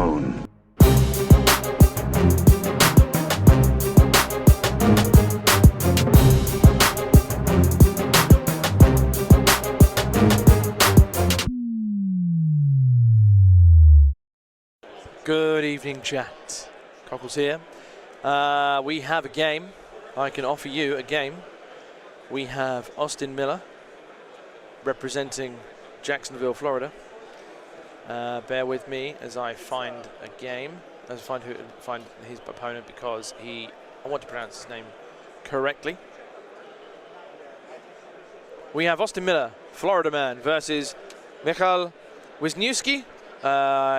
moon. Good evening, chat. Cockles here. We have a game. I can offer you a game. We have Austin Miller representing Jacksonville, Florida. Bear with me as I find a game. As I find his opponent because I want to pronounce his name correctly. We have Austin Miller, Florida man, versus Michał Wiśniewski.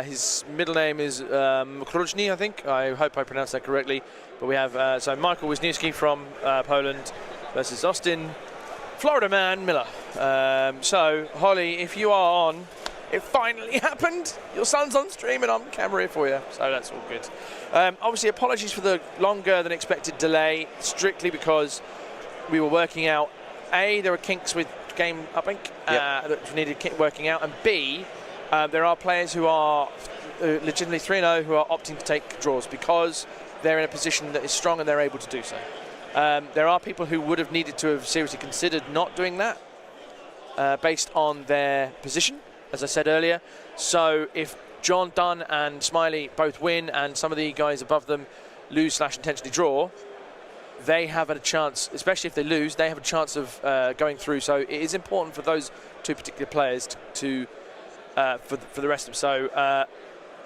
His middle name is Mroczny, I think. I hope I pronounced that correctly. But we have so Michał Wiśniewski from Poland versus Austin, Florida man, Miller. So, Holly, if you are on, it finally happened. Your son's on stream and I'm on camera here for you. So that's all good. Obviously, apologies for the longer than expected delay, strictly because we were working out, A, there were kinks with game uplink that needed working out, and B, there are players who are legitimately 3-0 who are opting to take draws because they're in a position that is strong and they're able to do so. There are people who would have needed to have seriously considered not doing that based on their position, as I said earlier. So if John, Dunn and Smiley both win and some of the guys above them lose/intentionally draw, they have a chance, especially if they lose, they have a chance of going through. So it is important for those two particular players to for the rest of them. So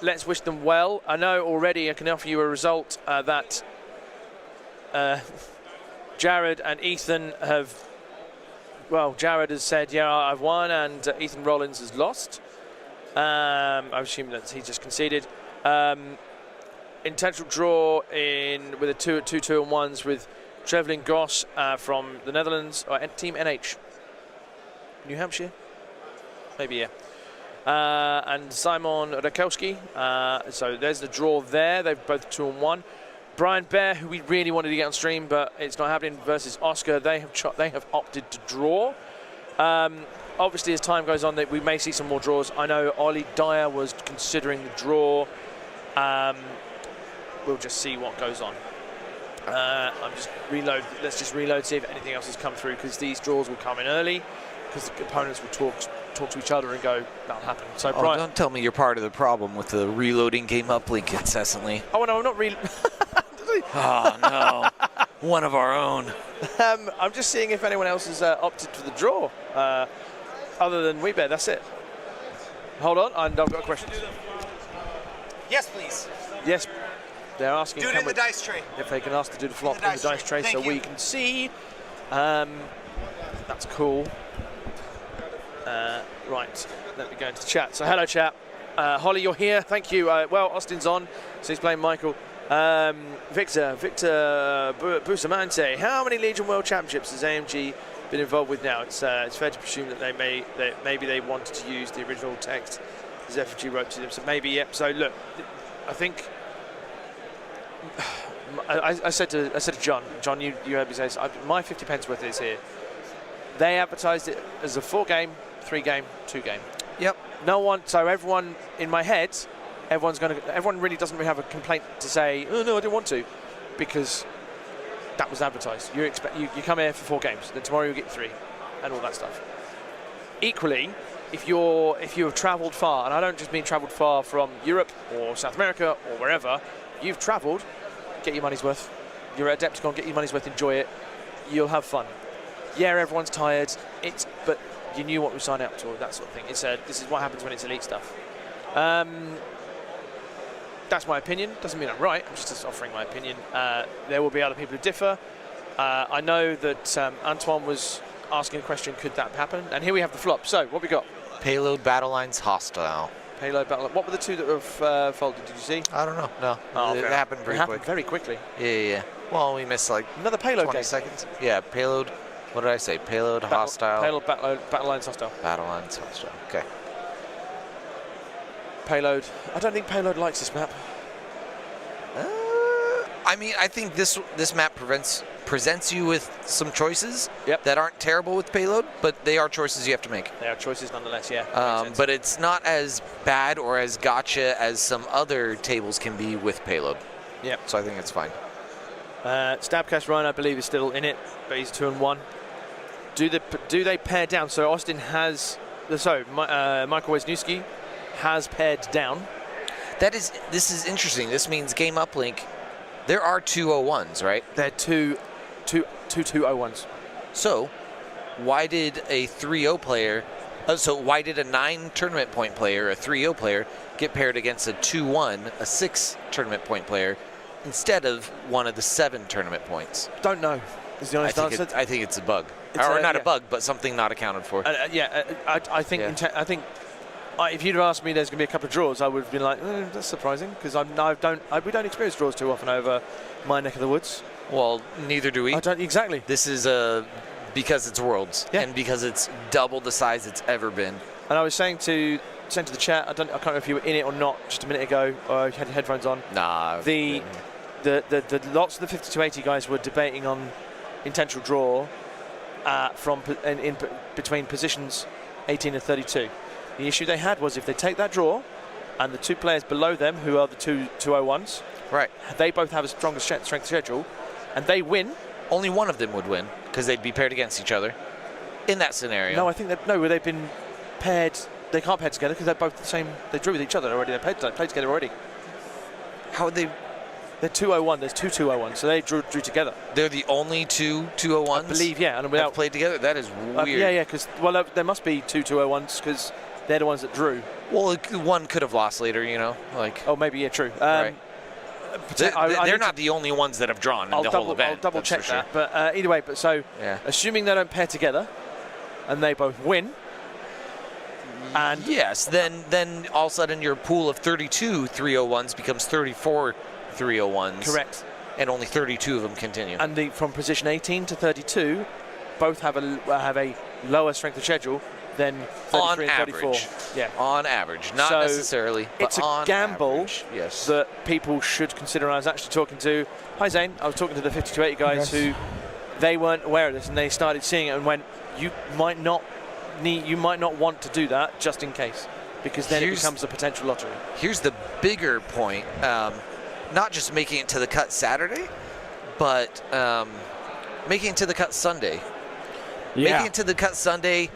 let's wish them well. I know already I can offer you a result that Jared and Ethan have, well, Jared has said, yeah, I've won, and Ethan Rollins has lost. I assume that he just conceded. Intentional draw with a 2-2-1s with Trevlin Goss from the Netherlands, or Team NH. New Hampshire? Maybe, yeah. And Simon Rakowski. So there's the draw there. They've both 2-1. Brian Bear, who we really wanted to get on stream, but it's not happening, versus Oscar. They have opted to draw. Obviously, as time goes on, we may see some more draws. I know Ollie Dyer was considering the draw. We'll just see what goes on. I'm just reload. Let's just reload, see if anything else has come through, because these draws will come in early, because the opponents will talk to each other and go, that'll happen. So Brian, don't tell me you're part of the problem with the reloading game uplink incessantly. Oh no, I'm not Oh no, one of our own. I'm just seeing if anyone else has opted for the draw, other than WeBear. That's it. Hold on, and I've got a question. Yes, please. Yes, they're asking. Do it in the dice tray. If they can ask to do the flop in the dice tray, so we can see. That's cool. Right, let me go into the chat. So hello, chat. Holly, you're here. Thank you. Well, Austin's on, so he's playing Michael. Victor Bustamante. How many Legion World Championships has AMG been involved with now? It's fair to presume that maybe they wanted to use the original text as FG wrote to them. So maybe, yep. So look, I think I said to John, you heard me say this, my 50 pence worth is here. They advertised it as a 4-game, 3-game, 2-game. Yep. No one. So everyone in my head. Everyone really doesn't really have a complaint to say, oh no, I didn't want to, because that was advertised. You come here for 4 games, then tomorrow you get 3, and all that stuff. Equally, if you have travelled far, and I don't just mean travelled far from Europe or South America or wherever, you've travelled, get your money's worth. You're at Adepticon, get your money's worth, enjoy it. You'll have fun. Yeah, everyone's tired. But you knew what we signed up to, that sort of thing. This is what happens when it's elite stuff. That's my opinion. Doesn't mean I'm right. I'm just offering my opinion. There will be other people who differ. I know that Antoine was asking a question, could that happen? And here we have the flop. So, what we got? Payload battle lines hostile. Payload battle. What were the two that have folded? Did you see? I don't know. No. Oh, it happened pretty quick. Very quickly. Yeah. Well, we missed like another payload 20 game. seconds. Yeah, payload. What did I say? Payload hostile. Payload battle lines hostile. Battle lines hostile. Okay. Payload. I don't think Payload likes this map. I mean, I think this map presents you with some choices that aren't terrible with payload, but they are choices you have to make. They are choices nonetheless, yeah. But it's not as bad or as gotcha as some other tables can be with payload. Yep. So I think it's fine. Stabcast Ryan, I believe, is still in it, but he's 2-1. Do they pair down? So Austin has, Michael Wiśniewski has paired down. This is interesting. This means game uplink. There are 201s, right? They're two 201s. So why did a 3-0 player? So why did a 9 tournament point player, a 3-0 player, get paired against a 2-1, a 6 tournament point player, instead of one of the 7 tournament points? Don't know. Is the honest answer. I think it's a bug, or not a bug, but something not accounted for. I think if you'd have asked me there's going to be a couple of draws, I would have been like, that's surprising, because we don't experience draws too often over my neck of the woods. Well, neither do we. I don't exactly. This is because it's Worlds, and because it's double the size it's ever been. And I was saying to the chat, I can't remember if you were in it or not just a minute ago, or you had your headphones on. Nah. The lots of the 5280 guys were debating on intentional draw between positions 18 and 32. The issue they had was if they take that draw, and the 2 players below them, who are the 201s, right, they both have a stronger strength schedule, and they win. Only one of them would win because they'd be paired against each other. In that scenario. No, I think they've been paired. They can't pair together because they're both the same. They drew with each other already. They played together already. How would they? They're 201. There's 2 201s, so they drew together. They're the only 2 201s. I believe, yeah. And without played together. That is weird. Because there must be 2 201s because they're the ones that drew. Well, one could have lost later, like. Oh, maybe, yeah, true. Right. They're not the only ones that have drawn in the whole event. I'll double check sure. that. But either way, assuming they don't pair together, and they both win. And yes, then all of a sudden your pool of 32 301s becomes 34 301s. Correct. And only 32 of them continue. And from position 18 to 32, both have a lower strength of schedule than 33 and 34. Yeah. On average, not necessarily, but it's a on gamble average, yes. that people should consider. I was actually talking to, hi Zane, I was talking to the 5280 guys who they weren't aware of this, and they started seeing it and went, you might not want to do that just in case, because then it becomes a potential lottery. Here's the bigger point, not just making it to the cut Saturday, but making it to the cut Sunday. Yeah. Making it to the cut Sunday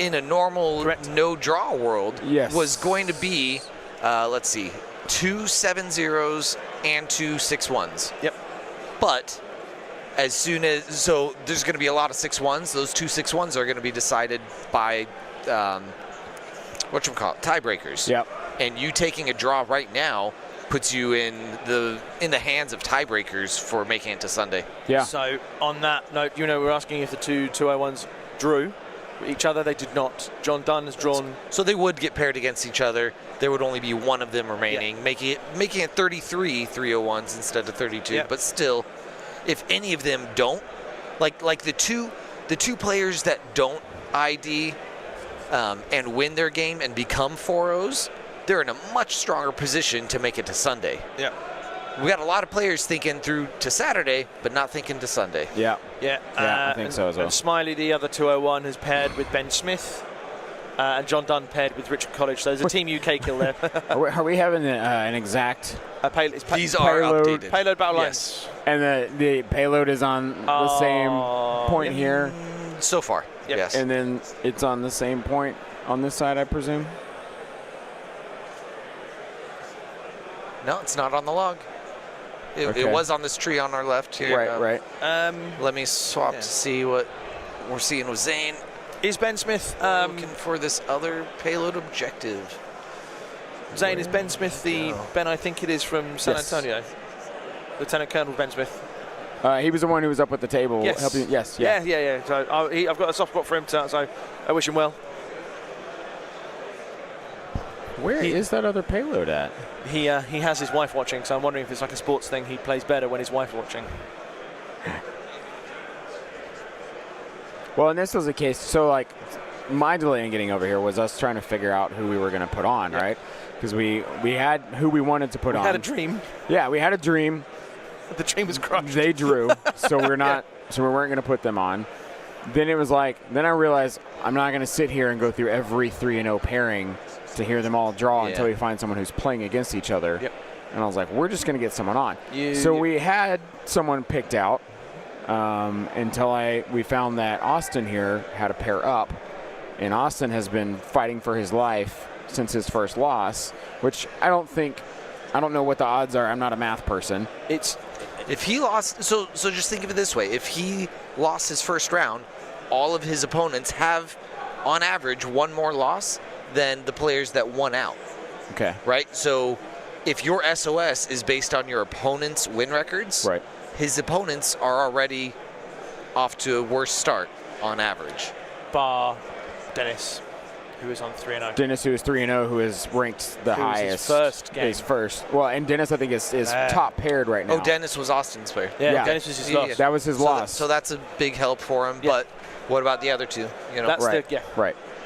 in a normal no-draw world was going to be, let's see, 2 7-0s and 2 6-1s. Yep. But there's going to be a lot of 6-1s. Those 2 6-1s are going to be decided by tiebreakers. Yep. And you taking a draw right now puts you in the hands of tiebreakers for making it to Sunday. Yeah. So on that note, we're asking if the 2 201s drew each other. They did not. John Dunn has drawn. So they would get paired against each other. There would only be one of them remaining, making it 33 301s instead of 32. Yep. But still, if any of them don't, like the two players that don't ID and win their game and become 4-0s, they're in a much stronger position to make it to Sunday. Yeah. We got a lot of players thinking through to Saturday, but not thinking to Sunday. Yeah. Yeah. I think so as well. And Smiley, the other 201, has paired with Ben Smith, and John Dunn paired with Richard College. So there's a Team UK kill there. Are we having an exact? These are updated. Payload battle yes. lines. And the payload is on the same point here. So far, Yep. yes. And then it's on the same point on this side, I presume. No, it's not on the log. It was on this tree on our left here. Right. Let me swap to see what we're seeing with Zane. Is Ben Smith Looking for this other payload objective. Zane, is Ben Smith the Ben I think it is from San Antonio? Lieutenant Colonel Ben Smith. He was the one who was up at the table helping. Yes. Yeah. So I've got a soft spot for him, so I wish him well. Where is that other payload at? He has his wife watching, so I'm wondering if it's like a sports thing. He plays better when his wife's watching. Well, and this was the case. So, like, my delay in getting over here was us trying to figure out who we were going to put on, right? Because we had who we wanted to put on. We had a dream. Yeah, we had a dream. The dream was crushed. They drew, so we're not. So we weren't going to put them on. Then it was like. Then I realized I'm not going to sit here and go through every 3-0 pairing to hear them all draw until we find someone who's playing against each other. Yep. And I was like, we're just going to get someone on. So we had someone picked out until we found that Austin here had a pair up, and Austin has been fighting for his life since his first loss, which I don't know what the odds are. I'm not a math person. If he lost, so just think of it this way: if he lost his first round, all of his opponents have, on average, one more loss than the players that won out. Okay. Right. So if your SOS is based on your opponent's win records, right, his opponents are already off to a worse start on average. Bar Dennis, who is on 3-0. Dennis, who is 3-0, who is ranked the highest. His first game. His first. Well, and Dennis, I think, is top paired right now. Oh, Dennis was Austin's player. Yeah. Dennis was his loss. That was his loss. So that's a big help for him. Yeah. But what about the other two? You know, That's right.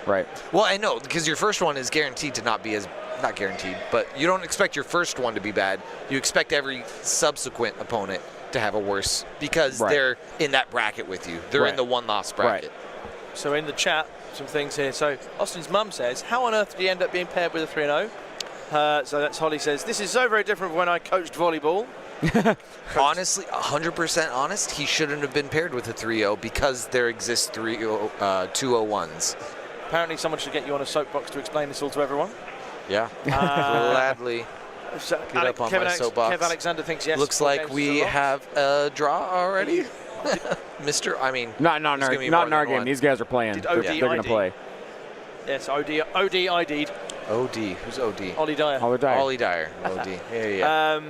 Right. Well, I know, because your first one is guaranteed to not be as, not guaranteed, but you don't expect your first one to be bad. You expect every subsequent opponent to have a worse, because they're in that bracket with you. They're in the one-loss bracket. Right. So in the chat, some things here. So Austin's mum says, how on earth did he end up being paired with a 3-0? So that's Holly says, this is so very different from when I coached volleyball. Honestly, 100% honest, he shouldn't have been paired with a 3-0 because there exists 2-0-1s. Apparently someone should get you on a soapbox to explain this all to everyone. Yeah, gladly. So Get up on my soapbox. Kev Alexander thinks yes. Looks like we have a draw already. Not in our game. These guys are playing. They're going to play. Yes, OD ID'd. OD. Who's OD? Ollie Dyer. Ollie Dyer. OD. Yeah.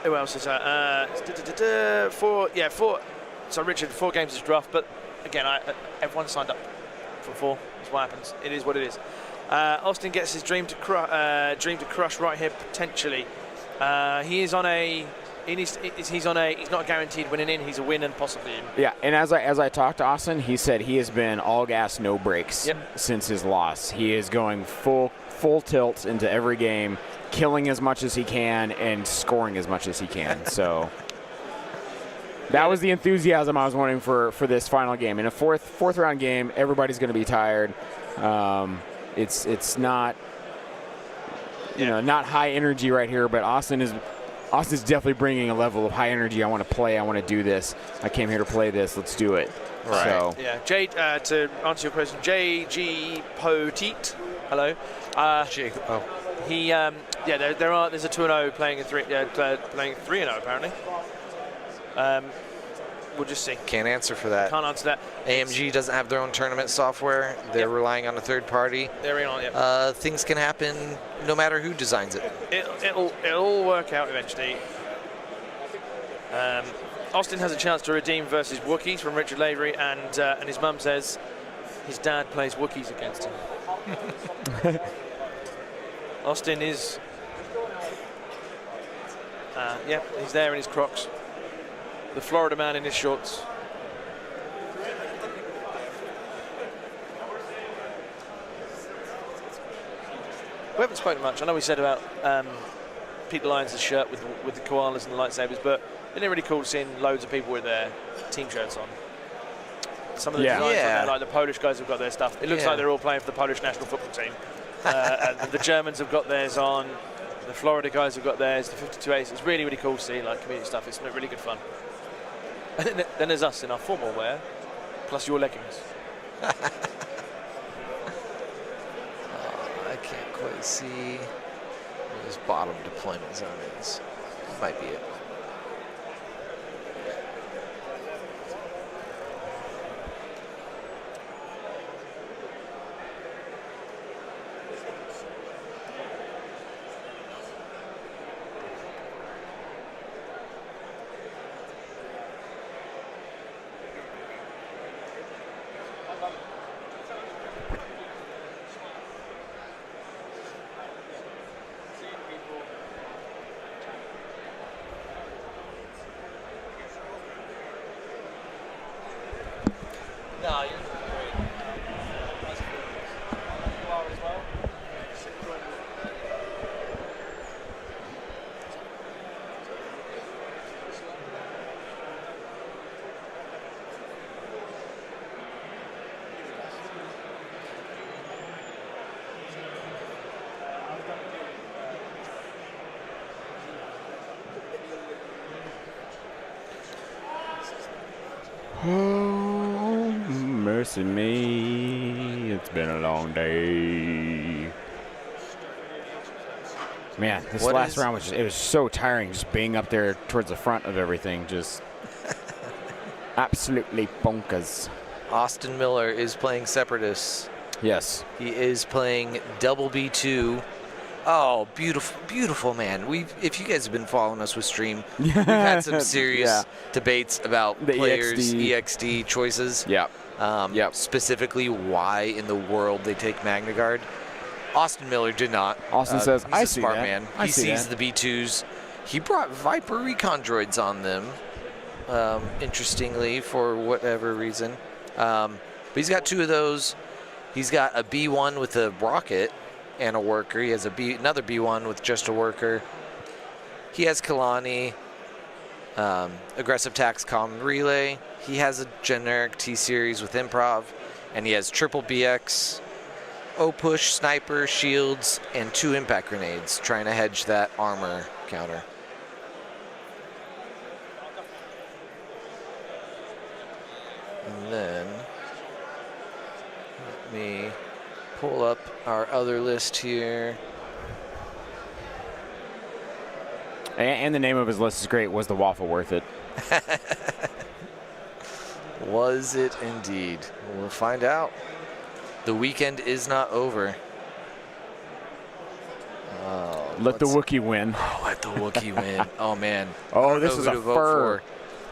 Who else is that? Four. So Richard, 4 games is rough, but again, everyone signed up for 4. That's what happens. It is what it is. Austin gets his dream to crush right here potentially. He is on a. He's not a guaranteed winning in. He's a win and possibly in. Yeah, and as I talked to Austin, he said he has been all gas, no brakes since his loss. He is going full tilt into every game, killing as much as he can and scoring as much as he can. So that was the enthusiasm I was wanting for this final game. In a fourth round game, everybody's going to be tired. It's not not high energy right here, but Austin's definitely bringing a level of high energy. I want to play. I want to do this. I came here to play this. Let's do it. Right. So. Yeah. Jade, to answer your question, JG Poteet. Hello. He. There's a 2-0 playing a 3-0 apparently. We'll just see. Can't answer for that. Can't answer that. AMG doesn't have their own tournament software. They're relying on a third party. They're in on it. Things can happen no matter who designs it. It'll all work out eventually. Austin has a chance to redeem versus Wookiees from Richard Lavery, and his mum says his dad plays Wookiees against him. Austin is. He's there in his Crocs. The Florida man in his shorts. We haven't spoken much. I know we said about Peter Lyons' shirt with the koalas and the lightsabers, but isn't it really cool seeing loads of people with their team shirts on? Some of the designs on there, like the Polish guys have got their stuff. It looks like they're all playing for the Polish national football team. And the Germans have got theirs on. The Florida guys have got theirs. The 52 A's. It's really, really cool to see community stuff. It's really good fun. And then there's us in our formal wear, plus your leggings. I can't quite see where this bottom deployment zone is. That might be it. Oh, mercy me. It's been a long day. Man, this last round it was so tiring just being up there towards the front of everything. Just absolutely bonkers. Austin Miller is playing Separatists. Yes. He is playing double B2. Oh, beautiful, beautiful, man. If you guys have been following us with stream, we've had some serious debates about the players' EXD choices. Yeah. Specifically, why in the world they take Magna Guard. Austin Miller did not. Austin says, he's I a see smart that. man. I He see sees that. the B2s. He brought Viper recon droids on them, interestingly, for whatever reason. But he's got 2 of those. He's got a B1 with a rocket and a worker. He has another B1 with just a worker. He has Kalani, aggressive tax common relay. He has a generic T-series with improv, and he has triple BX, O-push, sniper, shields, and 2 impact grenades, trying to hedge that armor counter. And then let me pull up our other list here. And the name of his list is great. Was the waffle worth it? Was it indeed? We'll find out. The weekend is not over. Let the Wookiee win. Oh, let the Wookiee win. Oh, man. Oh, this is a Who to vote fur. for.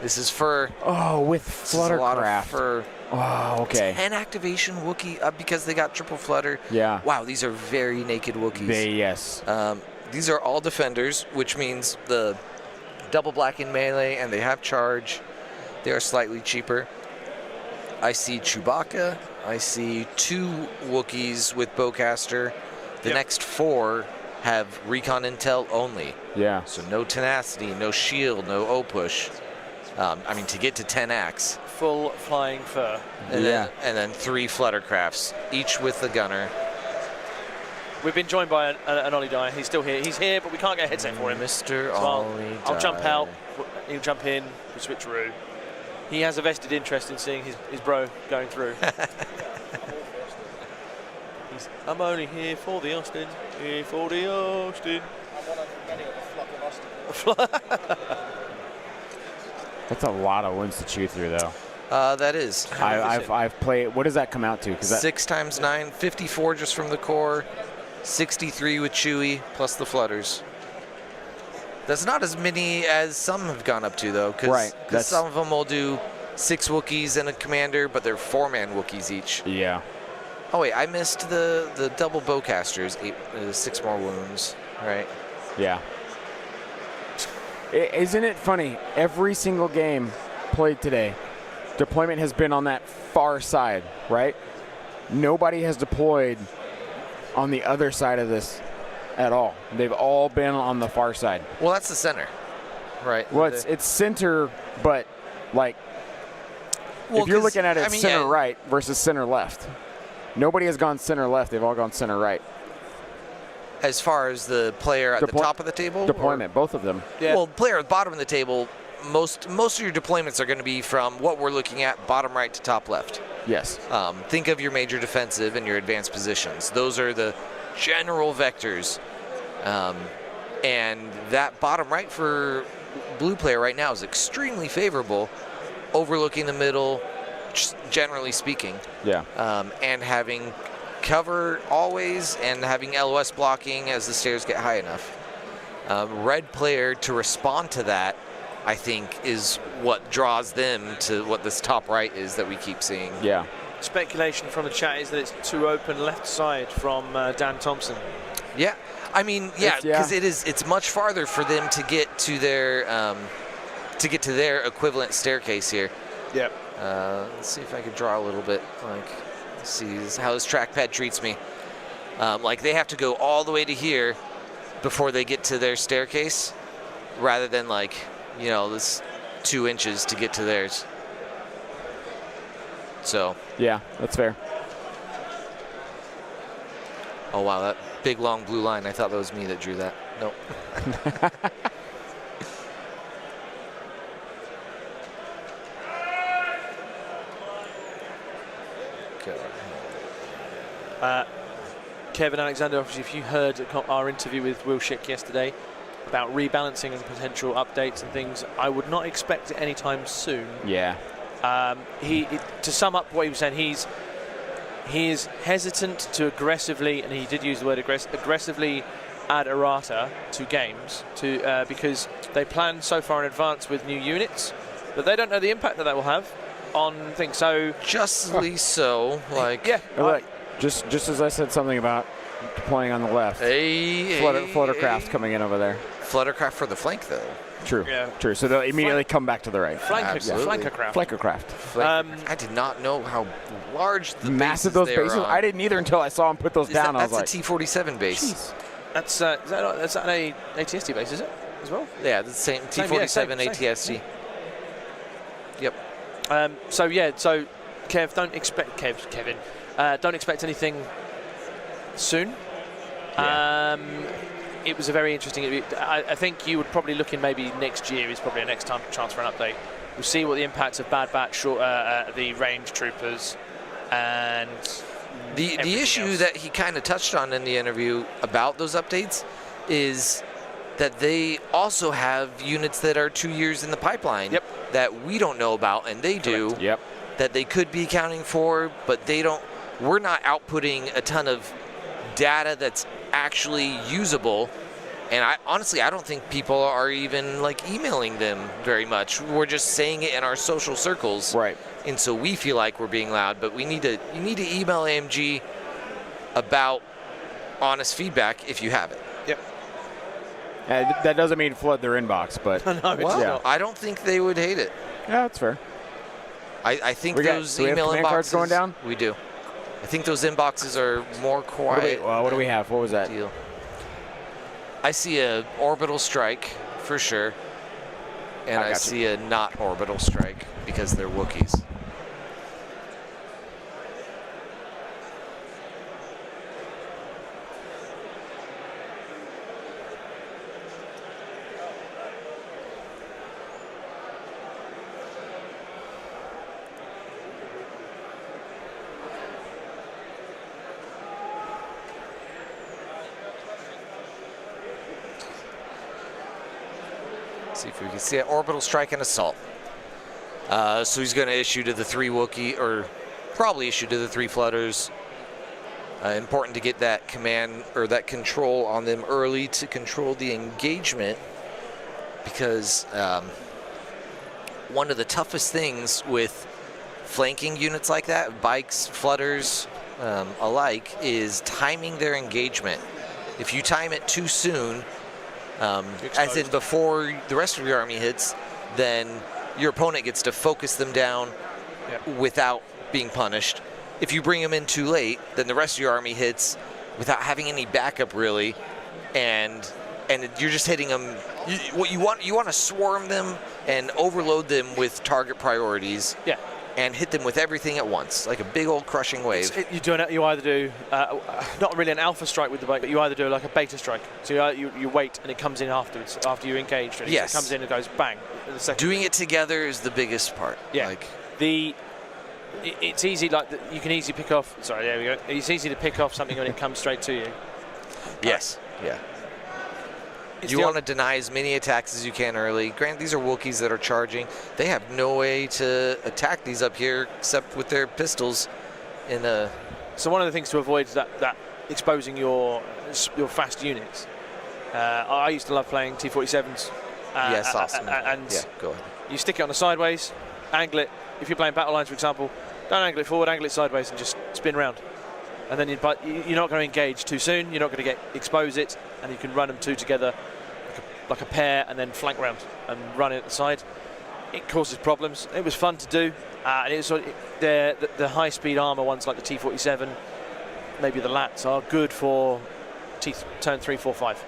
This is fur. Oh, with This is a lot of Fluttercraft. fur. Oh, okay. 10 activation Wookiee because they got triple flutter. Yeah. Wow, these are very naked Wookiees. Yes. These are all defenders, which means the double black in melee, and they have charge. They are slightly cheaper. I see Chewbacca. I see 2 Wookiees with bowcaster. The next 4 have recon intel only. Yeah. So no tenacity, no shield, no O-push. I mean, to get to 10 acts. Full flying fur. And then 3 fluttercrafts, each with the gunner. We've been joined by an Ollie Dyer. He's still here. He's here, but we can't get a headset for him. Mr. So Ollie I'll jump Dyer. out. He'll jump in. We'll switcheroo. He has a vested interest in seeing his bro going through. I'm only here for the Austin. Here for the Austin. That's a lot of wins to chew through, though. That is. I've played. What does that come out to? Because 6 times 9, 54 just from the core, 63 with Chewie plus the flutters. That's not as many as some have gone up to, though, because some of them will do 6 Wookiees and a commander, but they're 4-man Wookiees each. Yeah. Oh wait, I missed the double bowcasters. 6 more wounds, right? Yeah. Isn't it funny? Every single game played today, deployment has been on that far side, right? Nobody has deployed on the other side of this at all. They've all been on the far side. Well, that's the center, right? Well, it's center, but like if you're looking at it center right versus center left, nobody has gone center left. They've all gone center right. As far as the player at the top of the table? Deployment, both of them. Yeah. Well, player at the bottom of the table, most of your deployments are going to be from what we're looking at, bottom right to top left. Yes. Think of your major defensive and your advanced positions. Those are the general vectors. And that bottom right for blue player right now is extremely favorable, overlooking the middle, just generally speaking. Yeah. And having cover always and having LOS blocking as the stairs get high enough. Red player to respond to that, I think, is what draws them to what this top right is that we keep seeing. Yeah. Speculation from the chat is that it's too open left side from Dan Thompson. Yeah, I mean, yeah, because it's much farther for them to get to their equivalent staircase here. Yep. Let's see if I could draw a little bit. Like, let's see how this trackpad treats me. Like they have to go all the way to here before they get to their staircase, rather than like, you know, this 2 inches to get to theirs. So. Yeah, that's fair. Oh wow, that big long blue line. I thought that was me that drew that. Nope. Kevin Alexander, obviously, if you heard our interview with Will Schick yesterday about rebalancing and potential updates and things, I would not expect it anytime soon. Yeah. To sum up what he was saying, he is hesitant to aggressively, and he did use the word aggressively add errata to games because they plan so far in advance with new units that they don't know the impact that will have on things. So Justly so. Like, yeah, just as I said something about deploying on the left. Fluttercraft coming in over there. Fluttercraft for the flank, though. True. Yeah. True. So they'll immediately come back to the right. Flankercraft. Flankercraft. I did not know how large the Massive bases those bases. I didn't either until I saw him put those down. That's I was a like, T-47 base. Jeez. That's an ATST base, is it, as well? Yeah, the same T-47 same. ATST. Yep. So Kev, don't expect Kevin. Don't expect anything soon. Yeah. It was a very interesting interview. I think you would probably look in maybe next year is probably a next time chance for an update. We'll see what the impacts of Bad Batch, the range troopers, and the issue else. that he kind of touched on in the interview about those updates is that they also have units that are 2 years in the pipeline that we don't know about, and they do. Yep. That they could be accounting for, but they don't. We're not outputting a ton of data that's actually usable, and I don't think people are even like emailing them very much. We're just saying it in our social circles, Right. And so we feel like we're being loud, but you need to email AMG about honest feedback if you have it. Yep. That doesn't mean flood their inbox, but No, it's Well, not. I don't think they would hate it. yeah, that's fair. I think Do we those have email command inboxes cards going down? We do. I think those inboxes are more quiet. What do we have? What was that? Deal. I see a orbital strike for sure, and I got you. see a not orbital strike because they're Wookiees. See if we can see an orbital strike and assault. So he's going to issue to the 3 Wookiee, or probably issue to the 3 Flutters. Important to get that command or that control on them early to control the engagement, because one of the toughest things with flanking units like that, bikes, Flutters alike, is timing their engagement. If you time it too soon, as in before the rest of your army hits, then your opponent gets to focus them down without being punished. If you bring them in too late, then the rest of your army hits without having any backup really, and you're just hitting them. You want to swarm them and overload them with target priorities. Yeah. And hit them with everything at once, like a big old crushing wave. You either do not really an alpha strike with the bike, but you either do like a beta strike. So you wait and it comes in afterwards, after you engage. Yes. So it comes in and goes bang. In the second. Doing it together is the biggest part. Yeah. Like, it's easy. You can easily pick off. Sorry, there we go. It's easy to pick off something when it comes straight to you. yes. Yeah. You want to deny as many attacks as you can early. Granted, these are Wookiees that are charging. They have no way to attack these up here except with their pistols. So one of the things to avoid is that exposing your fast units. I used to love playing T-47s. Yes, awesome. And yeah, go ahead. you stick it on the sideways, angle it. If you're playing battle lines, for example, don't angle it forward, angle it sideways, and just spin round. And then you're not going to engage too soon. You're not going to expose it, and you can run them two together like a pair, and then flank round and run it at the side. It causes problems. It was fun to do, and it's the high-speed armor ones like the T-47, maybe the Lats are good for turn 3, 4, 5,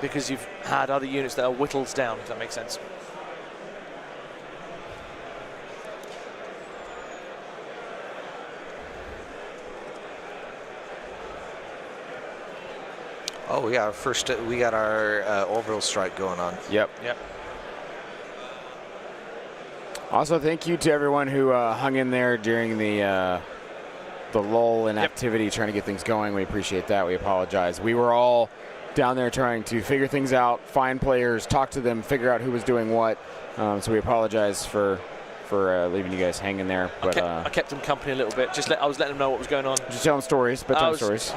because you've had other units that are whittled down. If that makes sense. Oh yeah, we got our orbital strike going on. Yep. Also, thank you to everyone who hung in there during the lull in activity, trying to get things going. We appreciate that. We apologize. We were all down there trying to figure things out, find players, talk to them, figure out who was doing what. So we apologize for leaving you guys hanging there. But I kept them company a little bit. I was letting them know what was going on. Just telling stories, bedtime stories.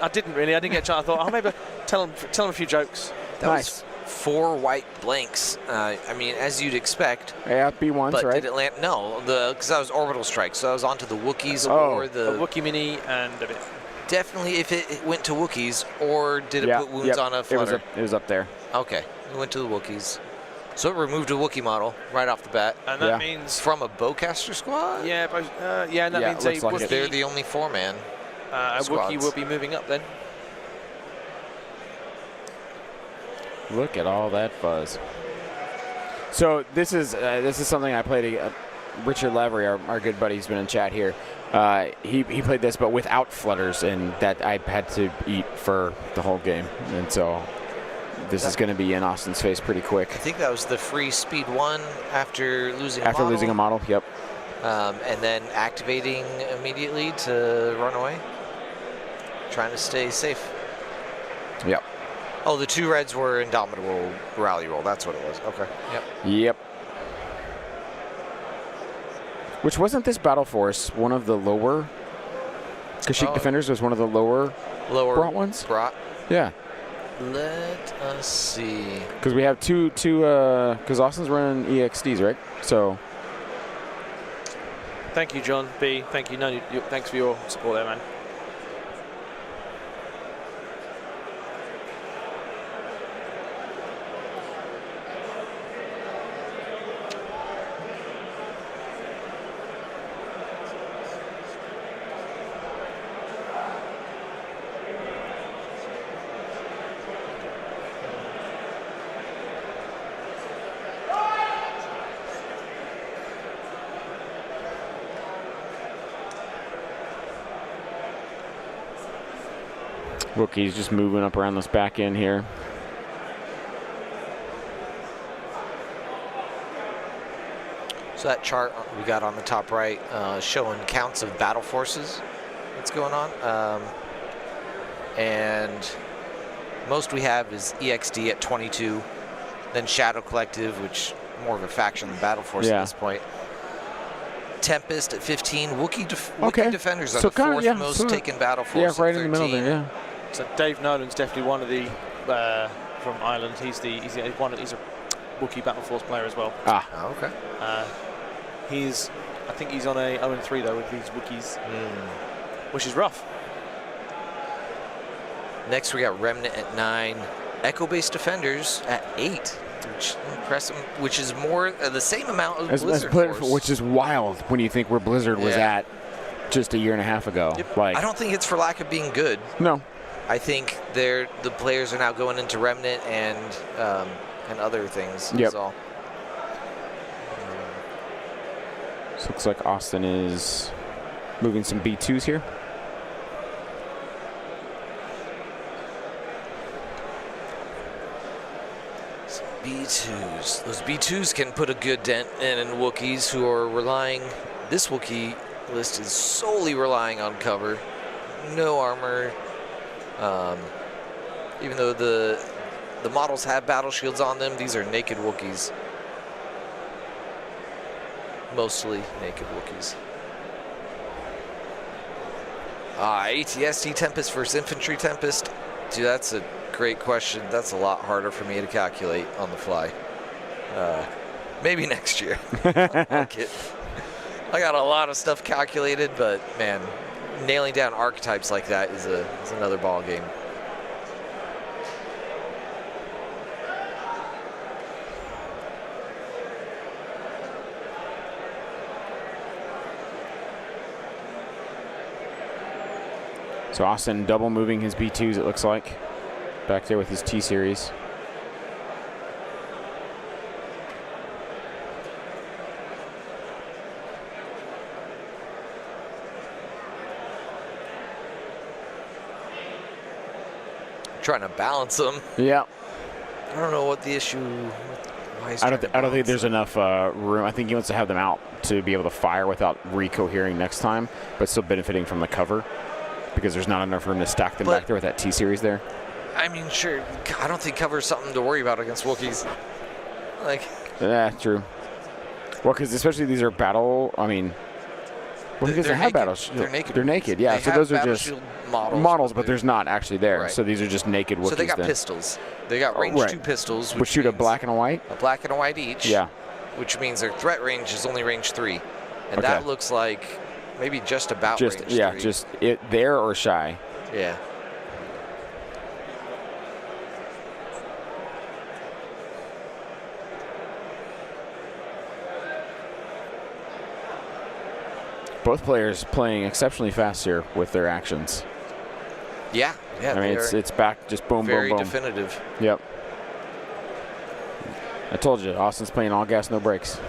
I didn't really. I didn't get a chance. I thought, maybe tell them a few jokes. That was 4 white blanks. I mean, as you'd expect. Yeah, B1s, but right? did it land? No, because that was orbital strike. So I was onto the Wookiees or the Wookiee mini and a bit. Definitely, if it went to Wookiees, or did it put wounds on a flutter? It was up there. Okay, it went to the Wookiees. So it removed a Wookiee model right off the bat. And that means from a bowcaster squad. Yeah, and that means looks like they're the only 4-man. A Wookiee will be moving up then. Look at all that fuzz. So this is something I played. Richard Lavery, our good buddy, who's been in chat here. He played this, but without flutters, and that I had to eat for the whole game. And so this is going to be in Austin's face pretty quick. I think that was the free speed 1 after losing a model. After losing a model, yep. And then activating immediately to run away. Trying to stay safe. Yep. Oh, the 2 reds were Indomitable Rally Roll. That's what it was. Okay. Yep. Which wasn't this Battle Force one of the lower? Kashyyyk Defenders was one of the lower brought ones? Yeah. Let us see. Because we have two. Because Austin's running EXDs, right? So. Thank you, John B. Thank you. Thanks for your support there, man. Wookiee's just moving up around this back end here. So that chart we got on the top right showing counts of battle forces that's going on. And most we have is EXD at 22, then Shadow Collective, which more of a faction than Battle Force at this point. Tempest at 15, Wookiee Defenders are the 4th most taken Battle Force. Yeah, right in the middle there, yeah. So Dave Nolan's definitely one of the from Ireland. He's a Wookiee Battle Force player as well. Okay. I think he's on a 0-3 though with these Wookiees, which is rough. Next we got Remnant at 9, Echo-based Defenders at 8, which impressive. Which is more the same amount as Blizzard Force. Which is wild when you think where Blizzard was at just a year and a half ago. Yep. Like, I don't think it's for lack of being good. No. I think the players are now going into Remnant and other things. Yep. All. So looks like Austin is moving some B2s here. Some B2s. Those B2s can put a good dent in Wookiees who are relying. This Wookiee list is solely relying on cover. No armor. Even though the models have battle shields on them, these are naked Wookiees. Mostly naked Wookiees. ATST Tempest versus Infantry Tempest. Dude, that's a great question. That's a lot harder for me to calculate on the fly. Maybe next year. I got a lot of stuff calculated, but man, nailing down archetypes like that is another ball game. So Austin double moving his B2s, it looks like, back there with his T-Series. Trying to balance them. Yeah. I don't know what the issue Why is I don't think there's enough room. I think he wants to have them out to be able to fire without recohering next time, but still benefiting from the cover because there's not enough room to stack them back there with that T series there. I mean, sure. I don't think cover is something to worry about against Wookiees. Like. Yeah, true. Well, because especially these are battle. I mean, well, because they have battle shield. They're naked. They're naked. Yeah. They so have those are battle just shield models, but there's not actually there. Right. So these are just naked Wookiees. So they got then. pistols. They got range 2 pistols, which shoot a black and a white. A black and a white each. Yeah. Which means their threat range is only range 3, and that looks like maybe just about range 3. Yeah, just it there or shy. Yeah. Both players playing exceptionally fast here with their actions. Yeah, yeah. I mean, it's back, just boom, boom, boom. Very definitive. Yep. I told you, Austin's playing all gas, no brakes.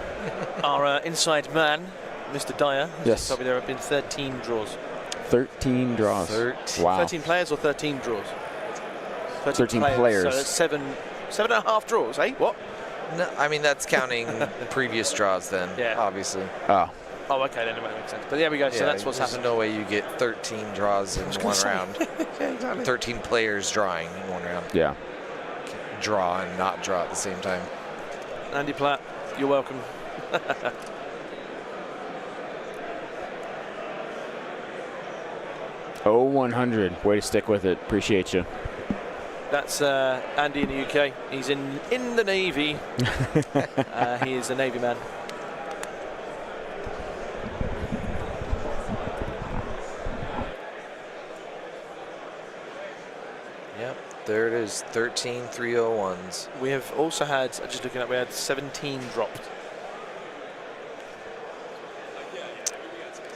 Our inside man, Mr. Dyer, yes. told me there have been 13 draws. 13 draws. 13. Wow. 13 players or 13 draws? 13 players. So that's seven and a half draws, eh? What? No, I mean, that's counting previous draws then, obviously. Oh, okay, then it might make sense. But there we go, so that's what's happened. There's no way you get 13 draws in one round. Yeah, exactly. 13 players drawing in one round. Yeah. Draw and not draw at the same time. Andy Platt, you're welcome. Oh, 100. Way to stick with it. Appreciate you. That's Andy in the UK. He's in the Navy. He is a Navy man. Yep, there it is. 13 301s. We have also had, just looking up, we had 17 dropped.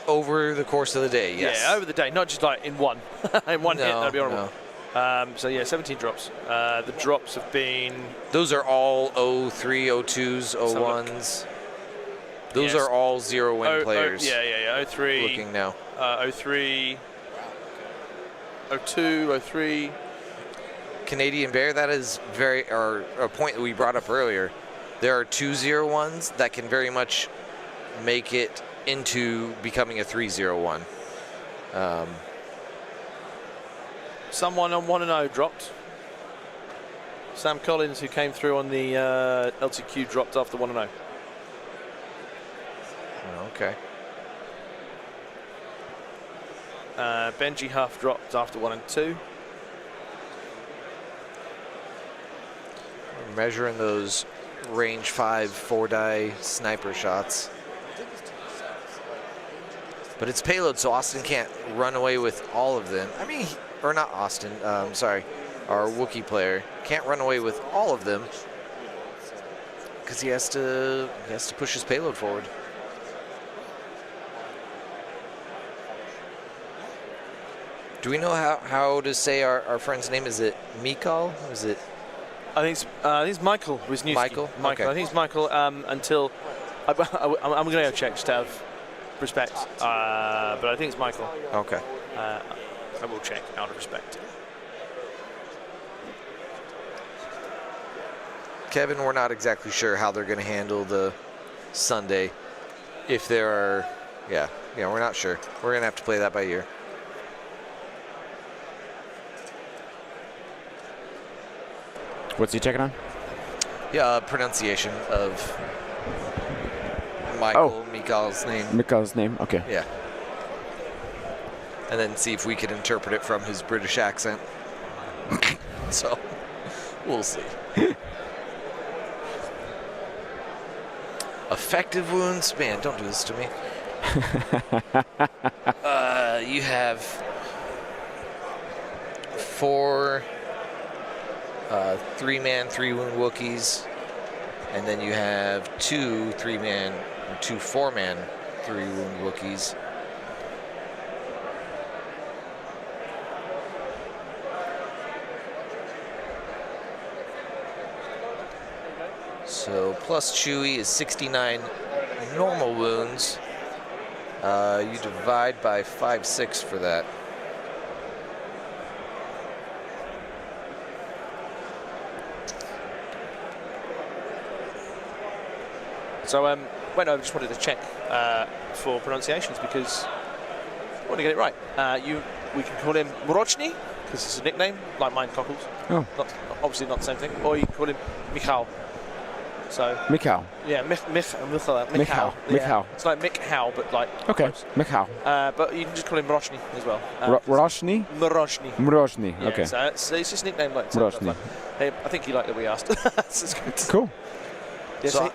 Over the course of the day, yes. Yeah, over the day, not just like in one. In one hit, that'd be horrible. No. So yeah, 17 drops. The drops have been... Those are all 03, 02s, 01s. Those are all 0-win players. Yeah. 03. Looking now. 03. 02, 03. Canadian Bear, that is a point that we brought up earlier. There are 2 0-1s that can very much make it into becoming a 3-0-1. Someone on 1-0 dropped. Sam Collins, who came through on the LTQ, dropped after 1-0. Okay. Benji Huff dropped after 1 and 2. We're measuring those range 5 4-die sniper shots. But it's payload, so Austin can't run away with all of them. I mean, or not Austin, sorry, our Wookiee player can't run away with all of them because he has to push his payload forward. Do we know how to say our friend's name? Is it Michał? Is it? I think it's Michael Wiśniewski. Michael? Okay. I think it's Michael until I'm going to go check just out of respect. But I think it's Michael. Okay. I will check out of respect. Kevin, we're not exactly sure how they're going to handle the Sunday. If there are, yeah, we're not sure. We're going to have to play that by ear. What's he checking on? Yeah, pronunciation of Michał's name. Michał's name, okay. Yeah. And then see if we can interpret it from his British accent. So, we'll see. Effective wounds? Man, don't do this to me. You have 4 3-man, 3-wound Wookiees, and then you have 2 3-man and 2 4-man, 3-wound Wookiees. So plus Chewie is 69 normal wounds. You divide by 5/6 for that. So went over, just wanted to check for pronunciations because I want to get it right. We can call him Mroczny because it's a nickname, like mine, Cockles. Oh. Obviously not the same thing. Or you can call him Michał. So Michał. yeah, Michał. Michał. Yeah. Michał. It's like Michał, but like Okay. close. Michał. But you can just call him Mroczny as well. Mroczny? Mroczny. Mroczny. Yeah, Okay. So it's just nickname like that. Mroczny. Hey, I think you like that we asked. That's good. Cool. Yeah, So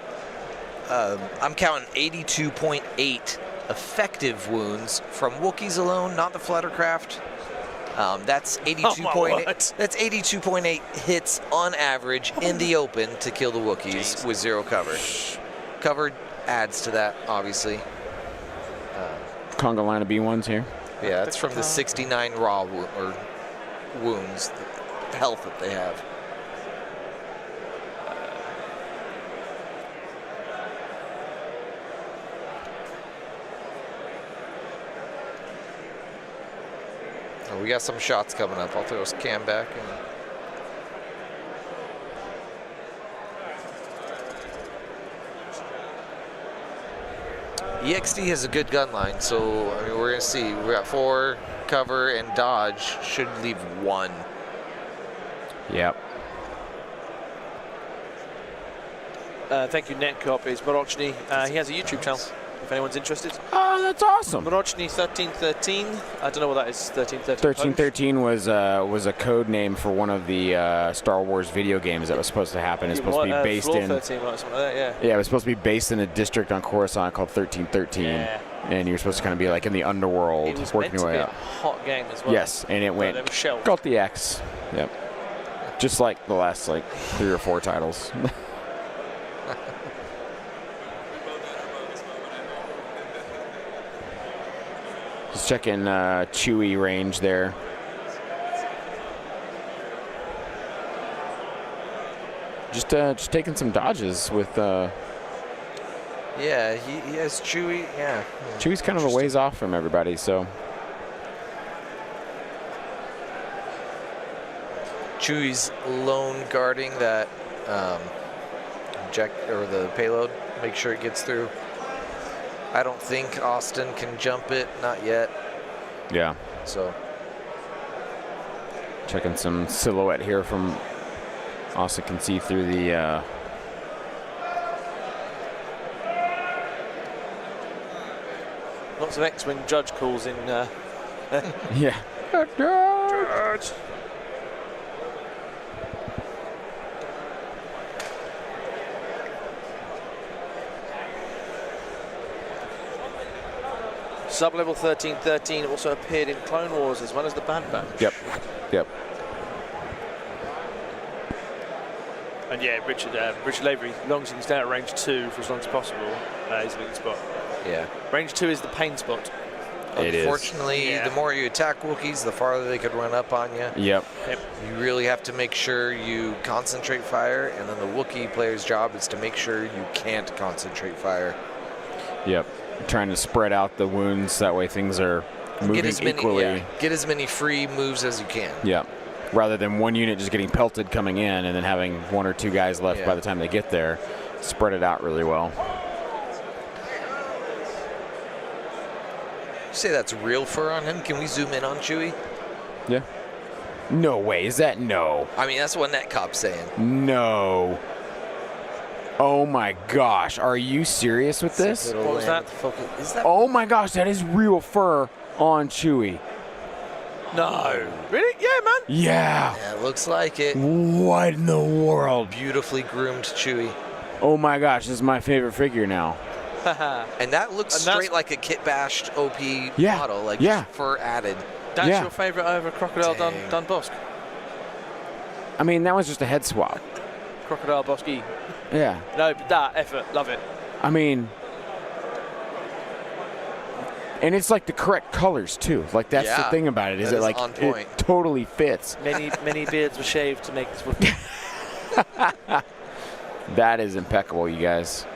I'm counting 82.8 effective wounds from Wookiees alone, not the Fluttercraft. That's 82.8. That's 82.8 hits on average in the open to kill the Wookiees with 0 cover. Cover adds to that, obviously. Conga line of B1s here. Yeah, it's from the 69 raw wounds, the health that they have. We got some shots coming up. I'll throw his cam back. EXD has a good gun line, so I mean, we're gonna see. We got 4 cover and dodge. Should leave 1. Yep. Thank you, Netcop. It's Mroczny. He has a YouTube channel, if anyone's interested. Oh, that's awesome. Mroczny 1313. I don't know what that is. 1313. 1313 was a code name for one of the Star Wars video games that was supposed to happen. It's supposed to be based Floor in. 13, like something like that, yeah. Yeah, it was supposed to be based in a district on Coruscant called 1313. Yeah. And you're supposed to kind of be like in the underworld, It was working meant your to be way a up. hot game as well. Yes, and it went then shelved. got the X. Yep. Just like the last 3 or 4 titles. Just checking Chewie range there. Just taking some dodges with. Yeah, he has Chewie. Yeah. Chewie's kind of a ways off from everybody, so. Chewie's lone guarding that the payload. Make sure it gets through. I don't think Austin can jump it, not yet. Yeah. So checking some silhouette here from Austin, can see through the. Lots of X-Wing judge calls in. Yeah. Judge. Sub-level 1313 also appeared in Clone Wars as well as the Bad Batch. Yep. Yep. And yeah, Richard Lavery, as long as he can stay at range 2 for as long as possible, is a good spot. yeah. Range 2 is the pain spot. It is. Unfortunately, Yeah. the more you attack Wookiees, the farther they could run up on you. Yep. You really have to make sure you concentrate fire, and then the Wookiee player's job is to make sure you can't concentrate fire. Yep. Trying to spread out the wounds, that way things are moving equally. Get as many free moves as you can. Yeah. Rather than one unit just getting pelted coming in and then having 1 or 2 guys left by the time they get there. Spread it out really well. You say that's real fur on him? Can we zoom in on Chewie? Yeah. No way. Is that no? I mean, that's what Netcop's saying. No. Oh my gosh. Are you serious with this? What was that? Is that? Oh my gosh, that is real fur on Chewie. No. Really? Yeah, man. Yeah. Yeah, it looks like it. What in the world? Beautifully groomed Chewie. Oh my gosh, this is my favorite figure now. And that looks And that's- straight like a kit bashed OP Yeah, model, like yeah. just fur added. That's Yeah. your favorite over Crocodile Dang. Dun Bosk. I mean, that was just a head swap. Crocodile Bosky. Yeah. No, but that effort, love it. I mean, and it's like the correct colors too. Like that's the Yeah, thing about it. Is that it is like on point. it totally fits? Many beards were shaved to make this work. That is impeccable, you guys.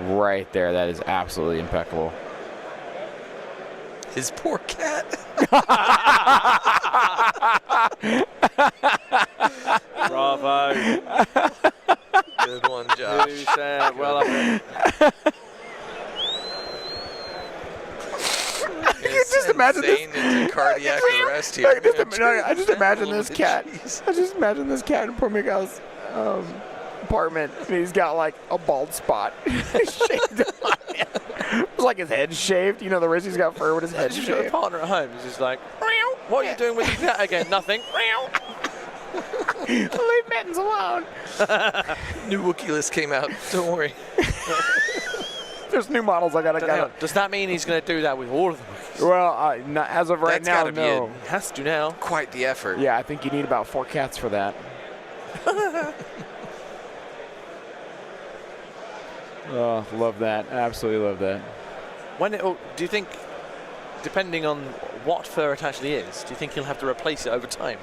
Right there, that is absolutely impeccable. His poor cat. Bravo. Good one, Josh. Well insane into cardiac arrest here. I just imagine this cat. Jeez. I just imagine this cat in poor Michal's apartment, and he's got like a bald spot shaved on him. It's like his head's shaved. You know, the rest he's got fur, but his head's You've got a shaved. partner at home. He's just like, what are you doing with the cat again? Nothing. Leave Mittens alone. New Wookiee list came out. Don't worry. There's new models I gotta. Does that mean he's going to do that with all of them? Well, not, as of right That's now, gotta be no. He has to now. Quite the effort. Yeah, I think you need about 4 cats for that. Oh, love that. Absolutely love that. Do you think, depending on what fur it actually is, do you think he'll have to replace it over time?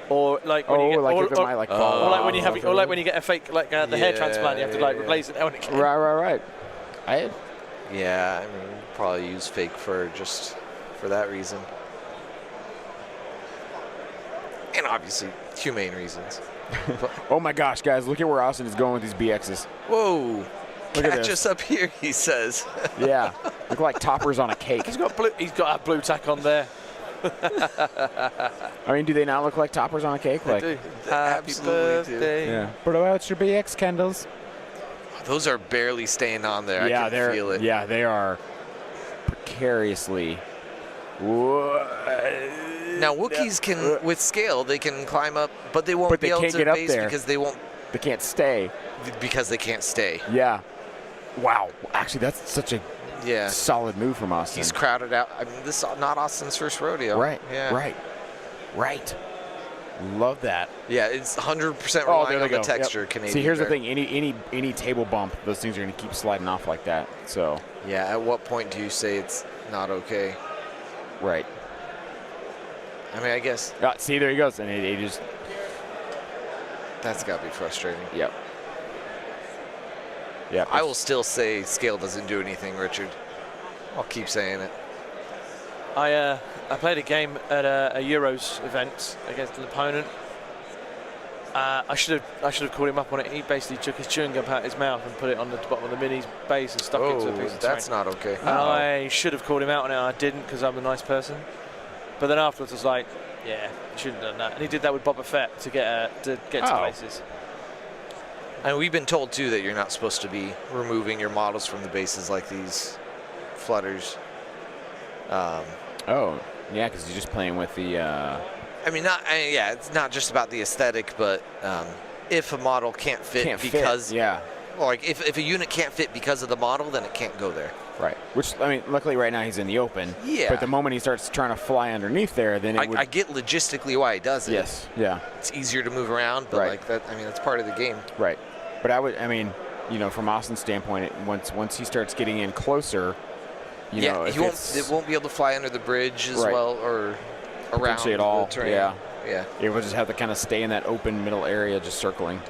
Or like when you get, if it might fall or like when off you have, or like when you get a fake the hair Yeah, transplant, you have to like replace it now and again. Right. Yeah, I mean, probably use fake fur just for that reason. And obviously, humane reasons. Oh my gosh, guys, look at where Austin is going with these BXs. Whoa. Look at Catch this. us up here, he says. Yeah, look like toppers on a cake. He's got a blue tack on there. I mean, do they not look like toppers on a cake? They Like, do. Happy absolutely do. birthday. yeah. What about your BX candles? Those are barely staying on there. Yeah, I can feel it. Yeah, they are precariously. Now, Wookiees can, with scale, they can climb up, but they won't But be they able can't to get up base there. because they won't, They can't stay. because they can't stay. Yeah. Wow. Actually, that's such a Yeah. solid move from Austin. He's crowded out. I mean, this is not Austin's first rodeo. Right. Yeah. Right. Love that. Yeah, it's 100% Oh, relying there on they the go. texture. Yep. Canadian See, here's the bear. thing. Any table bump, those things are going to keep sliding off like that. So. Yeah, at what point do you say it's not okay? Right. I mean, I guess See, there he goes, and he just. that's got to be frustrating. Yep. Yep. I will still say scale doesn't do anything, Richard. I'll keep saying it. I played a game at a Euros event against an opponent. I should have called him up on it. He basically took his chewing gum out his mouth and put it on the bottom of the mini's base and stuck it to a piece of that's terrain. not okay. And I should have called him out on it. I didn't because I'm a nice person. But then afterwards, I was like, "Yeah, you shouldn't have done that." And he did that with Boba Fett to get to places. And we've been told too that you're not supposed to be removing your models from the bases like these flutters. Oh, yeah, because you're just playing with the. Yeah, it's not just about the aesthetic, but if a model can't fit because yeah. like if a unit can't fit because of the model, then it can't go there. Right. Which, I mean, luckily right now he's in the open. Yeah. But the moment he starts trying to fly underneath there, then it would. I get logistically why he does it. Yes. Yeah. It's easier to move around, but Right. like that, I mean, that's part of the game. Right. But from Austin's standpoint, once he starts getting in closer, It won't be able to fly under the bridge as Right. well or around Potentially at all. the terrain. Yeah. Yeah. It will just have to kind of stay in that open middle area, just circling.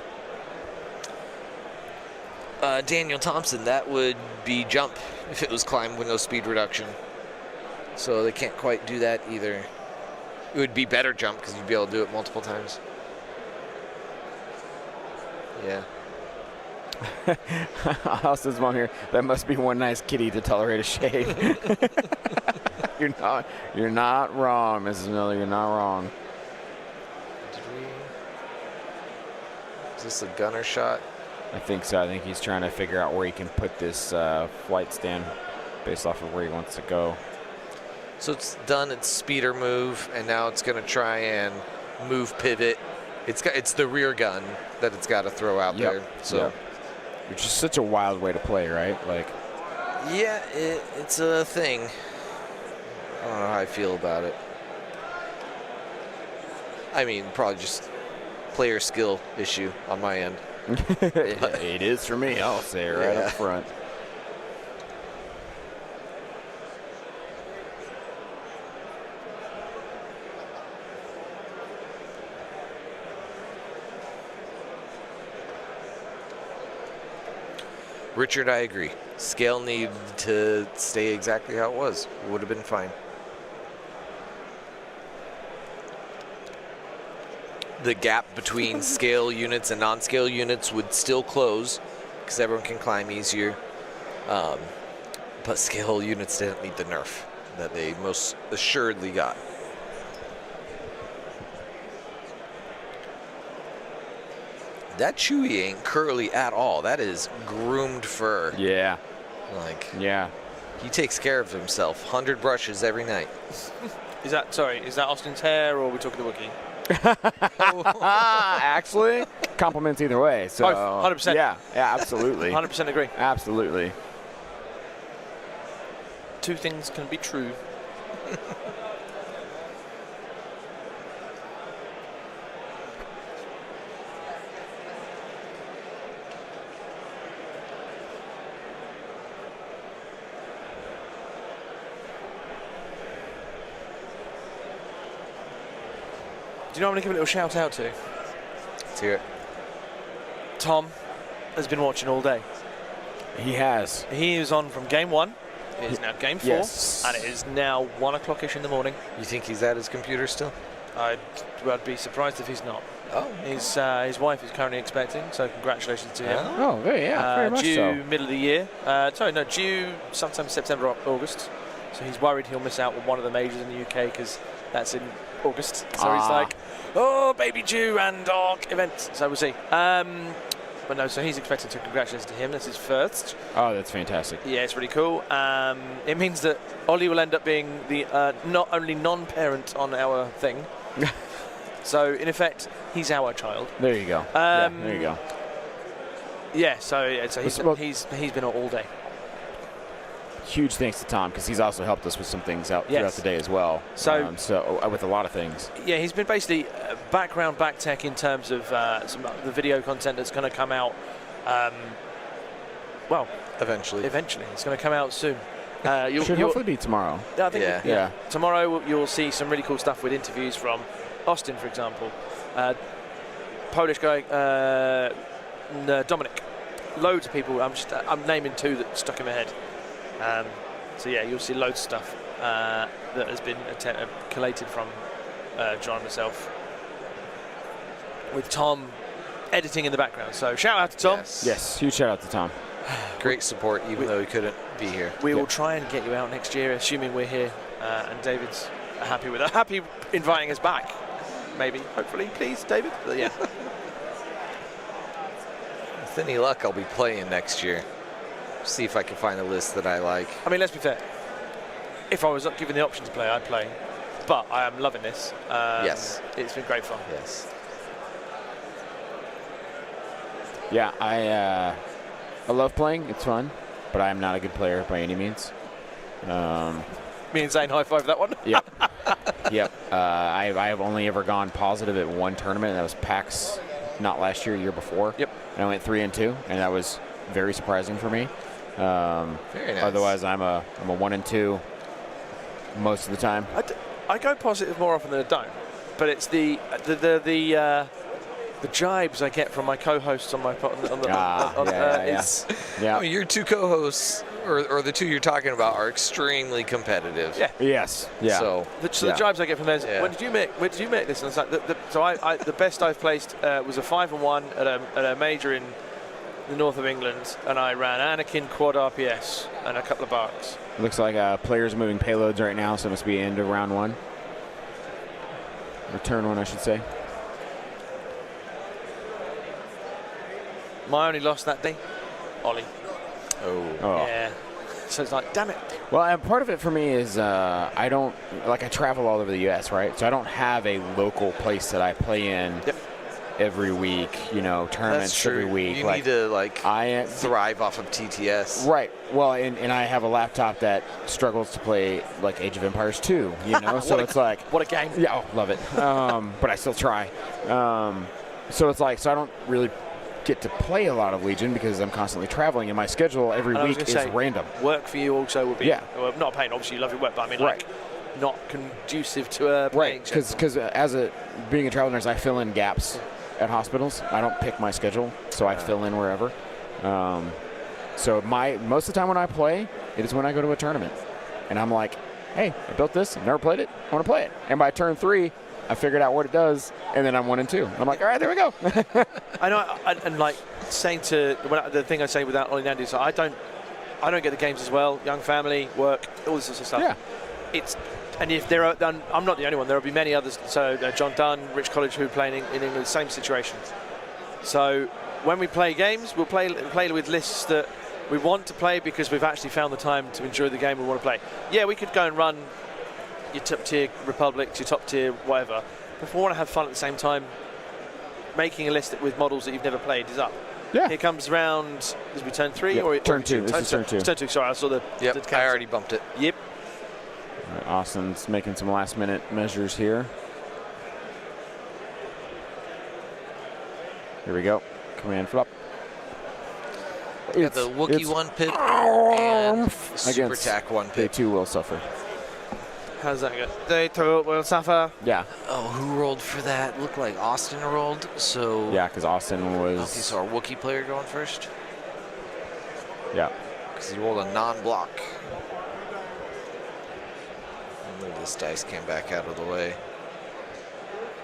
Daniel Thompson, that would be jump if it was climb with no speed reduction. So they can't quite do that either. It would be better jump because you'd be able to do it multiple times. Yeah. Austin's mom here. That must be one nice kitty to tolerate a shave. You're not wrong, Mrs. Miller. You're not wrong. Is this a gunner shot? I think so. I think he's trying to figure out where he can put this flight stand based off of where he wants to go. So it's done its speeder move, and now it's going to try and move pivot. It's the rear gun that it's got to throw out there. So, which is such a wild way to play, right? Like, yeah, it's a thing. I don't know how I feel about it. I mean, probably just player skill issue on my end. it is for me. I'll say it right up front. Richard, I agree. Scale needed to stay exactly how it was. It would have been fine. The gap between scale units and non-scale units would still close because everyone can climb easier. But scale units didn't need the nerf. that they most assuredly got. That Chewy ain't curly at all. That is groomed fur. Yeah. Like, Yeah. he takes care of himself. 100 brushes every night. Is that Austin's hair, or are we talking the Wookiee? Actually, compliments either way. So Both, 100%. Yeah, absolutely. 100% agree. Absolutely. Two things can be true. Do you know what I'm going to give a little shout out to? Let's hear it. Tom has been watching all day. He has. He is on from game 1. It is now game 4. Yes. And it is now 1 o'clock-ish in the morning. You think he's at his computer still? I'd be surprised if he's not. Oh. His wife is currently expecting, so congratulations to him. Oh, very much due so. middle of the year. Due sometime September or August. So he's worried he'll miss out on one of the majors in the UK because that's in August. So he's like, oh, baby Jew and dog event. So we'll see. But no, so he's expecting to. Congratulations to him. That's his first. Oh, that's fantastic. Yeah, it's really cool. It means that Ollie will end up being the not only non-parent on our thing. So in effect, he's our child. There you go. There you go. Yeah. So he's been on all day. Huge thanks to Tom because he's also helped us with some things out throughout the day as well. So with a lot of things. Yeah, he's been basically background back tech in terms of some of the video content that's going to come out. Eventually. It's going to come out soon. Should hopefully be tomorrow. I think Yeah. Tomorrow you'll see some really cool stuff with interviews from Austin, for example. Polish guy, Dominic. Loads of people. I'm naming 2 that stuck in my head. So yeah, you'll see loads of stuff that has been collated from John and myself, with Tom editing in the background. So shout out to Tom. Yes, huge shout out to Tom. Great support, even though he couldn't be here. We will try and get you out next year, assuming we're here, and David's happy with it. Happy inviting us back, maybe, hopefully, please, David. But yeah. With any luck, I'll be playing next year. See if I can find a list that I like. I mean, let's be fair. If I was given the option to play, I'd play. But I am loving this. Yes. It's been great fun. Yes. Yeah, I love playing. It's fun, but I am not a good player by any means. Me and Zane high-five that one. Yep. Yep. I have only ever gone positive at one tournament, and that was PAX, not last year, year before. Yep. And I went 3-2, and that was very surprising for me. Very nice. Otherwise, I'm a 1-2 most of the time. I go positive more often than I don't, but it's the jibes I get from my co-hosts on my I mean, your 2 co-hosts, or the 2 you're talking about, are extremely competitive. Yeah. Yes. Yeah. So the jibes I get from them is, when did you make this? And it's like the best I've placed was a 5-1 at a major in the north of England, and I ran Anakin quad RPS and a couple of barks. Looks like players moving payloads right now, so it must be end of round 1. Return 1, I should say. My only loss that day, Ollie. Oh. Yeah. So it's like, damn it. Well, and part of it for me is I travel all over the U.S., right? So I don't have a local place that I play in every week, tournaments every week. You need to, thrive off of TTS. Right. Well, and I have a laptop that struggles to play, like, Age of Empires 2, So it's like... What a game. Yeah, love it. But I still try. So it's like, so I don't really get to play a lot of Legion because I'm constantly traveling, and my schedule every week is random. Work for you also would be not a pain. Obviously, you love your work, but I mean, not conducive to playing. Right, because being a travel nurse, I fill in gaps at hospitals. I don't pick my schedule, so I fill in wherever. So most of the time when I play, it is when I go to a tournament, and I'm like, hey, I built this, I've never played it, I want to play it. And by turn 3, I figured out what it does, and then I'm 1-2. And I'm like, all right, there we go. I know, and like saying the thing I say without Ollie Nandy, so I don't get the games as well. Young family, work, all this sort of stuff. Yeah. and if there are, I'm not the only one. There will be many others. So John Dunn, Rich College, who are playing in England, same situation. So when we play games, we'll play with lists that we want to play because we've actually found the time to enjoy the game we want to play. Yeah, we could go and run your top tier Republics, your top tier whatever. But if we want to have fun at the same time, making a list with models that you've never played is up. Yeah. Here comes round. Is we turn 3 or turn 2? This is turn 2. It's turn 2. Sorry, I saw the. Yep. I already bumped it. Yep. All right, Austin's making some last-minute measures here. Here we go. Command flop. Got the Wookiee 1 pip and Super Attack 1 They pip. too will suffer. How's that go? They too will suffer. Yeah. Oh, who rolled for that? Looked like Austin rolled. So Yeah, because Austin was. okay, so our Wookiee player going first Yeah. because he rolled a non-block. Move this dice cam back out of the way.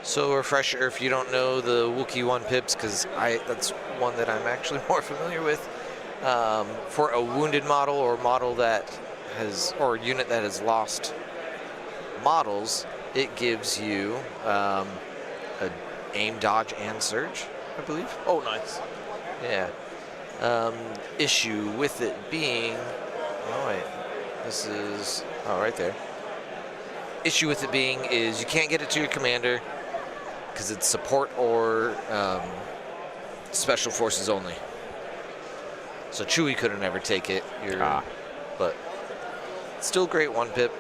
So refresher, if you don't know the Wookiee 1 pips, because that's one that I'm actually more familiar with. For a wounded model or model that has, or unit that has lost models, it gives you a aim, dodge, and surge, I believe. Oh, nice. Yeah. Issue with it being, oh wait, this is, oh right there. Issue with it being is you can't get it to your commander because it's support or special forces only. So Chewie could have never take it. But still great 1 pip.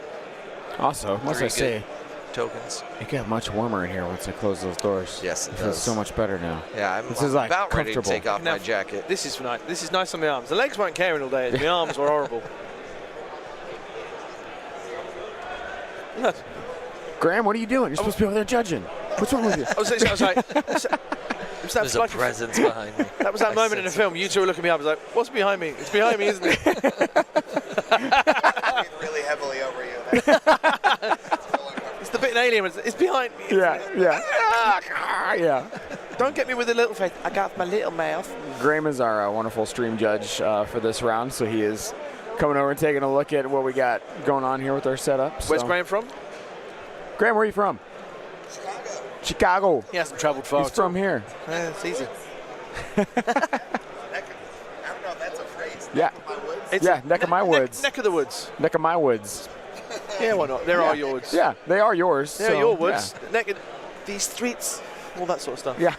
Also, must I Very say, good tokens. it got much warmer in here once I close those doors. Yes, it feels does. so much better now. Yeah, I'm This is, like, about ready to comfortable. take off Now, my jacket. This is nice. This is nice on my arms. The legs weren't caring all day. My arms were horrible. Graham, what are you doing? You're supposed to be over there judging. What's wrong with you? I was like, it was that There's a like presence behind me. that was that I moment in the sense film. You two were looking at me up. I was like, "What's behind me? It's behind me, isn't it?" Really heavily over you. It's the bit in Alien. It's behind me. Yeah. Don't get me with the little face. I got my little mouth. Graham is our wonderful stream judge for this round, so he is coming over and taking a look at what we got going on here with our setup. Where's So- Graham from? Graham, where are you from? Chicago. Chicago. He hasn't travelled far. He's from here. It's easy. I don't know if that's a phrase. Yeah. My woods. It's Yeah, neck of my woods. Neck of the woods. Neck of my woods. Yeah, why not? There are your woods. Yeah, they are yours. They're so, your woods. Neck of these streets. All that sort of stuff. Yeah.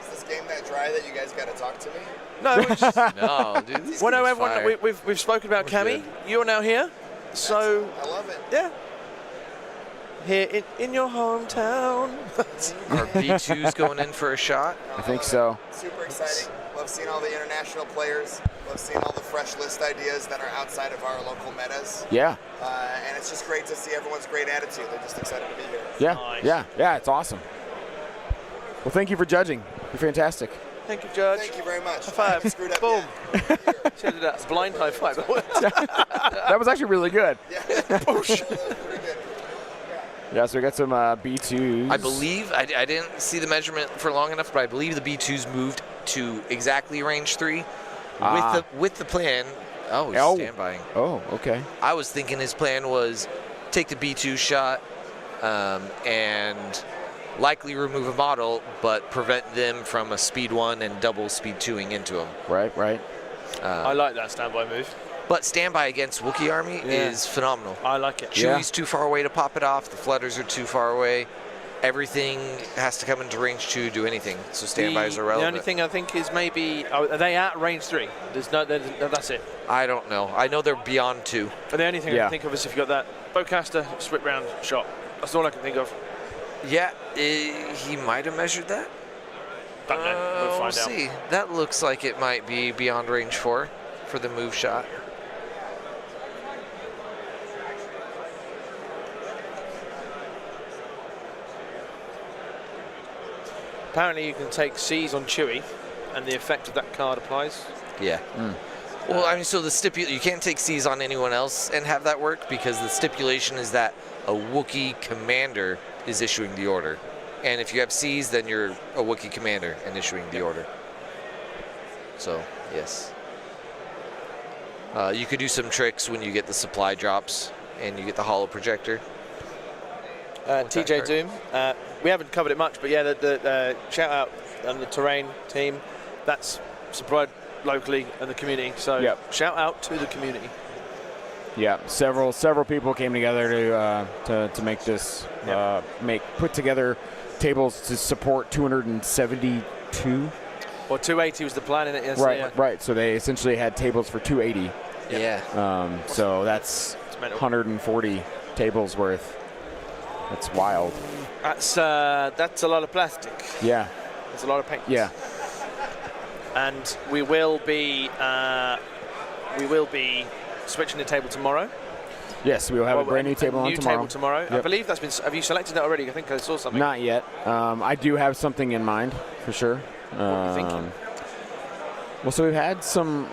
Is this game that dry that you guys got to talk to me? No, it's just, No, dude. This well, no, game's everyone. fire. We've spoken about We're Cammy. good. You're now here. So I love it. yeah. Here in your hometown. Our B2's going in for a shot. I think so. Super exciting. Love seeing all the international players. Love seeing all the fresh list ideas that are outside of our local metas. Yeah. And it's just great to see everyone's great attitude. They're just excited to be here. Yeah. Nice. Yeah, it's awesome. Well, thank you for judging. You're fantastic. Thank you, Judge. Thank you very much. High five. Screwed up Boom. yet. Should have done that. It's blind high five. That was actually really good. Pretty good. Yeah, so we got some B2s. I believe, I didn't see the measurement for long enough, but I believe the B2's moved to exactly range 3 with the plan. Oh, he's standby. Oh, okay. I was thinking his plan was take the B2 shot and likely remove a model, but prevent them from a speed 1 and double speed 2ing into him. Right. I like that standby move. But standby against Wookiee Army is phenomenal. I like it. Yeah. Chewie's too far away to pop it off. The Flutters are too far away. Everything has to come into range 2 to do anything. So standbys are relevant. The only thing I think is maybe are they at range 3? There's no. That's it. I don't know. I know they're beyond 2. But the only thing I Yeah. can think of is if you got that bowcaster split round shot. That's all I can think of. Yeah, he might have measured that. Don't know. We'll find out. See. That looks like it might be beyond range 4 for the move shot. Apparently, you can take C's on Chewie, and the effect of that card applies. Yeah. Well, I mean, so you can't take C's on anyone else and have that work because the stipulation is that a Wookiee commander is issuing the order. And if you have C's, then you're a Wookiee commander and issuing the order. So, yes. You could do some tricks when you get the supply drops and you get the holo projector. TJ Doom. We haven't covered it much, but yeah, the shout out on the terrain team. That's supplied locally and the community. So shout out to the community. Yeah, several people came together to make this put together tables to support 272. Or 280 was the plan in it. Yes, Right. So they essentially had tables for 280. Yeah. So that's 140 tables worth. That's wild. That's a lot of plastic. Yeah. That's a lot of paint. Yeah. And we will be switching the table tomorrow. Yes, we will have a brand new table on tomorrow. Table tomorrow. Yep. I believe that's been. Have you selected that already? I think I saw something. Not yet. I do have something in mind for sure. What are you thinking? Well, so we've had some.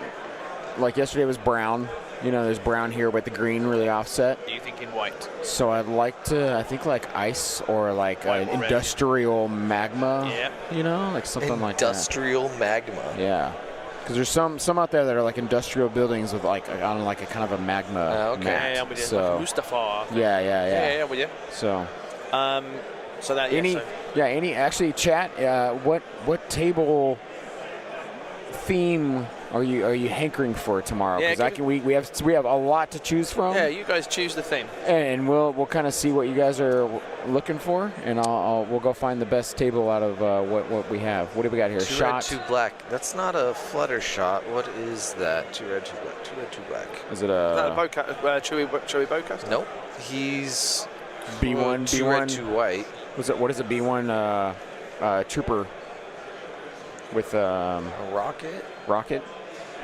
Like yesterday was brown. You know, there's brown here with the green really offset. Are you thinking white? So I'd like to, I think like ice or like White or red. industrial magma. Yeah. You know, like something like that. Industrial magma. Yeah. Because there's some out there that are like industrial buildings with like on like a kind of a magma mat. Yeah, I'm with you. So, Like Mustafa. yeah. I'm with you. So. So that Actually, chat. What table theme are you hankering for tomorrow? Because we have a lot to choose from. Yeah, you guys choose the theme. And we'll kind of see what you guys are looking for, and we'll go find the best table out of what we have. What do we got here? Two red, two black. That's not a flutter shot. What is that? Two red, two black. Two red, two black. Is it a Chewy bowcaster? Nope. He's B1? Two red, two white. What is a B1 trooper with a rocket? Rocket?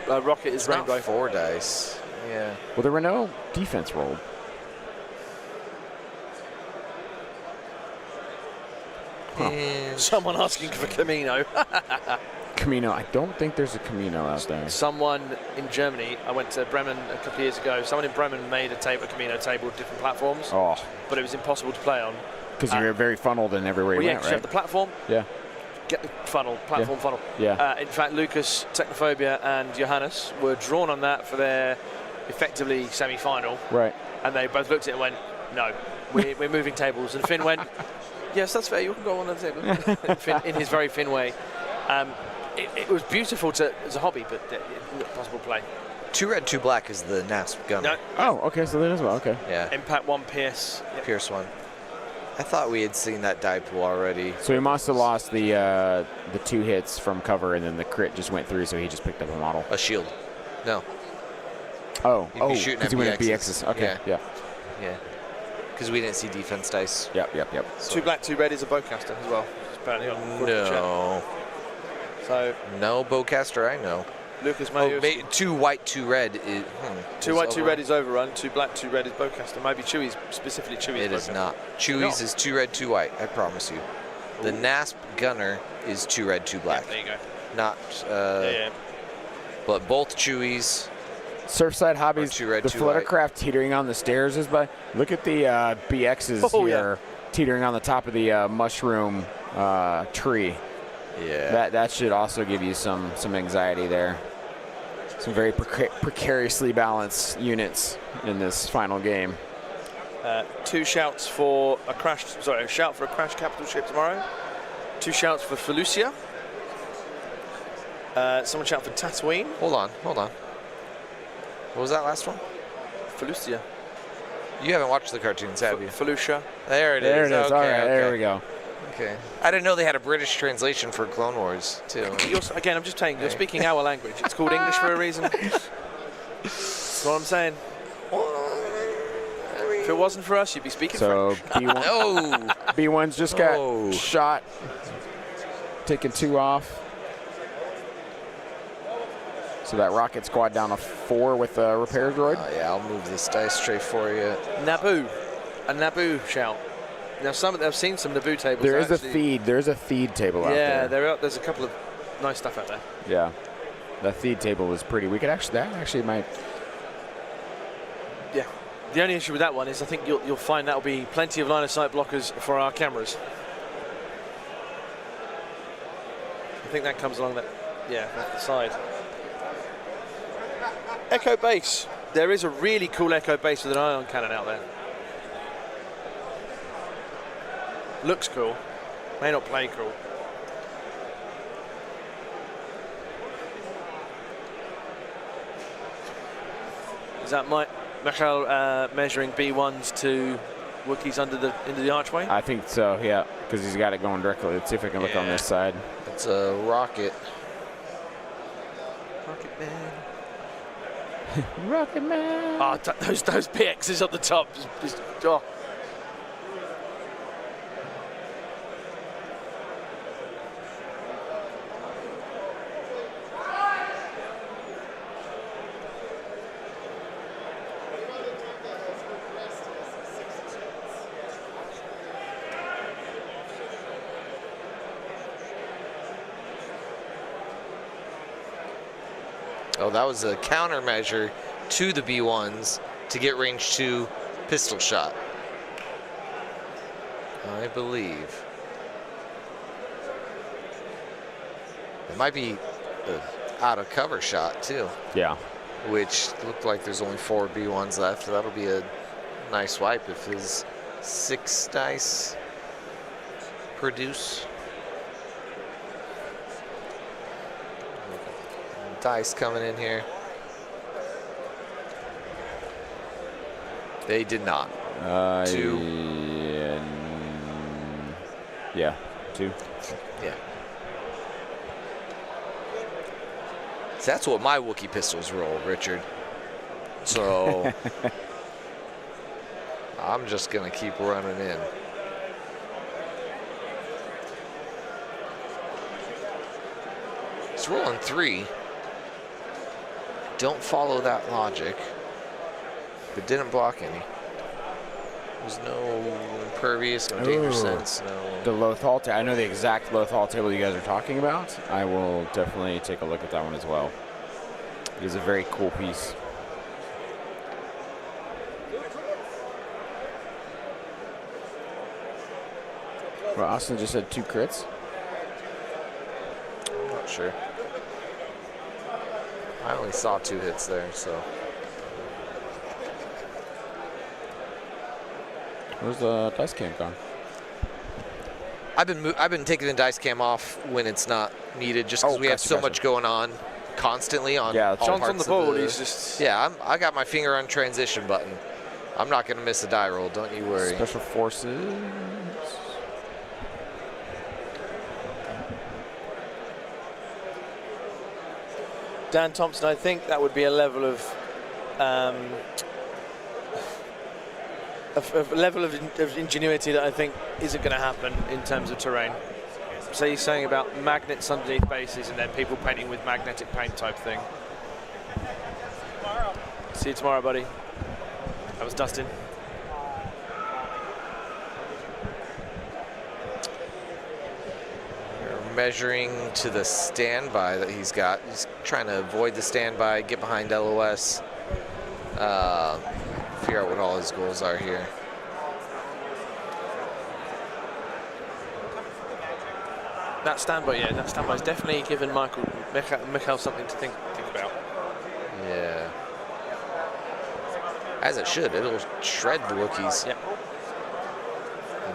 Rocket is It's rainbow. not 4 dice. Yeah. Well, there were no defense rolled. And Someone asking for Camino. Camino. I don't think there's a Camino out there. Someone in Germany, I went to Bremen a couple of years ago, someone in Bremen made a Camino table with different platforms, but it was impossible to play on. Because you were very funneled in everywhere you went, you right? have the platform, Yeah. get the funnel. Yeah. In fact, Lucas, Technophobia, and Johannes were drawn on that for their effectively semi-final. Right. And they both looked at it and went, no, we're moving tables. And Finn went, yes, that's fair, you can go on the table. Finn, in his very Finn way. It was beautiful as a hobby, but not possible to play. two red, two black is the NASP gun. No. Oh, okay, so that as well, okay. Yeah. Impact 1, Pierce. Yep. Pierce 1. I thought we had seen that die pool already. So he must have lost the 2 hits from cover, and then the crit just went through, so he just picked up a model. A shield. No. Oh, shooting because he went at BXs. Okay, yeah. Because we didn't see defense dice. Yep. So 2 black, 2 red is a bowcaster as well. Apparently on No. So no bowcaster, I know. Lucas may 2 white, 2 red. 2 white, 2 red is overrun. 2 black, 2 red is bowcaster. Maybe Chewy's, specifically Chewy's. It is not. Chewy's is 2 red, 2 white. I promise you. The NASP gunner is 2 red, 2 black. Yeah, there you go. Not. But both Chewy's. Surfside Hobbies, Two red, the two Fluttercraft teetering on the stairs is by. Look at the BXs here teetering on the top of the mushroom tree. Yeah. That should also give you some anxiety there. Some very precariously balanced units in this final game. 2 shouts for a crash. Sorry, a shout for a crash capital ship tomorrow. 2 shouts for Felucia. Someone shout for Tatooine. Hold on. What was that last one? Felucia. You haven't watched the cartoons, have you? Felucia. There it is. There it is. Okay, All right, okay. there we go. Okay. I didn't know they had a British translation for Clone Wars, too. Again, I'm just telling you, you're speaking our language. It's called English for a reason. That's what I'm saying. If it wasn't for us, you'd be speaking So French. B1, Oh! B1's just got shot, taking 2 off. So that rocket squad down to 4 with a repair droid. Yeah, I'll move this dice tray for you. Naboo. A Naboo shout. Now, I've seen some Naboo tables. There is a feed. There's a feed table out there. Yeah, there's a couple of nice stuff out there. Yeah, that feed table was pretty. We could actually might. Yeah. The only issue with that one is I think you'll find that'll be plenty of line of sight blockers for our cameras. I think that comes along that, off the side. Echo base. There is a really cool Echo base with an ion cannon out there. Looks cool. May not play cool. Is that Michał measuring B1s to Wookiees into the archway? I think so, yeah, because he's got it going directly. Let's see if I can look on this side. It's a rocket. Rocket Man. Rocket Man. Oh, those PXs at the top. Oh. Oh, that was a countermeasure to the B1s to get range 2 pistol shot, I believe. It might be an out of cover shot too. Yeah. Which looked like there's only 4 B1s left. That'll be a nice wipe if his 6 dice produce. Dice coming in here. They did not. 2. Yeah, 2. Yeah. So that's what my Wookiee pistols roll, Richard. So I'm just gonna keep running in. It's rolling 3. Don't follow that logic. But didn't block any. There's no impervious, no danger sense, no. The Lothal I know the exact Lothal table you guys are talking about. I will definitely take a look at that one as well. It is a very cool piece. Well, Austin just had 2 crits. I'm not sure. I only saw 2 hits there, so. Where's the dice cam gone? I've been taking the dice cam off when it's not needed, just because we have so much going on constantly on all John's parts on the board. He's just I got my finger on transition button. I'm not going to miss a die roll. Don't you worry. Special Forces. Dan Thompson. I think that would be a level of ingenuity that I think isn't going to happen in terms of terrain. So he's saying about magnets underneath bases and then people painting with magnetic paint type thing. See you tomorrow, buddy. That was Dustin. We're measuring to the standby that he's got. He's trying to avoid the standby, get behind LOS, figure out what all his goals are here. That standby is definitely given Michał something to think about. Yeah. As it should. It'll shred the Wookiees. Yep.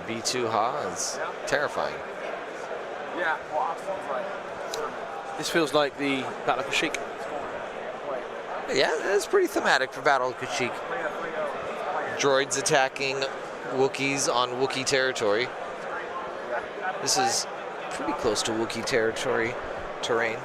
The B2 Ha is terrifying. Yeah. This feels like the Battle of Kashyyyk. Yeah, it's pretty thematic for Battle of Kashyyyk. Droids attacking Wookiees on Wookiee territory. This is pretty close to Wookiee territory terrain.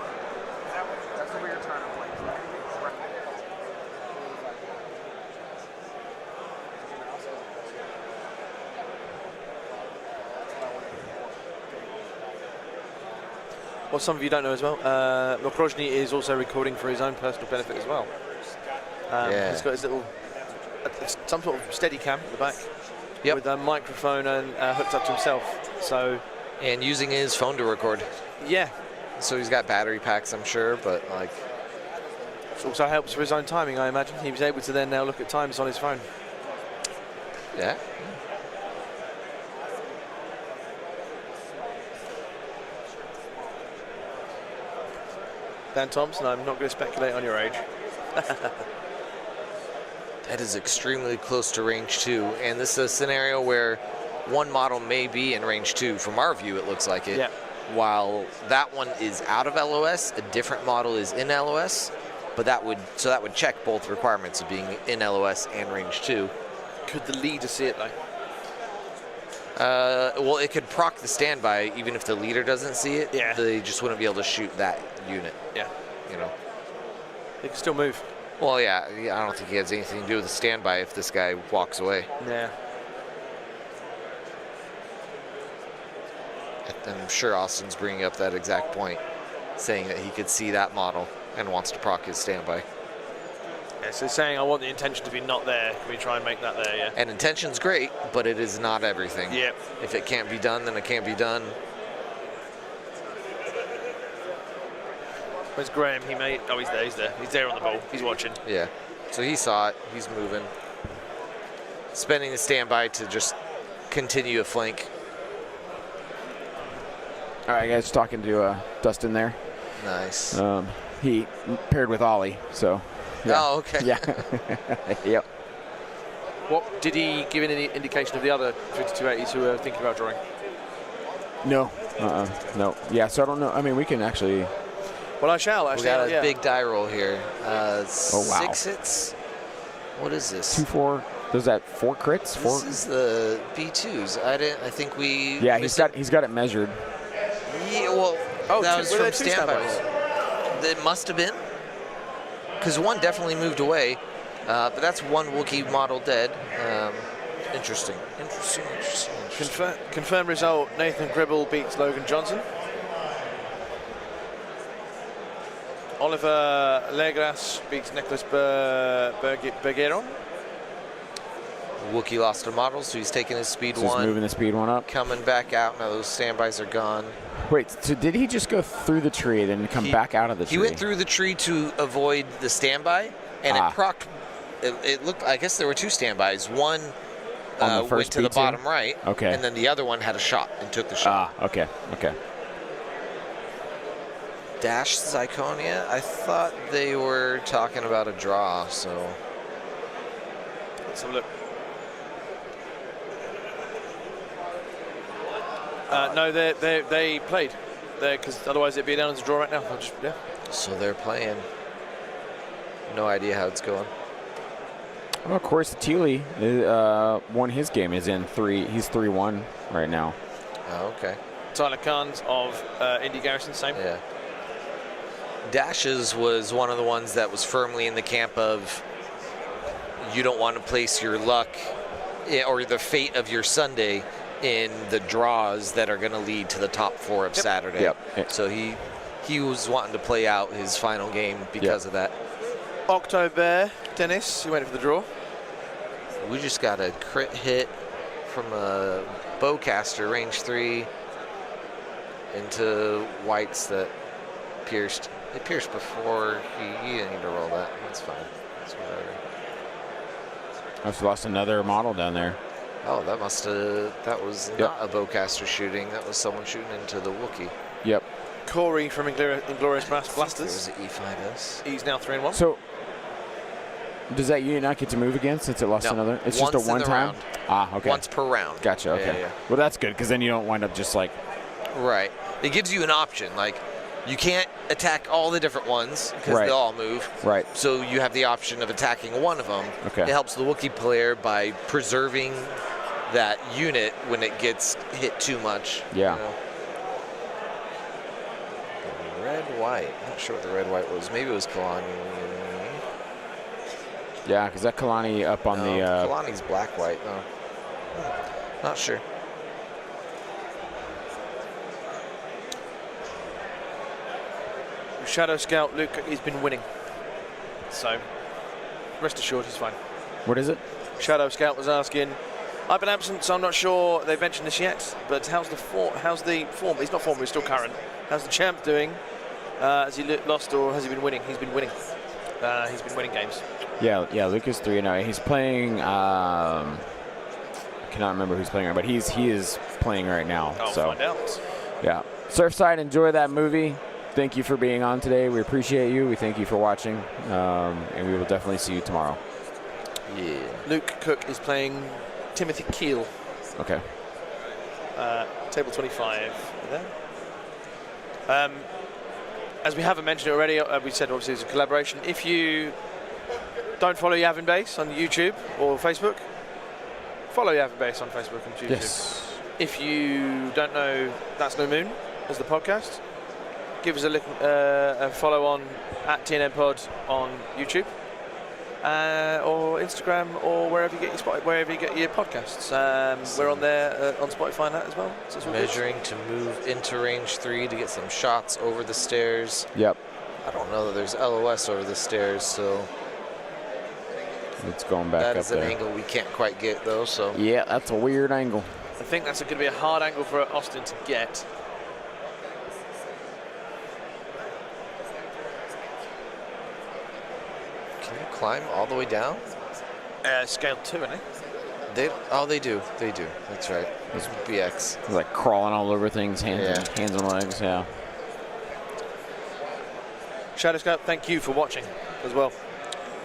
Well, some of you don't know as well, Mroczny is also recording for his own personal benefit as well. He's got his little, some sort of steady cam at the back with a microphone and hooked up to himself. So, and using his phone to record. Yeah. So he's got battery packs, I'm sure, but like. It also helps for his own timing, I imagine. He was able to then now look at times on his phone. Yeah. Dan Thompson, I'm not going to speculate on your age. That is extremely close to range 2, and this is a scenario where one model may be in range 2. From our view, it looks like it. Yeah. While that one is out of LOS, a different model is in LOS, but that would check both requirements of being in LOS and range 2. Could the leader see it though? Well, it could proc the standby even if the leader doesn't see it. Yeah. They just wouldn't be able to shoot that unit. Yeah. You know. They can still move. Well, yeah. I don't think he has anything to do with the standby if this guy walks away. Yeah. I'm sure Austin's bringing up that exact point, saying that he could see that model and wants to proc his standby. Yeah, so saying I want the intention to be not there. Can we try and make that there, yeah? And intention's great, but it is not everything. Yep. If it can't be done, then it can't be done. Where's Graham? He may. Oh, he's there. He's there. He's there on the ball. He's watching. Yeah. So he saw it. He's moving. Spending the standby to just continue a flank. All right, guys, talking to Dustin there. Nice. He paired with Ollie, so. Yeah. Oh, okay. Yeah. Yep. What did he give any indication of the other 5280s who are thinking about drawing? No. No. Yeah. So I don't know. I mean, we can actually. Well, I shall. We got a yeah. big die roll here. Oh, wow. 6 hits. What is this? 2-4. Does that 4 crits? 4. This is the B2s. I think we. Yeah, he's got it measured. Yeah, well, that was were from there two standbys. It must have been, because one definitely moved away, but that's one Wookiee model dead. Interesting. Confirmed result, Nathan Gribble beats Logan Johnson. Oliver Legras beats Nicholas Bergeron. Wookiee lost a model, so he's taking his speed So he's 1. moving the speed 1 up. Coming back out. Now those standbys are gone. Wait, so did he just go through the tree and then come back out of the tree? He went through the tree to avoid the standby, and it procced. It looked. I guess there were 2 standbys. One On the first went to the B2? bottom right, Okay. and then the other one had a shot and took the shot. Okay. Dash Zyconia. I thought they were talking about a draw, so. Let's have a look. No, they played. Because otherwise it'd be down as a draw right now. Yeah. So they're playing. No idea how it's going. Well, of course, Thiele won his game. He's 3-1 right now. Oh, okay. Tyler Kahns of Indy Garrison, same. Yeah. Dashes was one of the ones that was firmly in the camp of you don't want to place your luck or the fate of your Sunday in the draws that are going to lead to the top 4 of Saturday. Yep. So he was wanting to play out his final game because of that. October Dennis, he went for the draw. We just got a crit hit from a bowcaster, range 3, into whites that pierced. It pierced before you didn't need to roll that. That's fine. That's whatever. I've just lost another model down there. Oh, that was not a bowcaster shooting. That was someone shooting into the Wookiee. Yep. Corey from Inglorious Blasters. There was an E5S. He's now 3-1. So, does that unit not get to move again since it lost No. another? It's Once just a in the one-time? round. Okay. Once per round. Gotcha, okay. Yeah. Well, that's good, because then you don't wind up just like... Right. It gives you an option. Like, you can't attack all the different ones because Right. they all move. Right. So you have the option of attacking one of them. Okay. It helps the Wookiee player by preserving that unit when it gets hit too much. Yeah. You know? Red-white. Not sure what the red-white was. Maybe it was Kalani. Yeah, because that Kalani up on the... Kalani's black-white, though. Not sure. Shadow Scout Luke, he's been winning. So, rest assured, he's fine. What is it? Shadow Scout was asking, I've been absent, so I'm not sure they've mentioned this yet, but how's the form? He's not form, he's still current. How's the champ doing? Has he lost or has he been winning? He's been winning. He's been winning games. Yeah, Luke is 3-0. He's playing... I cannot remember who's playing, but he is playing right now. I'll so find out. Yeah. Surfside, enjoy that movie. Thank you for being on today. We appreciate you. We thank you for watching. And we will definitely see you tomorrow. Yeah. Luke Cook is playing Timothy Keel. Okay. Table 25 there. As we haven't mentioned it already, we said obviously it's a collaboration. If you don't follow Yavin Base on YouTube or Facebook, follow Yavin Base on Facebook and YouTube. Yes. If you don't know That's No Moon as the podcast, give us a follow on at TNN Pod on YouTube or Instagram or wherever you get your podcasts. We're on there on Spotify and that as well. So it's all good. Measuring to move into range 3 to get some shots over the stairs. Yep. I don't know that there's LOS over the stairs, so It's going back that up is an there. angle we can't quite get though. So Yeah, that's a weird angle. I think that's going to be a hard angle for Austin to get. can you climb all the way down? Scale 2, isn't it? They do. That's right. It's BX. It's like crawling all over things, hands and legs. Yeah. Shadow Scout, thank you for watching as well.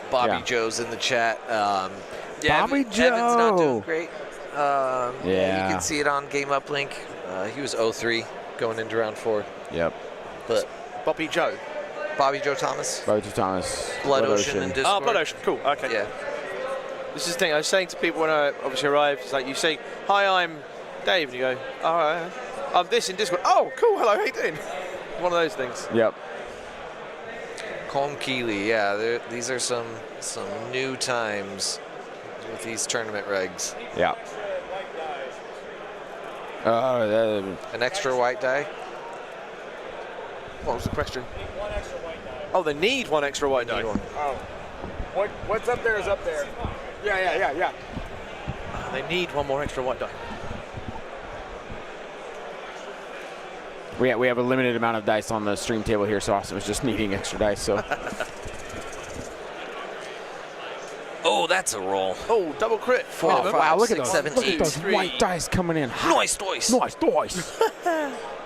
Bobby Yeah. Joe's in the chat. Bobby Evan's not doing Joe. great. You Yeah. can see it on Game Uplink. He was 0-3 going into round 4. Yep. But Bobby Joe. Bobby Joe Thomas, Roger Thomas. Blood Ocean in Discord. Oh, Blood Ocean, cool, okay. Yeah. This is the thing, I was saying to people when I obviously arrived, it's like you say, hi, I'm Dave, and you go, all right, I'm this in Discord. Oh, cool, hello, how you doing? One of those things. Yep. Colm Keeley, yeah. These are some new times with these tournament regs. Yeah. An extra white die. What was the question? Oh, they need one extra white die. Oh. What's up there is up there. Yeah. They need one more extra white die. We have a limited amount of dice on the stream table here, so Austin was just needing extra dice. So. Oh, that's a roll. Oh, double crit. 4, Oh, 5, wow, look at 6, those, 7, look at 8. those white dice coming in hot. Nice dice.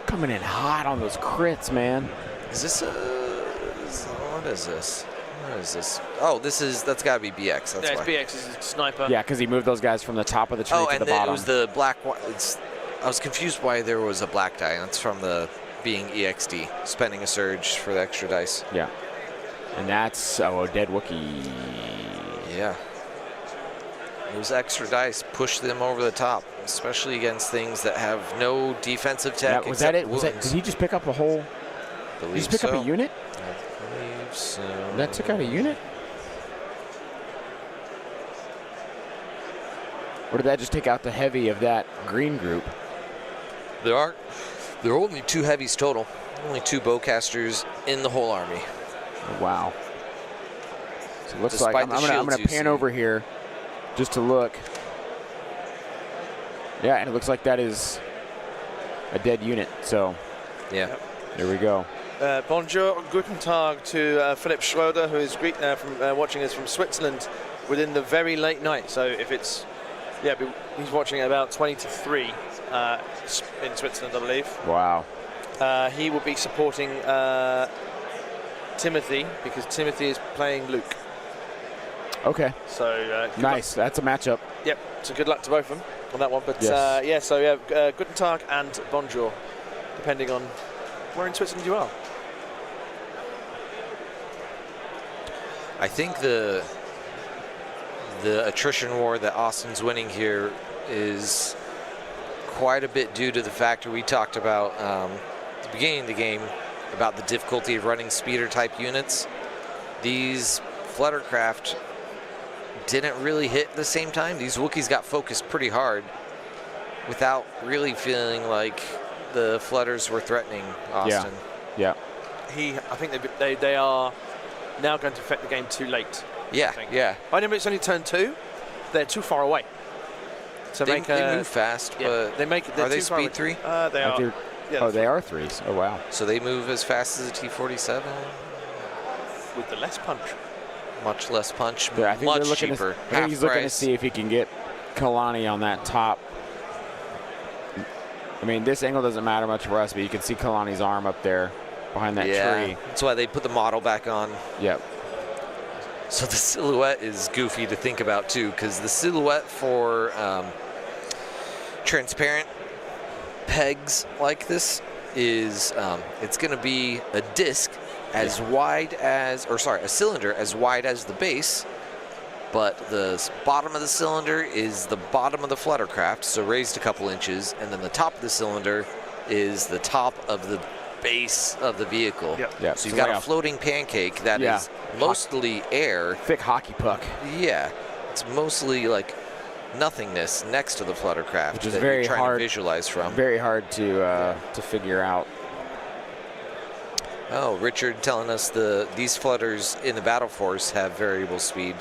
Coming in hot on those crits, man. Is this what is this? What is this? Oh, that's got to be BX. That's Yeah, why. it's BX, is a sniper. Yeah, because he moved those guys from the top of the tree Oh, to and the then bottom. it was the black. I was confused why there was a black die. That's from the being EXD, spending a surge for the extra dice. Yeah. And that's a dead Wookiee. Yeah. Those extra dice push them over the top, especially against things that have no defensive tech. Was that it? Wounds. Did he just pick up a whole? Did he just pick up a unit? I believe so. That took out a unit? Or did that just take out the heavy of that green group? There are only 2 heavies total. Only 2 bowcasters in the whole army. Oh, wow. So it looks Despite like I'm the gonna shields you pan see. over here just to look. Yeah, and it looks like that is a dead unit. So Yeah. there we go. Bonjour, guten Tag to Philip Schroeder, who is from watching us from Switzerland within the very late night. So if it's, he's watching at about 20 to 3 in Switzerland, I believe. Wow. He will be supporting Timothy because Timothy is playing Luke. Okay. So Nice. That's a matchup. Yep. So good luck to both of them on that one. But Yes. guten Tag and bonjour, depending on where in Switzerland you are. I think the attrition war that Austin's winning here is quite a bit due to the factor we talked about at the beginning of the game about the difficulty of running speeder type units. These Fluttercraft didn't really hit at the same time. These Wookiees got focused pretty hard without really feeling like the Flutters were threatening Austin. Yeah. I think they are now going to affect the game too late. Yeah, I think. yeah. I know it's only turn 2. They're too far away. So They move fast, but they make it. are they too far speed away. 3? They are. They're- Yeah, Oh, they are 3s. Oh, wow. So they move as fast as a T-47. with the less punch. Much less punch, Yeah, I think much they're looking cheaper. I think Half he's looking to price. see if he can get Kalani on that top. I mean, this angle doesn't matter much for us, but you can see Kalani's arm up there behind that Yeah, tree. that's why they put the model back on. Yep. So the silhouette is goofy to think about too, because the silhouette for transparent pegs like this is it's going to be a disc as wide as, or sorry, a cylinder as wide as the base, but the bottom of the cylinder is the bottom of the fluttercraft, so raised a couple inches, and then the top of the cylinder is the top of the base of the vehicle. Yeah. So you've got a floating pancake that is mostly air. Thick hockey puck. Yeah. It's mostly like nothingness next to the fluttercraft, which is that very you're trying hard to visualize from. Very hard to figure out. Oh, Richard telling us these flutters in the Battle Force have variable speed.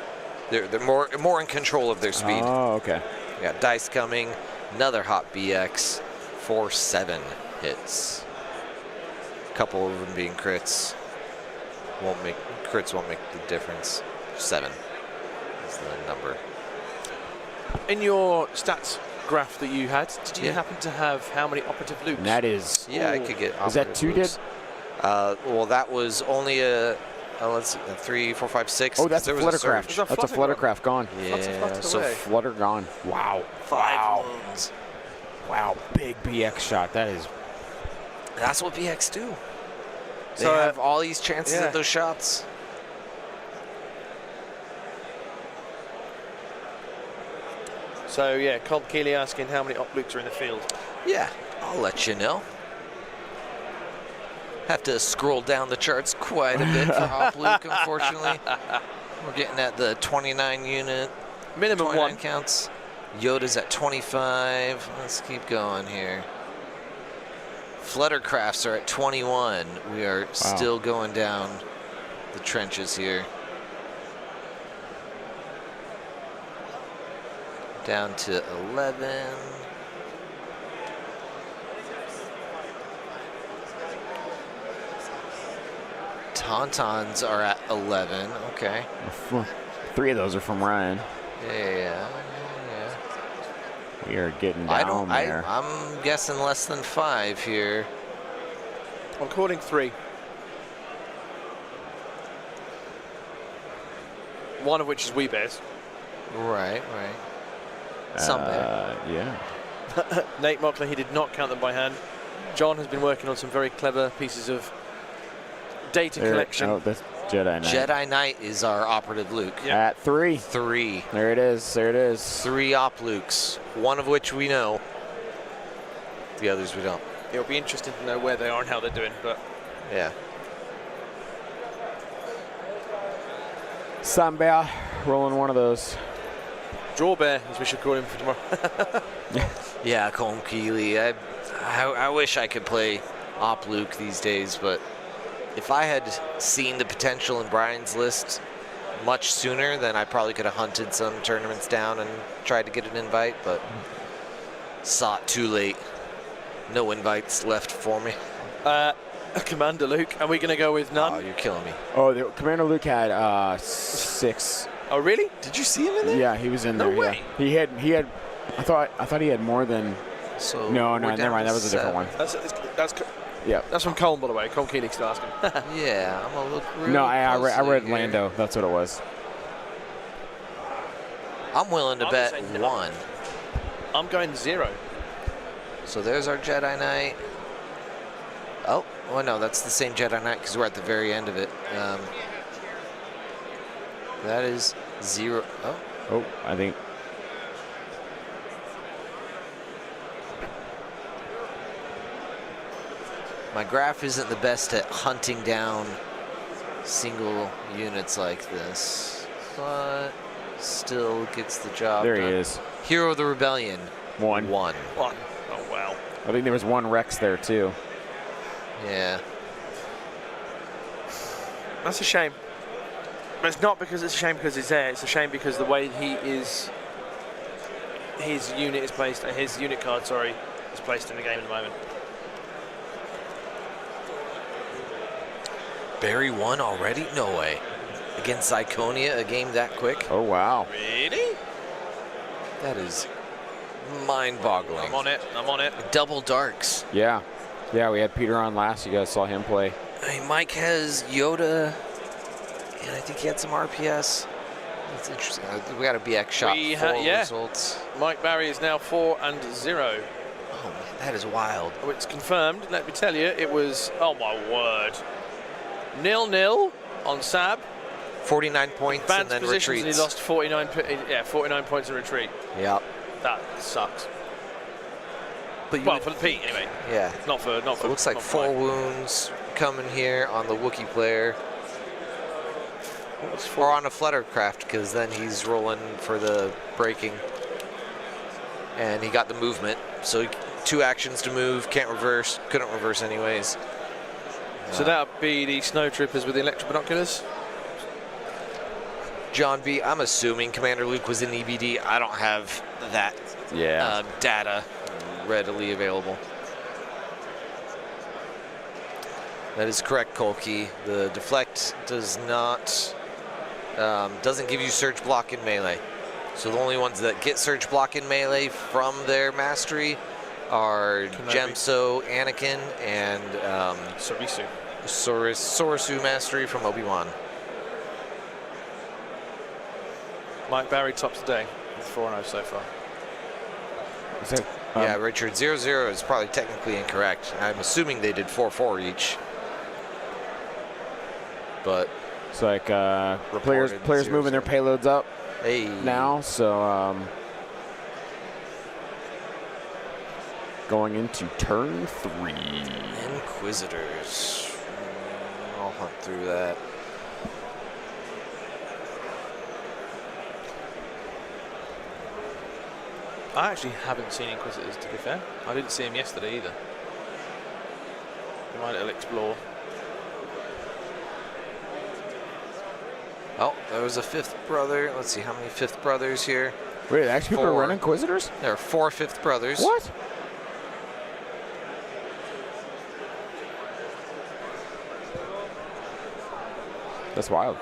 They're more in control of their speed. Oh, okay. We got dice coming. Another hot BX. 4-7 hits. A couple of them being crits. Crits won't make the difference. 7 is the number. In your stats graph that you had, did you happen to have how many operative loops? And that is. Yeah, I could get. Is that 2 did? Well, that was only let's see, 3, 4, 5, 6. Oh, that's a fluttercraft. Is that That's a fluttercraft gone. Yeah, so Flutter gone. Wow. 5 wounds. Wow, big BX shot. That is. That's what BX do. They So, have all these chances at those shots. So yeah, Colt Keeley asking how many op loops are in the field. Yeah, I'll let you know. Have to scroll down the charts quite a bit for Hop Luke, unfortunately. We're getting at the 29 unit. Minimum 29 1. counts. Yoda's at 25. Let's keep going here. Fluttercrafts are at 21. We are still going down the trenches here. Down to 11. Tauntauns are at 11. Okay. 3 of those are from Ryan. Yeah. We are getting down there. I'm guessing less than 5 here. I'm calling 3. One of which is Wee Bears. Right. Some there. Yeah. Nate Mockler, he did not count them by hand. John has been working on some very clever pieces of data collection. Oh, that's Jedi Knight. Jedi Knight is our operative Luke. Yep. At 3. 3. There it is. There it is. 3 op Lukes. One of which we know. The others we don't. It'll be interesting to know where they are and how they're doing, but Yeah. Sunbear rolling one of those. Draw Bear, as we should call him for tomorrow. Yeah, Colm Keeley. I wish I could play op Luke these days, but if I had seen the potential in Brian's list much sooner, then I probably could have hunted some tournaments down and tried to get an invite, but saw it too late. No invites left for me. Commander Luke, are we going to go with none? Oh, you're killing me. Oh, Commander Luke had 6. Oh, really? Did you see him in there? Yeah, he was in No there. way. Yeah. He had. I thought he had more than. So No, we're never down mind. to That was a different 7. one. Yeah. That's from Colm, by the way. Colm Keeley still asking. Yeah, I'm gonna look really No, I closely read here. Lando. That's what it was. I'm willing to I'm bet saying 1. I'm going 0. So there's our Jedi Knight. Oh, no, that's the same Jedi Knight because we're at the very end of it. That is 0. Oh, I think. My graph isn't the best at hunting down single units like this, but still gets the job There done. he is. Hero of the Rebellion. 1. 1. Oh, wow. I think there was 1 Rex there too. Yeah. That's a shame. But it's not because it's a shame because he's there. It's a shame because the way his unit is placed, his unit card, sorry, is placed in the game at the moment. Barry won already? No way. Against Iconia, a game that quick? Oh wow. Really? That is mind-boggling. I'm on it. Double darks. Yeah. Yeah, we had Peter on last. You guys saw him play. I mean, Mike has Yoda And I think he had some RPS. That's interesting. We got a BX shot. Results. Mike Barry is now 4-0. Oh man, that is wild. Oh, it's confirmed. Let me tell you, it was, oh my word, 0-0 on Sab. 49 points Advanced and then positions, retreats. and he lost 49 points in retreat. Yep. That sucks. But Well, for Pete anyway. yeah. Not for. It looks like 4 wounds coming here on the Wookiee player. Or on a Fluttercraft, because then he's rolling for the breaking. And he got the movement. So 2 actions to move, can't reverse, couldn't reverse anyways. So that would be the snow troopers with the electric binoculars. John B, I'm assuming Commander Luke was in EBD. I don't have that data readily available. That is correct, Kolke. The deflect does not, doesn't give you surge block in melee. So the only ones that get surge block in melee from their mastery are Gemso, Anakin, and Sorisu mastery from Obi-Wan. Mike Barry tops the day with 4-0 so far. Yeah, Richard, 0-0 is probably technically incorrect. I'm assuming they did 4-4 each. But it's like players moving their payloads up now, so going into turn 3. Inquisitors. I'll hunt through that. I actually haven't seen Inquisitors, to be fair. I didn't see him yesterday either. My little explore. Oh, there was a 5th brother. Let's see, how many 5th brothers here? Wait, actually people are running Inquisitors? There are 4 5th brothers. What? That's wild.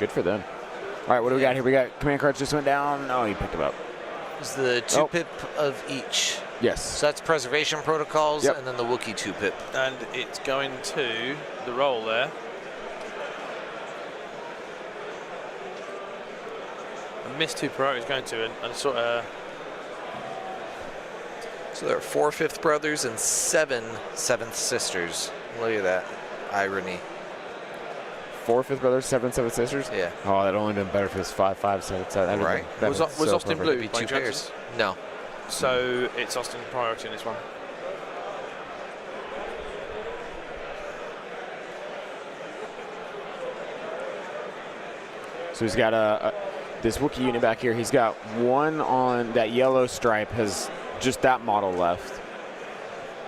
Good for them. All right, what do we got here? We got command cards just went down. Oh, he picked them up. It's the 2 pip of each. Yes. So that's preservation protocols, Yep. and then the Wookiee 2 pip. And it's going to the roll there. I missed 2 priorities going to and sort of. So there are 4 5th brothers and 7 7th sisters. Look at that irony. 4 5th brothers, 7 7th sisters? Yeah. Oh, that'd only been better if it was 5 5 7 7. Right. Was Austin blue? Be by 2 chance? pairs. No. So it's Austin priority in this one. So he's got this Wookiee unit back here. He's got 1 on that yellow stripe, has just that model left.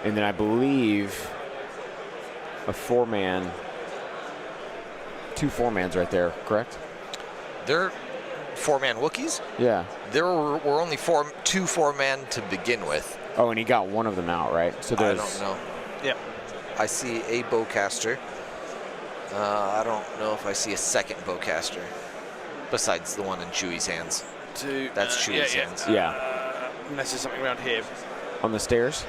And then I believe a 4-man, 2 4-mans right there, correct? They're 4-man Wookiees? Yeah. There were only 2 4-man to begin with. Oh, and he got 1 of them out, right? So I there's, don't know. Yep. I see a bowcaster. I don't know if I see a 2nd bowcaster, besides the one in Chewie's hands. That's Chewie's hands. Yeah. Unless there's something around here. On the stairs?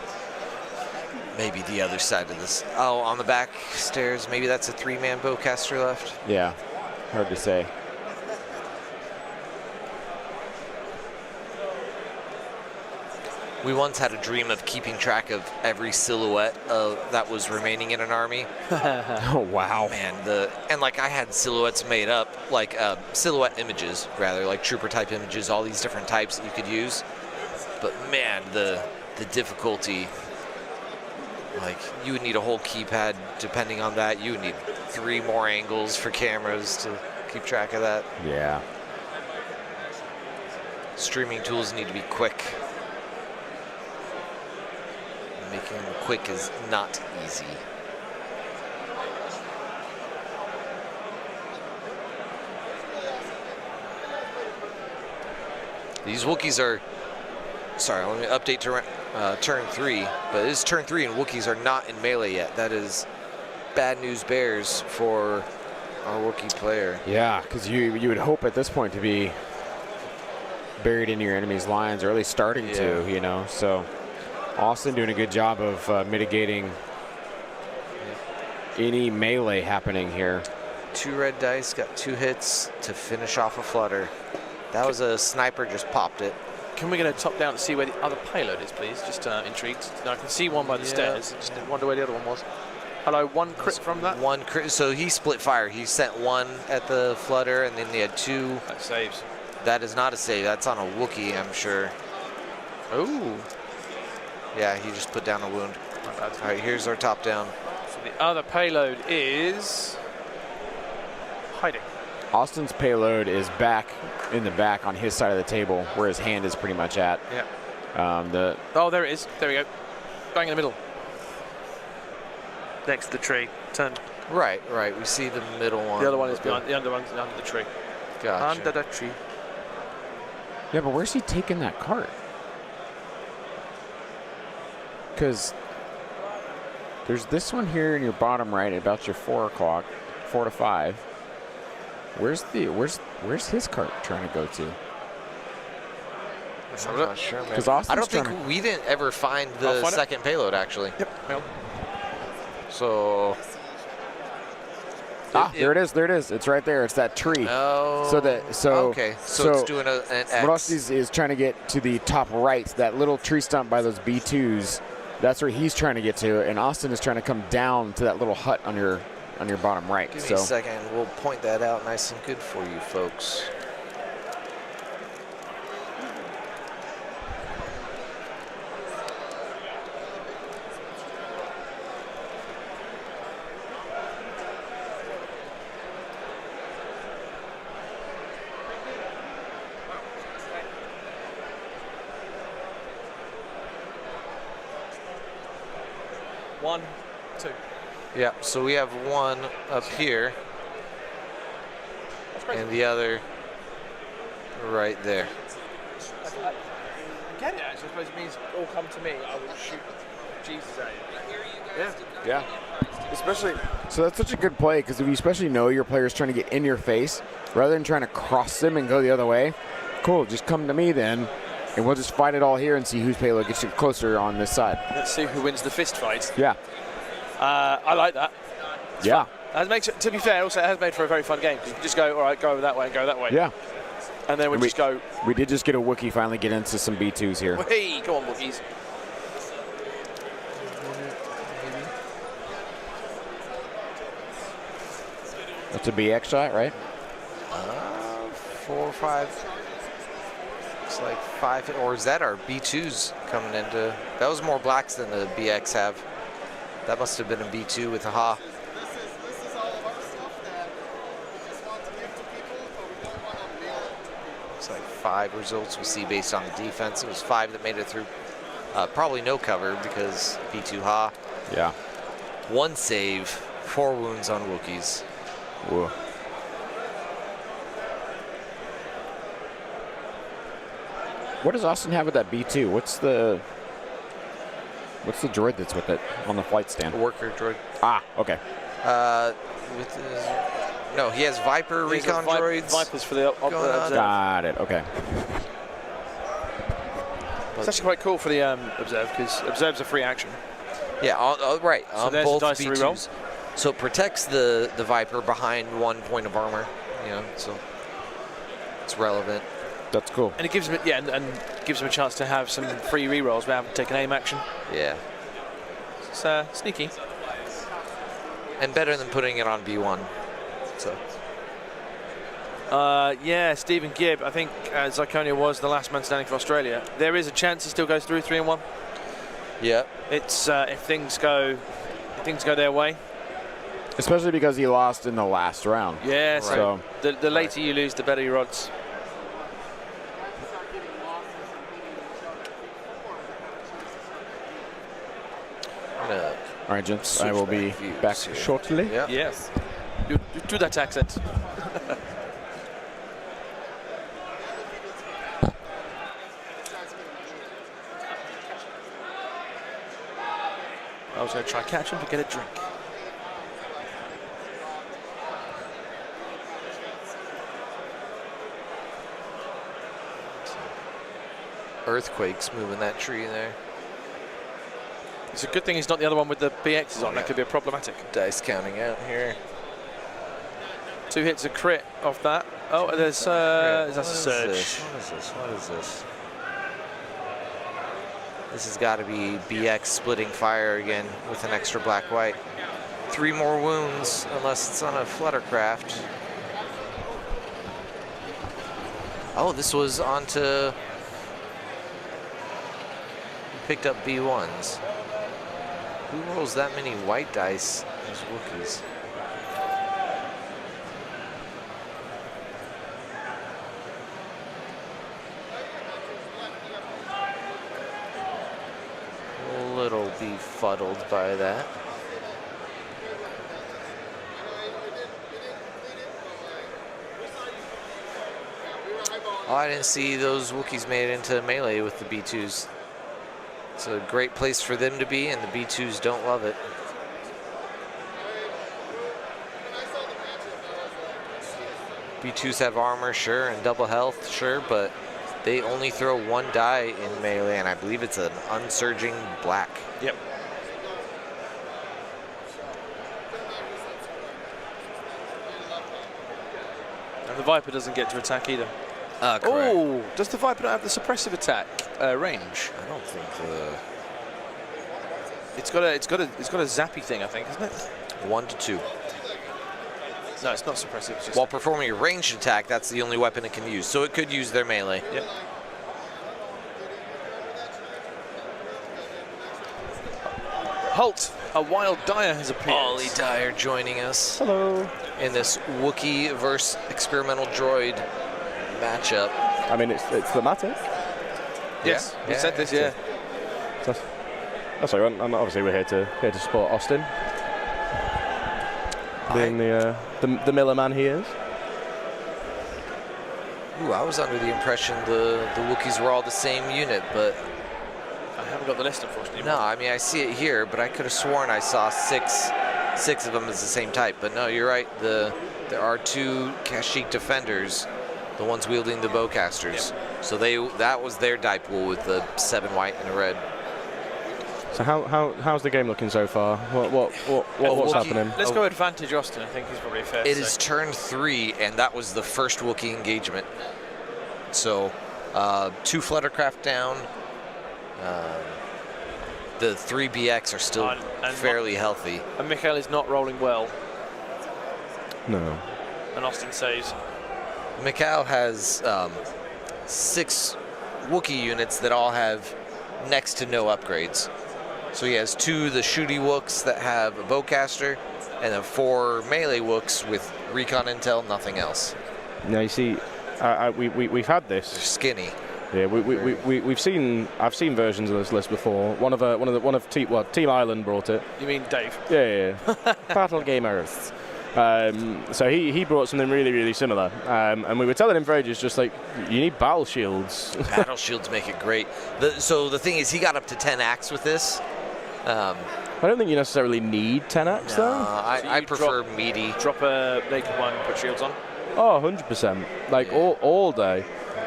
Maybe the other side of this. Oh, on the back stairs. Maybe that's a 3-man bowcaster left. Yeah. Hard to say. We once had a dream of keeping track of every silhouette that was remaining in an army. Oh, wow. Man, and like I had silhouettes made up, like silhouette images, rather, like trooper type images, all these different types that you could use. But man, the difficulty, like you would need a whole keypad depending on that. You would need 3 more angles for cameras to keep track of that. Yeah. Streaming tools need to be quick. Making them quick is not easy. These Wookiees are, sorry, let me update to turn 3, but it is turn 3 and Wookiees are not in melee yet. That is bad news bears for our Wookiee player. Yeah, because you would hope at this point to be buried in your enemy's lines, or at least starting to, you know, so. Austin doing a good job of mitigating any melee happening here. 2 red dice, got 2 hits to finish off a flutter. That was a sniper, just popped it. Can we get a top down to see where the other payload is, please? Just intrigued. Now, I can see one by the stairs. Just wonder where the other one was. Hello, 1 crit from that? 1 crit. So he split fire. He sent 1 at the flutter, and then he had 2. That saves. That is not a save. That's on a Wookiee, I'm sure. Ooh. Yeah, he just put down a wound. All right, here's our top down. So the other payload is hiding. Austin's payload is back in the back on his side of the table, where his hand is pretty much at. Yeah. Oh, there it is. There we go. Bang in the middle. Next to the tree. Turn. Right. We see the middle one. The other one is behind. The other one's under the tree. Gotcha. Under the tree. Yeah, but where's he taking that cart? Because there's this one here in your bottom right, about your 4 o'clock, 4 to 5. Where's his cart trying to go to? I'm not sure, man. Because I don't think we didn't ever find the second payload, actually. Yep. So. There it is. It's right there. It's that tree. Oh. Okay. So it's doing an X. Mroczny is trying to get to the top right, that little tree stump by those B2s. That's where he's trying to get to, and Austin is trying to come down to that little hut on your bottom right. Give me a second. We'll point that out nice and good for you folks. One, 2. Yeah, so we have 1 up here, and the other right there. I get it, actually. I suppose it means all come to me. I will shoot Jesus at you. Yeah. Especially, so that's such a good play, because if you especially know your player's trying to get in your face, rather than trying to cross them and go the other way, cool, just come to me then, and we'll just fight it all here and see whose payload gets you closer on this side. Let's see who wins the fist fight. Yeah. I like that. It's yeah. That makes it, to be fair, also it has made for a very fun game. You can just go, all right, go over that way and go that way. Yeah. And then we just go. We did just get a Wookiee finally get into some B2s here. Hey, come on, Wookiees. That's a BX shot, right? 4 or 5. Looks like 5. Or is that our B2s coming into? That was more blacks than the BX have. That must have been a B2 with a Ha. This is all of our stuff that we just want to give to people, but we don't want to mail it to people. Looks like 5 results we see based on the defense. It was 5 that made it through. Probably no cover because B2 Ha. Yeah. 1 save, 4 wounds on Wookiees. Whoa. What does Austin have with that B2? What's the droid that's with it on the flight stand? A worker droid. Ah, okay. No, he has Viper recon droids. Vipers for the Observe. Got it. Okay. It's actually quite cool for the Observe because Observe's a free action. Yeah, right. So on there's both the dice to reroll. B2s. So it protects the Viper behind 1 point of armor. You know, so it's relevant. That's cool. And it gives him, and gives him a chance to have some free rerolls without having to take an aim action. Yeah. It's sneaky. And better than putting it on B1. So. Yeah, Stephen Gibb. I think Zyconia was the last man standing for Australia. There is a chance he still goes through 3-1. Yeah. It's if things go their way. Especially because he lost in the last round. Yeah. Right. So the later you lose, the better your odds. All right, gents. I will be back shortly. Yeah. Yes. You do that accent. I was going to try catch him to get a drink. Earthquakes moving that tree there. It's a good thing he's not the other one with the BXs on. That could be problematic. Dice counting out here. 2 hits a crit off that. Oh, there's that's a surge. What is this? This has got to be BX splitting fire again with an extra black-white. 3 more wounds, unless it's on a Fluttercraft. Oh, this was onto... Picked up B1s. Who rolls that many white dice as Wookiees? A little befuddled by that. Oh, I didn't see those Wookiees made it into melee with the B2s. It's a great place for them to be, and the B2s don't love it. B2s have armor, sure, and double health, sure, but they only throw 1 die in melee, and I believe it's an unsurging black. Yep. And the Viper doesn't get to attack either. Correct. Oh, does the Viper not have the suppressive attack range? I don't think the... It's got a zappy thing, I think, isn't it? 1 to 2. No, it's not suppressive. It's just While performing a ranged attack, that's the only weapon it can use, so it could use their melee. Yep. Halt! A wild Dire has appeared. Ollie Dyer joining us Hello. in this Wookiee versus experimental droid matchup. I mean, it's thematic. Yes, Yeah. we said this, yeah. That's all right. And obviously we're here to support Austin, being the Miller man he is. Ooh, I was under the impression the Wookiees were all the same unit, but I haven't got the list, unfortunately. no, I mean, I see it here, but I could have sworn I saw six of them as the same type. But no, you're right. There are 2 Kashyyyk defenders, the ones wielding the bowcasters. Yep. So that was their die pool with the 7 white and a red. So how's the game looking so far? What's Wookiee- happening? Let's go advantage Austin, I think is probably fair It to is say. turn 3, and that was the first Wookiee engagement. So 2 Fluttercraft down. The 3 BX are still And fairly healthy. And Michał is not rolling well, No. and Austin says, Michał has 6 Wookiee units that all have next to no upgrades. So he has 2 the shooty Wooks that have a bowcaster, and then 4 melee Wooks with recon intel, nothing else. Now you see, we've had They're this. skinny. Yeah, we've seen. I've seen versions of this list before. One of Team Island brought it. you mean Dave? Yeah. Battle Gamers. So he brought something really similar, and we were telling him for ages, just like, you need battle shields. Battle shields make it great. So the thing is, he got up to 10 acts with this. I don't think you necessarily need 10 acts though. I prefer meaty. Drop a naked one, put shields on. Oh, 100%. Like all day.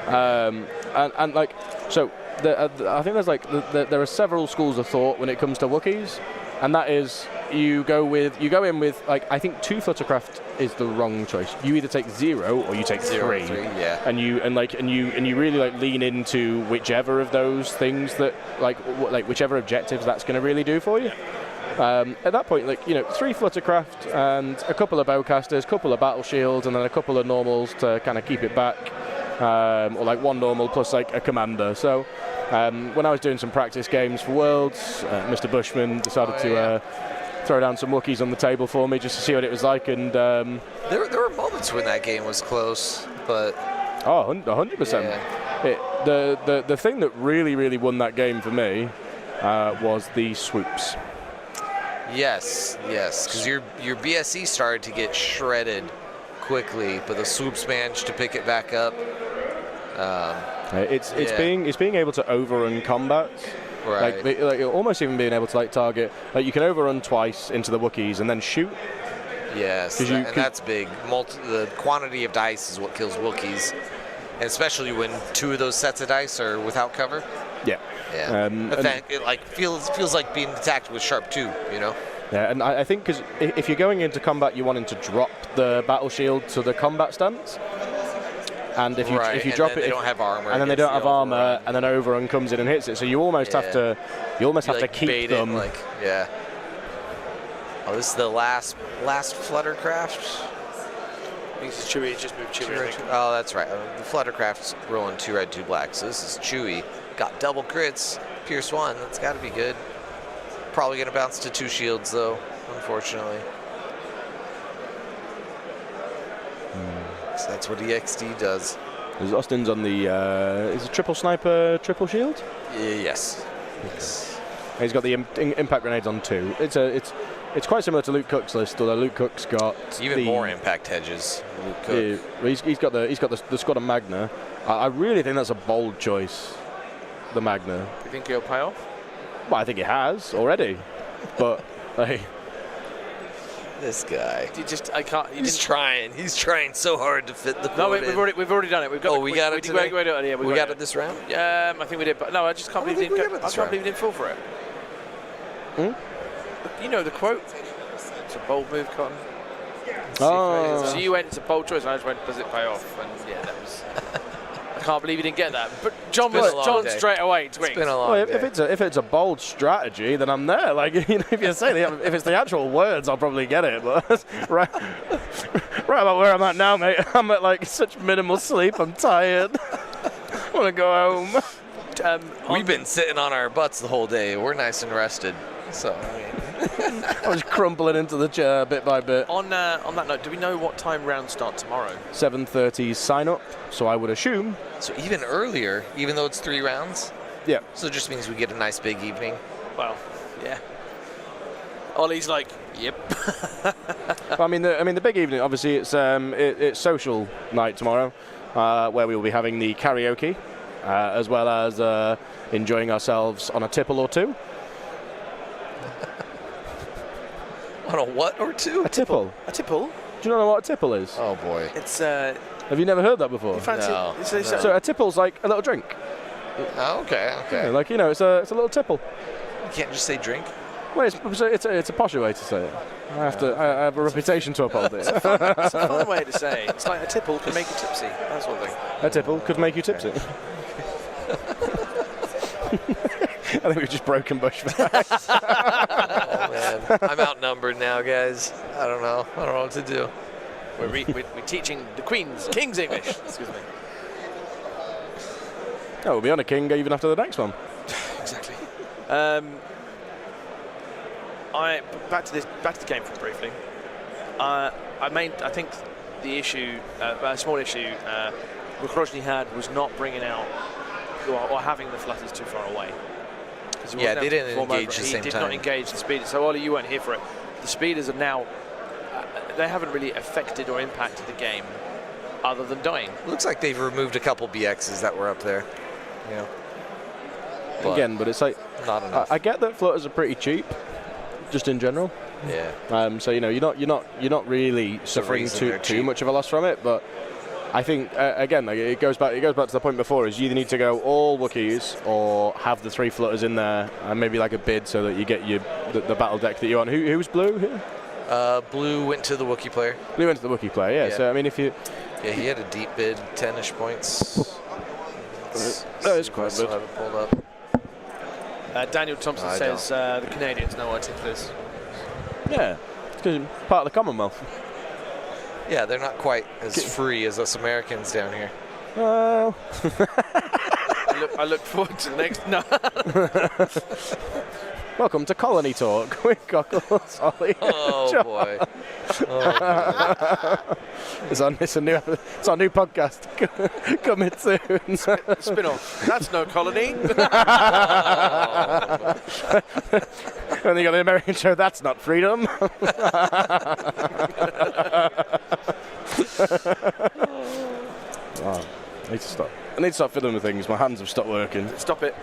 And like, so I think there's like there are several schools of thought when it comes to Wookiees, and that is you go in with like, I think 2 Fluttercraft is the wrong choice. You either take 0 or you take 3. Yeah. And you really like lean into whichever of those things that like whichever objectives that's going to really do for you. At that point, 3 Fluttercraft and a couple of bowcasters, a couple of battle shields, and then a couple of normals to kind of keep it back, or like 1 normal plus like a commander. So when I was doing some practice games for Worlds, Mr. Bushman decided to throw down some Wookiees on the table for me just to see what it was like, and There were moments when that game was close, but 100%. Yeah. The thing that really won that game for me was the swoops. Yes, because your BSE started to get shredded quickly, but the swoops managed to pick it back up. It's being able to overrun combat. Right. Like almost even being able to like target. Like you can overrun twice into the Wookiees and then shoot. Yes, and that's big. The quantity of dice is what kills Wookiees, and especially when 2 of those sets of dice are without cover. Yeah. Yeah. It like feels like being attacked with sharp 2. You know. Yeah, and I think because if you're going into combat, you're wanting to drop the battle shield to the combat stance. And if you drop it, they don't have armor, and then they don't have armor, and then Overrun comes in and hits it. So you almost have to, keep them. Yeah. Oh, this is the last Fluttercraft. I think it's Chewie. It's just moved Chewie. Oh, that's right. The Fluttercraft's rolling 2 red, 2 black. So this is Chewie. Got double crits. Pierce 1. That's got to be good. Probably going to bounce to 2 shields, though, unfortunately. So that's what EXD does. Austin's on the is a triple sniper, triple shield? Yes. He's got the impact grenades on 2. It's quite similar to Luke Cook's list, although Luke Cook's got even more impact hedges. Luke Cook. Yeah, he's got the squad of Magna. I really think that's a bold choice. The Magna. Do you think he'll pay off? Well, I think it has already, but hey. This guy. I can't. He's trying. He's trying so hard to fit the. No, we've already done it. We've got. We got it today. We got it this round. Yeah, I think we did. But no, I just can't believe we didn't fall for it. You know the quote. It's a bold move, Cotton. Oh. So you went. It's a bold choice, and I just went. Does it pay off? And yeah, that was. I can't believe you didn't get that. But John straight away. It's been a long day. If it's a bold strategy, then I'm there. Like if you say if it's the actual words, I'll probably get it. But right about where I'm at now, mate. I'm at like such minimal sleep. I'm tired. I want to go home. We've been sitting on our butts the whole day. We're nice and rested. So I was crumpling into the chair bit by bit. On that note, do we know what time rounds start tomorrow? 7:30 sign up. So I would assume. So even earlier, even though it's 3 rounds. Yeah. So it just means we get a nice big evening. Well, yeah. Ollie's like, yep. Well, I mean, the big evening. Obviously, it's social night tomorrow, where we will be having the karaoke, as well as enjoying ourselves on a tipple or 2. On a what or 2? A tipple. A tipple? Do you not know what a tipple is? Oh boy. It's Have you never heard that before? No. So a tipple's like a little drink. Oh, okay. Yeah, like it's a little tipple. You can't just say drink. Well, it's a posher way to say it. I have a reputation to uphold it. It's a fun way to say it. It's like a tipple can make you tipsy. That sort of thing. A tipple could make you tipsy. I think we've just broken Bush for that. Oh man, I'm outnumbered now, guys. I don't know what to do. We're teaching the King's English. Excuse me. Oh, we'll be on a king even after the next one. Exactly. Back to the game for briefly. I think the issue, a small issue, Mroczny had was not bringing out or having the flutters too far away. Yeah, they didn't engage at the same time. He did not engage the speeders. So, Ollie, you weren't here for it. The speeders are now, they haven't really affected or impacted the game other than dying. Looks like they've removed a couple BXs that were up there. Yeah. But it's like, not enough. I get that flutters are pretty cheap, just in general. Yeah. So you're not really suffering too much of a loss from it, but I think again, like it goes back to the point before. Is you either need to go all Wookiees or have the 3 flutters in there, and maybe like a bid so that you get the battle deck that you want. Who's blue here? Blue went to the Wookiee player. Blue went to the Wookiee player. Yeah. So I mean, if you. Yeah, he had a deep bid, 10-ish points. That is quite good. Have it pulled up. Daniel Thompson says the Canadians know what tipple is. Yeah, it's part of the Commonwealth. Yeah, they're not quite as free as us Americans down here. Well, I look forward to the next. No. Welcome to Colony Talk with Goggles, Ollie. Oh boy. It's our new podcast coming soon. Spin-off. That's no colony. And you got the American show. That's not freedom. Oh, I need to stop. I need to stop fiddling with things. My hands have stopped working. Stop it.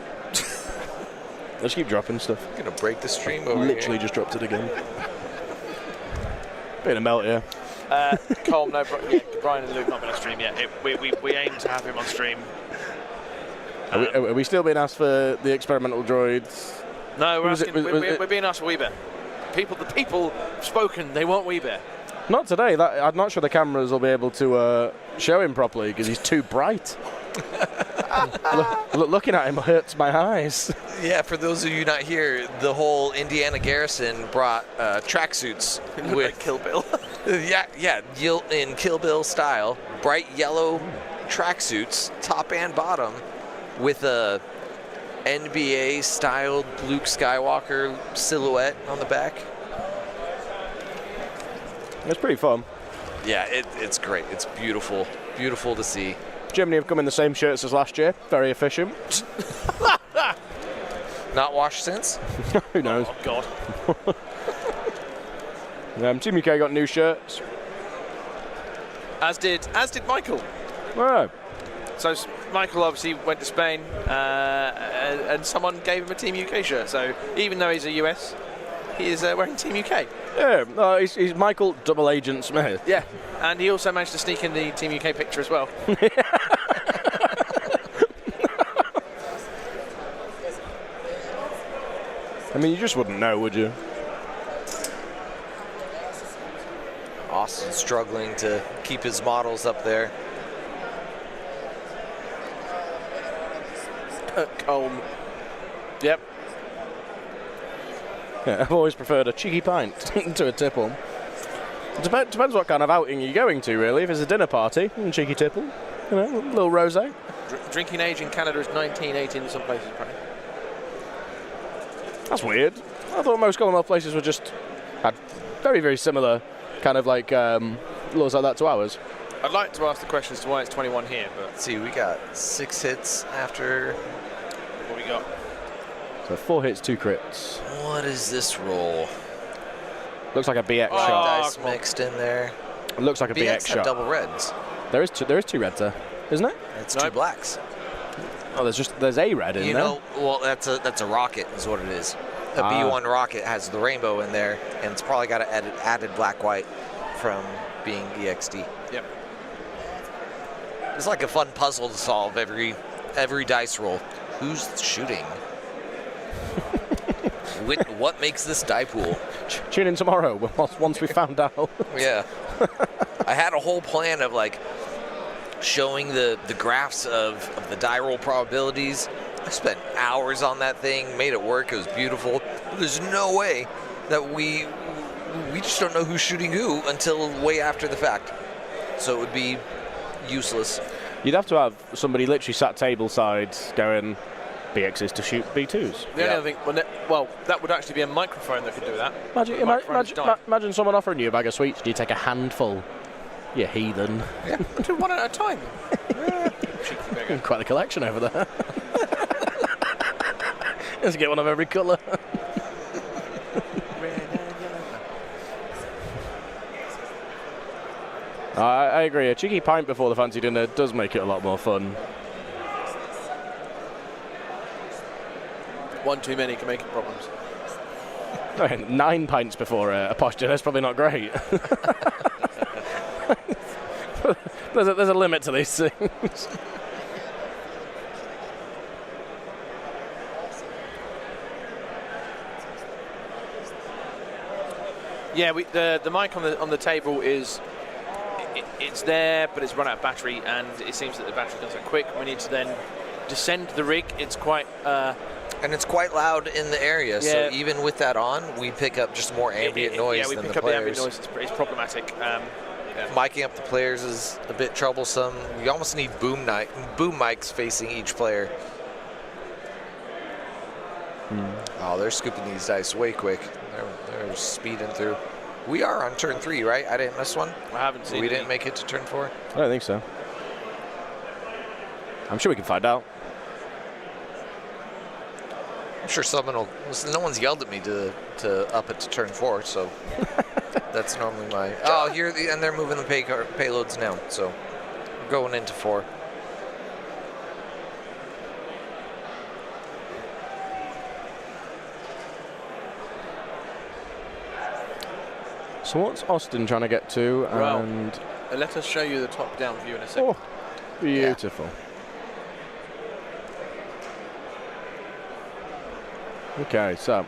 I just keep dropping stuff. I'm gonna break the stream over Literally here. just dropped it again. Bit of melt here. Cole, no, Brian and Luke not been on stream yet. We aim to have him on stream. Are we still being asked for the experimental droids? No, we're being asked for Weeber. The people have spoken. They want Wee Bear. Not today. I'm not sure the cameras will be able to show him properly because he's too bright. Looking at him hurts my eyes. Yeah, for those of you not here, the whole Indiana Garrison brought tracksuits with Kill Bill. in Kill Bill style, bright yellow tracksuits, top and bottom, with a NBA-styled Luke Skywalker silhouette on the back. It's pretty fun. Yeah, it's great. It's beautiful. Beautiful to see. Germany have come in the same shirts as last year. Very efficient. Not washed since? Who knows? Oh, God. Team UK got new shirts. As did Michael. Oh. So Michael obviously went to Spain, and someone gave him a Team UK shirt. So even though he's a US, he is wearing Team UK. Yeah, he's Michael Double Agent Smith. Yeah, and he also managed to sneak in the Team UK picture as well. I mean, you just wouldn't know, would you? Austin struggling to keep his models up there. Colm. Yep. Yeah, I've always preferred a cheeky pint to a tipple. Depends what kind of outing you're going to, really. If it's a dinner party, cheeky tipple, a little rosé. Drinking age in Canada is 19, 18 in some places, apparently. That's weird. I thought most Commonwealth places had very, very similar kind of like laws like that to ours. I'd like to ask the question as to why it's 21 here, but Let's see, we got 6 hits after. what we got? So 4 hits, 2 crits. What is this roll? Looks like a BX Oh, shot. Dice come on. mixed in there. It looks like a BX BX have shot. double reds. There is 2 reds there, isn't it? It's Nope. 2 blacks. Oh, there's a red in You there. know, well, that's a rocket is what it is. A B1 rocket has the rainbow in there, and it's probably got an added black-white from being EXD. Yep. It's like a fun puzzle to solve every dice roll. Who's shooting? What makes this die pool? Tune in tomorrow once we found out. Yeah. I had a whole plan of like showing the graphs of the die roll probabilities. I spent hours on that thing, made it work. It was beautiful. But there's no way that we just don't know who's shooting who until way after the fact. So it would be useless. You'd have to have somebody literally sat table side going, BXs to shoot B2s. The only other thing, well, that would actually be a microphone that could do that. Imagine someone offering you a bag of sweets and you take a handful. You heathen. Yeah, do one at a time. Quite a collection over there. Let's get one of every colour. I agree. A cheeky pint before the fancy dinner does make it a lot more fun. One too many can make it problems. 9 pints before a posh dinner is probably not great. there's a limit to these things. Yeah, the mic on the table is it's there, but it's run out of battery, and it seems that the battery goes so quick. We need to then descend the rig. It's quite and it's quite loud in the area. Yeah. So even with that on, we pick up just more ambient noise yeah, we than pick the up the ambient players. noise. It's problematic. Yeah. Miking up the players is a bit troublesome. You almost need boom mics facing each player. Oh, they're scooping these dice way quick. They're speeding through. We are on turn 3, right? I didn't miss one. I haven't seen. We didn't make it to turn 4. I don't think so. I'm sure we can find out. I'm sure someone will. No one's yelled at me to up it to turn 4, so that's normally my. Oh, here and they're moving the payloads now, so we're going into 4. So what's Austin trying to get to? Well, And let us show you the top-down view in a second. oh, beautiful. Okay, so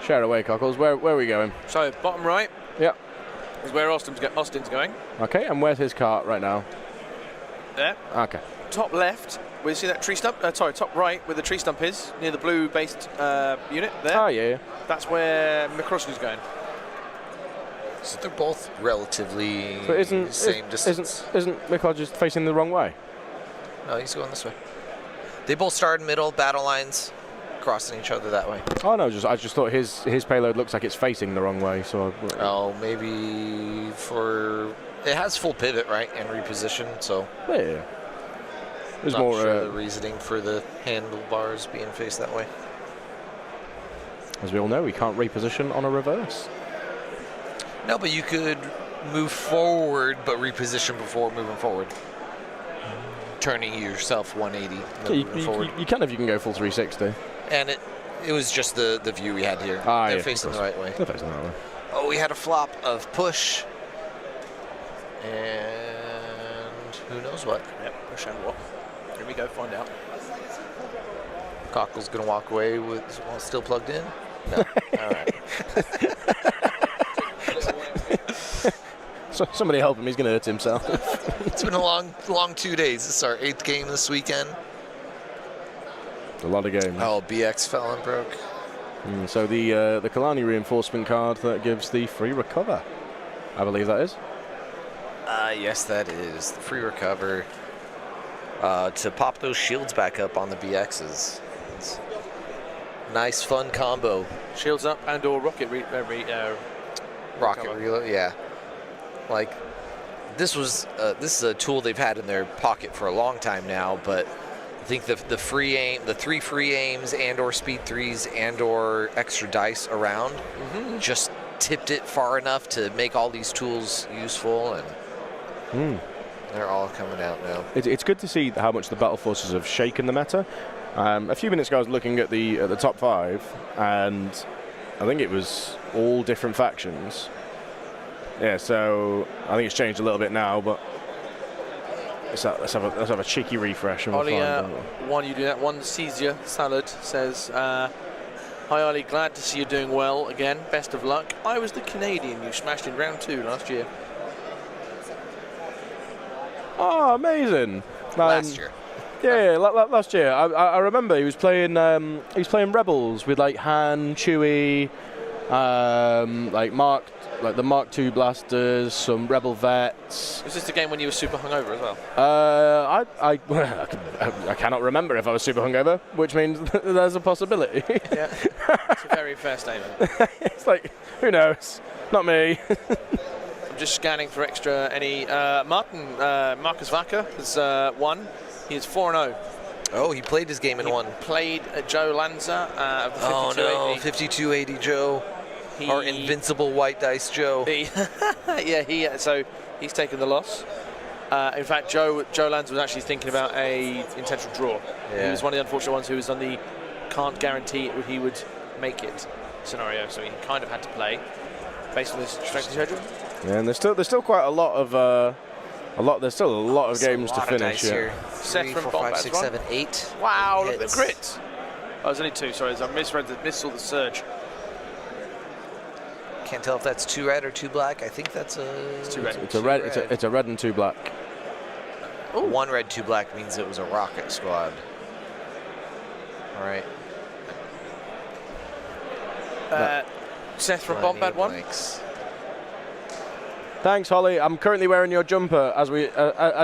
Share away, Cockles. Where are we going? So bottom right Yeah. is where Austin's going. Okay, and where's his cart right now? There. Okay. Top left, we see that tree stump. Sorry, top right where the tree stump is, near the blue-based unit there. Oh, yeah. That's where Mroczny's going. So they're both relatively But same distance. Isn't Michał just facing the wrong way? No, he's going this way. They both start in middle, battle lines, crossing each other that way. Oh, no, I just thought his payload looks like it's facing the wrong way, so... Oh, maybe for... It has full pivot, right, and reposition, so... Yeah. There's not more... sure the reasoning for the handlebars being faced that way. As we all know, we can't reposition on a reverse. No, but you could move forward, but reposition before moving forward. Turning yourself 180. You can if you can go full 360. And it was just the view we had here. Ah, They're yeah, facing the right way. They're facing the right way. Oh, we had a flop of push. And who knows what. Yep, push and what. Here we go, find out. Cockle's going to walk away with while still plugged in? No. All right. So somebody help him, he's going to hurt himself. It's been a long 2 days. This is our 8th game this weekend. A lot of games. Oh, BX fell and broke. So the Kalani reinforcement card that gives the free recover, I believe that is. Yes, that is. The free recover to pop those shields back up on the BXs. It's nice, fun combo. Shields up and or rocket Rocket reload, yeah. Like, this is a tool they've had in their pocket for a long time now, but I think the 3 free aims and or speed 3s and or extra dice around just tipped it far enough to make all these tools useful, and they're all coming out now. It's good to see how much the battle forces have shaken the meta. A few minutes ago, I was looking at the top 5, and I think it was all different factions. Yeah, so I think it's changed a little bit now, but let's have a cheeky refresh. And Ollie, one you do that. One sees you. Salad says, "Hi Ollie, glad to see you doing well again. Best of luck. I was the Canadian you smashed in round 2 last year." Oh, amazing! Last year. Yeah, last year. I remember he was playing Rebels with like Han, Chewie, like the Mark II blasters, some Rebel vets. Was this the game when you were super hungover as well? I cannot remember if I was super hungover, which means there's a possibility. Yeah, it's a very fair statement. It's like, who knows? Not me. I'm just scanning for extra any. Marcus Vaca has won. He is 4-0. Oh, he played his game and won. Played Joe Lanza of the 5280. Oh no, 5280 Joe. Our invincible white dice Joe. So he's taken the loss. In fact, Joe Lanza was actually thinking about a intentional draw. Yeah. He was one of the unfortunate ones who was on the can't guarantee he would make it scenario, so he kind of had to play based on his strength schedule. Yeah, and there's still quite a lot of there's still a lot of games to finish. Here. Seth 3, from 4, Bombad 5, 6, 7, 8. Wow, look at the Hits. crit. Oh, there's only 2. Sorry, I missed the surge. Can't tell if that's 2 red or 2 black. I think that's It's 2 red. It's a red and 2 black. Ooh. 1 red, 2 black means it was a rocket squad. All right. Seth from Plenty Bombad of won. blanks. Thanks, Holly. I'm currently wearing your jumper as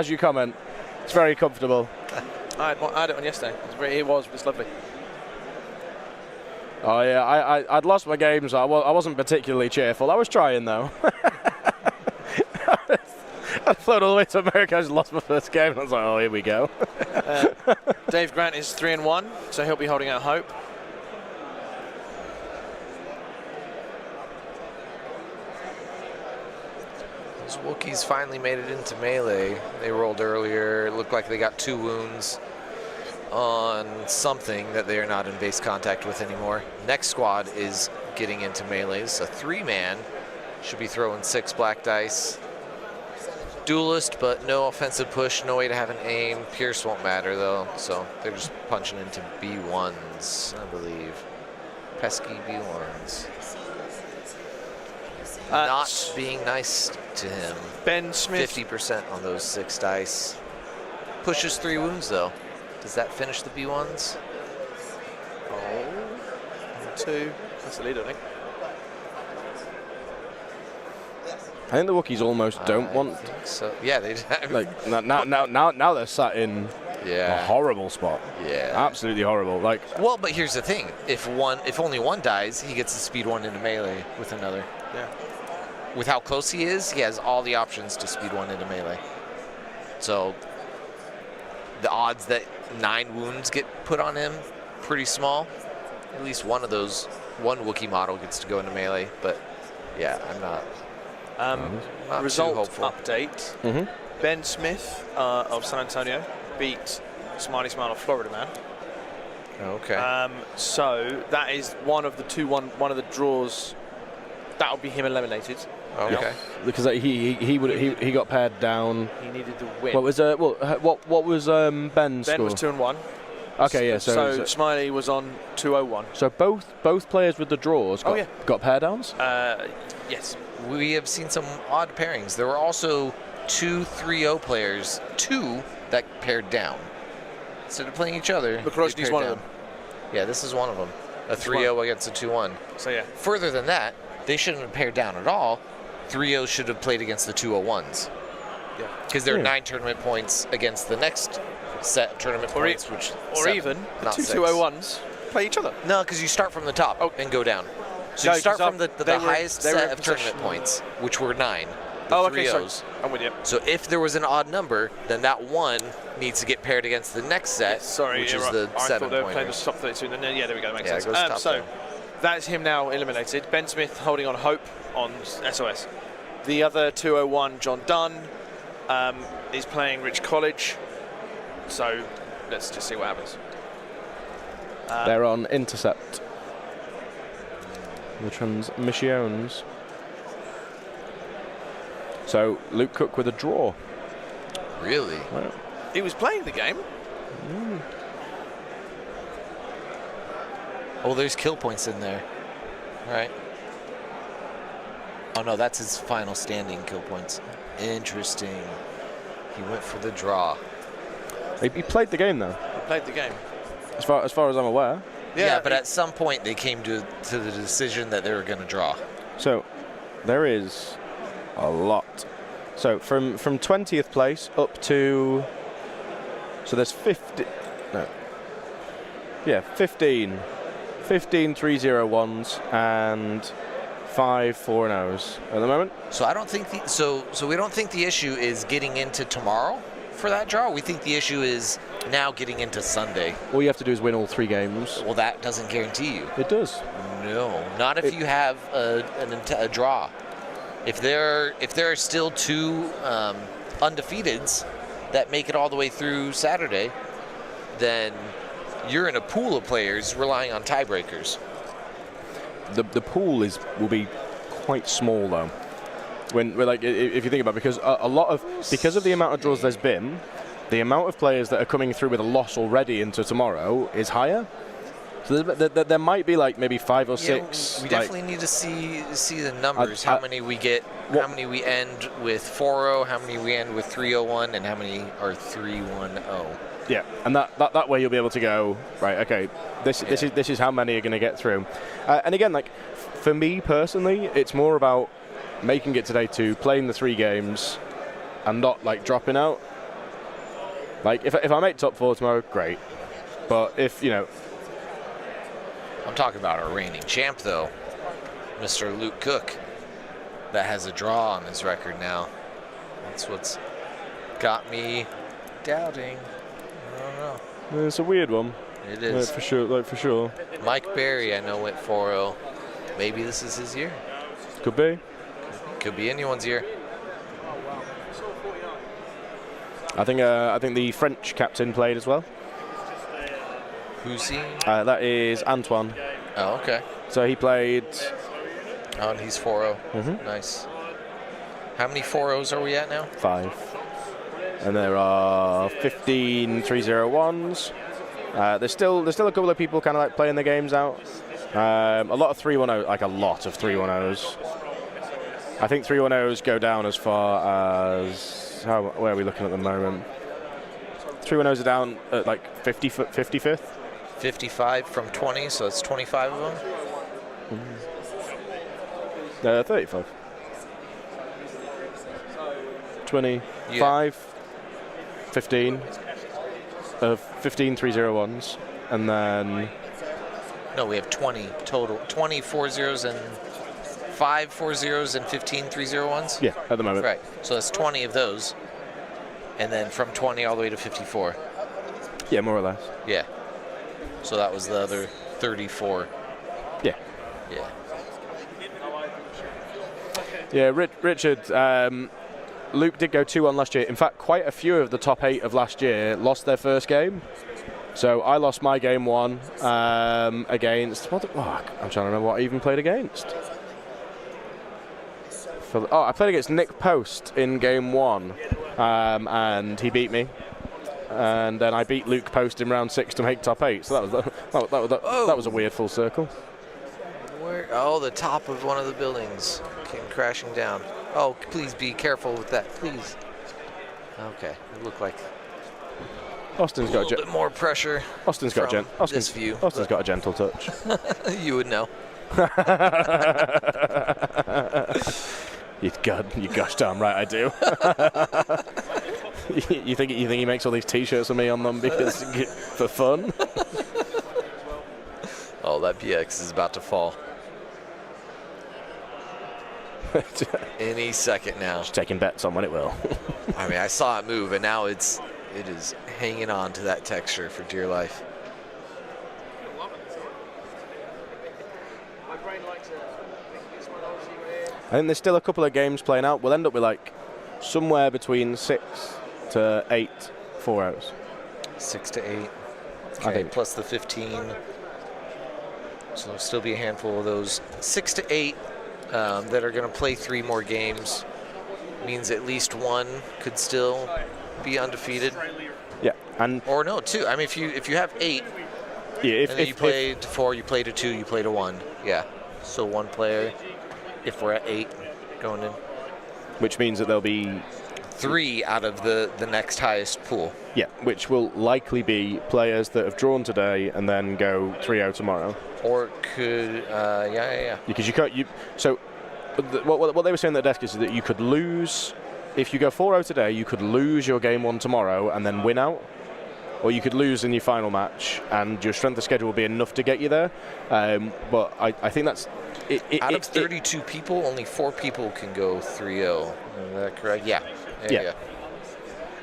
you comment. It's very comfortable. I had it on yesterday. It's lovely. Oh yeah, I'd lost my games. I wasn't particularly cheerful. I was trying though. I flown all the way to America. I just lost my first game. And I was like, oh, here we go. Dave Grant is 3-1, so he'll be holding out hope. Those Wookiees finally made it into melee. They rolled earlier. It looked like they got 2 wounds on something that they are not in base contact with anymore. Next squad is getting into melees. A 3-man should be throwing 6 black dice. Duelist, but no offensive push, no way to have an aim. Pierce won't matter though, so they're just punching into B1s, I believe. pesky B1s. Not being nice to him. Ben Smith. 50% on those 6 dice. Pushes 3 wounds, though. Does that finish the B1s? Oh, 2. That's the lead, I think. I think the Wookiees almost don't want. So yeah, they Like now they're sat in a horrible spot. Yeah, absolutely horrible. Like, well, but here's the thing: if only one dies, he gets to speed 1 into melee with another. Yeah. With how close he is, he has all the options to speed 1 into melee. So the odds that 9 wounds get put on him, pretty small. At least one Wookiee model gets to go into melee. But yeah, I'm not. Not Result hopeful. update. Ben Smith of San Antonio beat Smiley Smile of Florida Man. Okay. So that is one of the 2-1, one of the draws. That will be him eliminated. Okay. Because he got paired down. He needed the win. What was Ben's Ben score? was 2-1. Okay, yeah. So Smiley was on 2-0-1. So both players with the draws got pair downs? Yes. We have seen some odd pairings. There were also 2 3-0 players, 2 that paired down. Instead of playing each other, Mroczny's one of them. Yeah, this is one of them. A 3-0 against a 2-1. So yeah. Further than that, they shouldn't have paired down at all. 3-0 should have played against the 2-0-1s. Yeah. Because there are 9 tournament points against the next set of tournament points, which or 7, even the not 2 6. 2-0-1s play each other. No, because you start from the top and go down. So No, you start 'cause from the highest set of tournament points, which were 9. The okay, 3-0s. sorry. I'm with you. So if there was an odd number, then that 1 needs to get paired against the next set, Sorry, which you're is right. the I 7 thought they were playing the pointers. top 32. Yeah, there we go. That makes Yeah, it sense. goes top So down. that's him now eliminated. Ben Smith holding on hope on SOS. The other 2-0-1, John Dunn, is playing Rich College. So let's just see what happens. They're on intercept. The transmissions. So Luke Cook with a draw. Really? Wow. He was playing the game. Oh, there's kill points in there. All right. Oh, no, that's his final standing kill points. Interesting. He went for the draw. He played the game though, He played the game. as far as I'm aware. Yeah, but at some point they came to the decision that they were going to draw. So there is a lot. So from 20th place up to, so there's 15 3-0-1s and 5 4-0s at the moment. So I don't think so we don't think the issue is getting into tomorrow for that draw. We think the issue is now getting into Sunday. All you have to do is win all 3 games. Well, that doesn't guarantee you. It does. No, not if you have a draw. If there are still 2 undefeateds that make it all the way through Saturday, then you're in a pool of players relying on tiebreakers. The pool will be quite small though. When we're like, if you think about it, because because of the amount of draws there's been, the amount of players that are coming through with a loss already into tomorrow is higher. So there might be like maybe 5 or 6. We definitely need to see the numbers. How many we get? How many we end with 4-0? How many we end with 3-0-1? And how many are 3-1-0? Yeah, and that way you'll be able to go right. Okay, this is how many are going to get through. And again, like for me personally, it's more about making it to day 2, playing the 3 games, and not like dropping out. Like if I make top 4 tomorrow, great. But if I'm talking about our reigning champ, though, Mr. Luke Cook, that has a draw on his record now. That's what's got me doubting. I don't know. It's a weird one. It is. For sure. Mike Berry, I know, went 4-0. Maybe this is his year. Could be. Could be anyone's year. I think the French captain played as well. Who's he? That is Antoine. Oh, okay. So he played. Oh, and he's 4-0. Nice. How many 4-0s are we at now? 5. And there are 15 3-0-1s. There's still a couple of people kind of like playing the games out. A lot of 3-1-0, like a lot of 3-1-0s. I think 3-1-0s go down as far as where are we looking at the moment? 3-1-0s are down at like 55th. 55 from 20, so it's 25 of them. 35. 25, 15, 15 3-0-1s, and then... No, we have 20 total. 20 4-0s and 5 4-0s and 15 3-0-1s? Yeah, at the moment. Right, so that's 20 of those. And then from 20 all the way to 54. Yeah, more or less. Yeah. So that was the other 34. Yeah. Yeah. Yeah, Richard, Luke did go 2-1 last year. In fact, quite a few of the top 8 of last year lost their first game. So I lost my game 1 against... I'm trying to remember what I even played against. I played against Nick Post in game 1, and he beat me. And then I beat Luke Post in round 6 to make top 8. So that was a weird full circle. The top of one of the buildings came crashing down. Oh, please be careful with that, please. Okay, it looked like Austin's got a little bit more pressure. Austin's got this view. Austin's got a gentle touch. You would know. You gosh darn right I do. You think he makes all these T-shirts of me on them because for fun? Oh, that PX is about to fall. Any second now. Just taking bets on when it will. I mean, I saw it move, and now it is hanging on to that texture for dear life. I think there's still a couple of games playing out. We'll end up with like somewhere between 6 to 8 4-0s. 6 to 8. I think. Plus the 15. So there'll still be a handful of those. 6 to 8 that are going to play 3 more games. Means at least one could still be undefeated. Yeah, or no, 2. I mean, if you have 8, yeah, and then you play to 4, you play to 2, you play to 1. Yeah. So one player. If we're at 8 going in. Which means that there'll be 3 out of the next highest pool. Yeah, which will likely be players that have drawn today and then go 3-0 tomorrow. Or could, yeah. Because you can't, so what they were saying at the desk is that you could lose, if you go 4-0 today, you could lose your game 1 tomorrow and then win out. Or you could lose in your final match and your strength of schedule will be enough to get you there. But I think that's... Out of 32 people, only 4 people can go 3-0. Is that correct? Yeah. Yeah.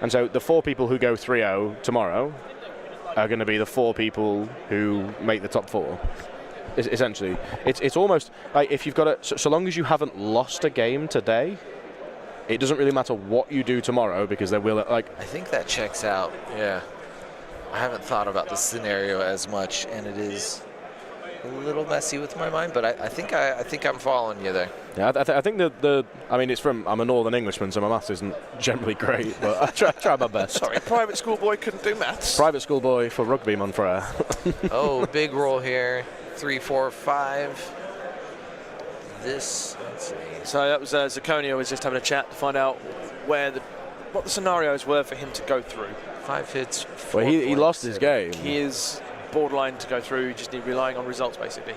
And so the 4 people who go 3-0 tomorrow are going to be the 4 people who make the top 4. Essentially, it's almost like if you've got so long as you haven't lost a game today, it doesn't really matter what you do tomorrow because there will I think that checks out. Yeah. I haven't thought about this scenario as much, and it is a little messy with my mind, but I think I'm following you there. Yeah, I think I mean, I'm a Northern Englishman, so my maths isn't generally great, but I try my best. Sorry, private school boy couldn't do maths. Private school boy for rugby, Monfrere. Oh, big roll here. 3, 4, 5. Let's see. So that was Zaconio was just having a chat to find out what the scenarios were for him to go through. 5 hits. 4 well, he lost his game. He is borderline to go through. Just relying on results basically.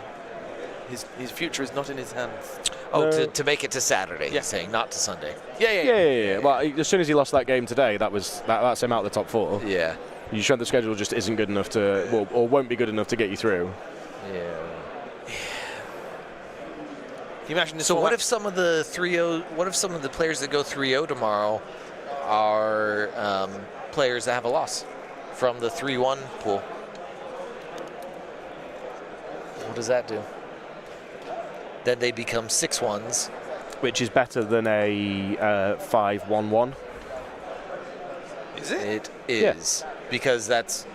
His future is not in his hands. Oh, to make it to Saturday, you're saying, not to Sunday. Yeah. Well, as soon as he lost that game today, that's him out of the top 4. Yeah. Your strength of schedule just isn't good enough or won't be good enough to get you through. Yeah. Can you imagine this? So what if some of the 3-0? What if some of the players that go 3-0 tomorrow are players that have a loss from the 3-1 pool? What does that do? Then they become 6-1s, which is better than a 5-1-1. Is it? It is. Yeah. Because it's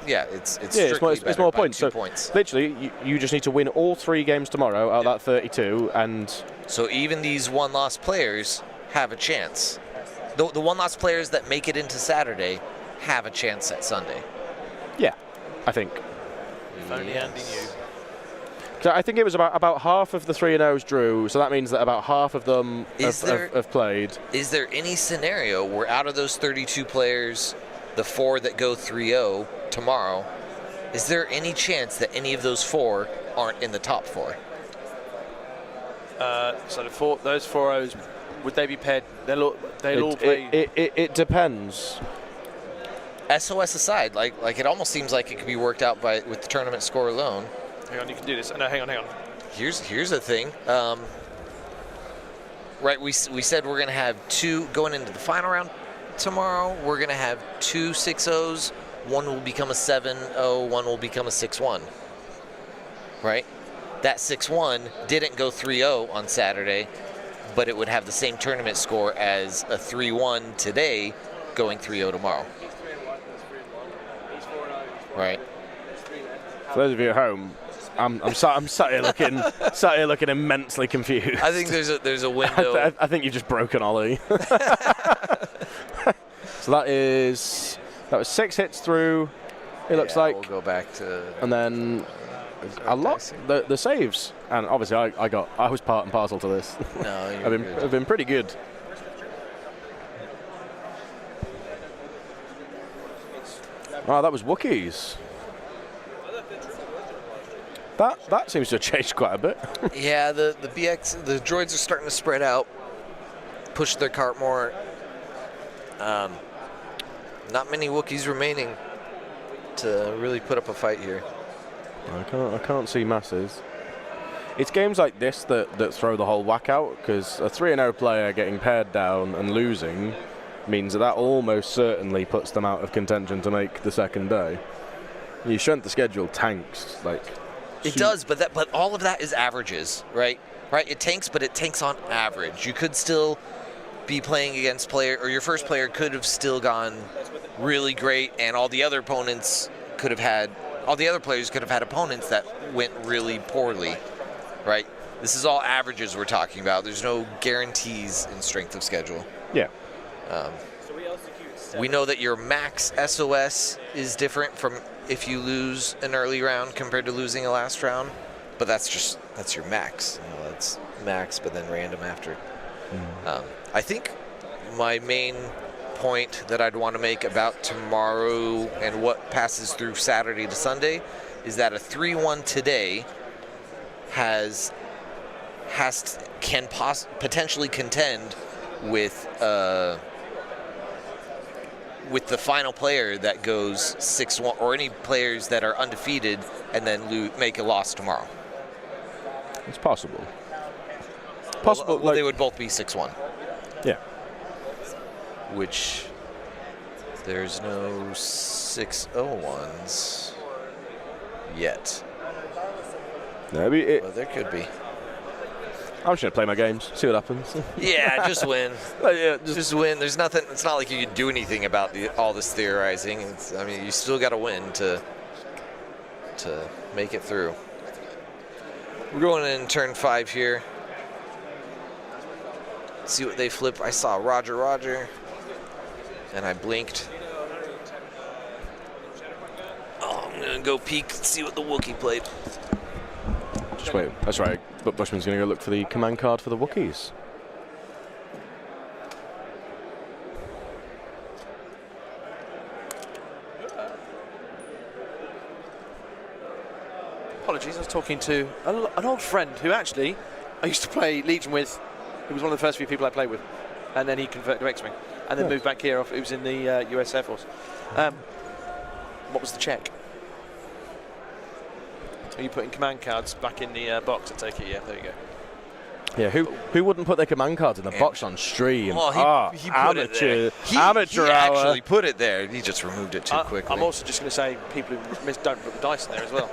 it's more points. So points. Literally, you just need to win all 3 games tomorrow out of that 32, and so even these 1-loss players have a chance. The 1-loss players that make it into Saturday have a chance at Sunday. Yeah, I think. If only Andy knew. So I think it was about half of the 3-0s drew, so that means that about half of them have played. Is there any scenario where out of those 32 players, the 4 that go 3-0 tomorrow, is there any chance that any of those 4 aren't in the top 4? So those 4-0s, would they be paired? They'll all play. It depends. SOS aside, like it almost seems like it could be worked out with the tournament score alone. Hang on, you can do this. No, hang on. Here's the thing. Right, we said we're going to have 2 going into the final round tomorrow. We're going to have 2 6-0s. One will become a 7-0. One will become a 6-1. Right? That 6-1 didn't go 3-0 on Saturday, but it would have the same tournament score as a 3-1 today going 3-0 tomorrow. Right. For those of you at home, I'm sat here looking immensely confused. I think there's a window. I think you've just broken Ollie. So that was 6 hits through. It looks like. We'll go back to. And then a lot the saves, and obviously I was part and parcel to this. No, I've been pretty good. Oh, that was Wookiees. That seems to have changed quite a bit. Yeah, the droids are starting to spread out, push their cart more. Not many Wookiees remaining to really put up a fight here. I can't see masses. It's games like this that throw the whole whack out, because a 3-0 player getting paired down and losing means that almost certainly puts them out of contention to make the second day. Your strength of schedule tanks, like. It does, but all of that is averages, right? Right. It tanks, but it tanks on average. You could still be playing against your first player could have still gone really great, and all the other players could have had opponents that went really poorly, right? This is all averages we're talking about. There's no guarantees in strength of schedule. Yeah. We know that your max SOS is different from if you lose an early round compared to losing a last round, but that's your max. That's max, but then random after. I think my main point that I'd want to make about tomorrow and what passes through Saturday to Sunday is that a 3-1 today can potentially contend with the final player that goes 6-1, or any players that are undefeated and then make a loss tomorrow. It's possible. Well, they would both be 6-1. Yeah. Which there's no 6-0-1s yet. No, well, there could be. I'm just going to play my games, see what happens. Yeah, just win. Just win. There's nothing. It's not like you can do anything about all this theorizing. You still got to win to make it through. We're going in turn 5 here. See what they flip. I saw Roger, and I blinked. Oh, I'm going to go peek, see what the Wookiee played. Just wait. That's right. But Bushman's going to go look for the command card for the Wookiees. Apologies, I was talking to an old friend who actually I used to play Legion with. He was one of the first few people I played with, and then he converted to X-Wing, and then moved back here. He was in the US Air Force. What was the check? Are you putting command cards back in the box? I take it. Yeah, there you go. Yeah, who wouldn't put their command cards in the box on stream? Well, he put it there. Amateur he hour. actually put it there. He just removed it too quickly. I'm also just going to say people who don't put the dice in there as well.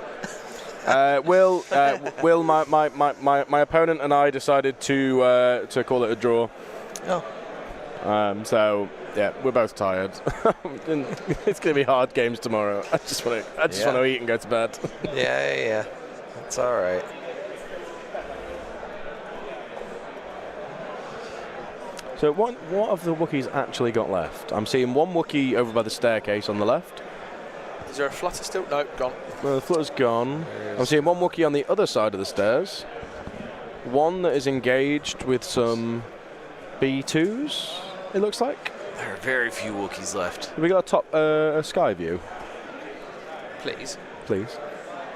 Will, my opponent and I decided to call it a draw. Oh. So yeah, we're both tired. It's going to be hard games tomorrow. I just want to eat and go to bed. Yeah. That's all right. So what have the Wookiees actually got left? I'm seeing one Wookiee over by the staircase on the left. Is there a flutter still? No, gone. Well, the flutter's gone. I'm seeing one Wookiee on the other side of the stairs. One that is engaged with some B2s, it looks like. There are very few Wookiees left. Have we got a top a sky view? Please. Please.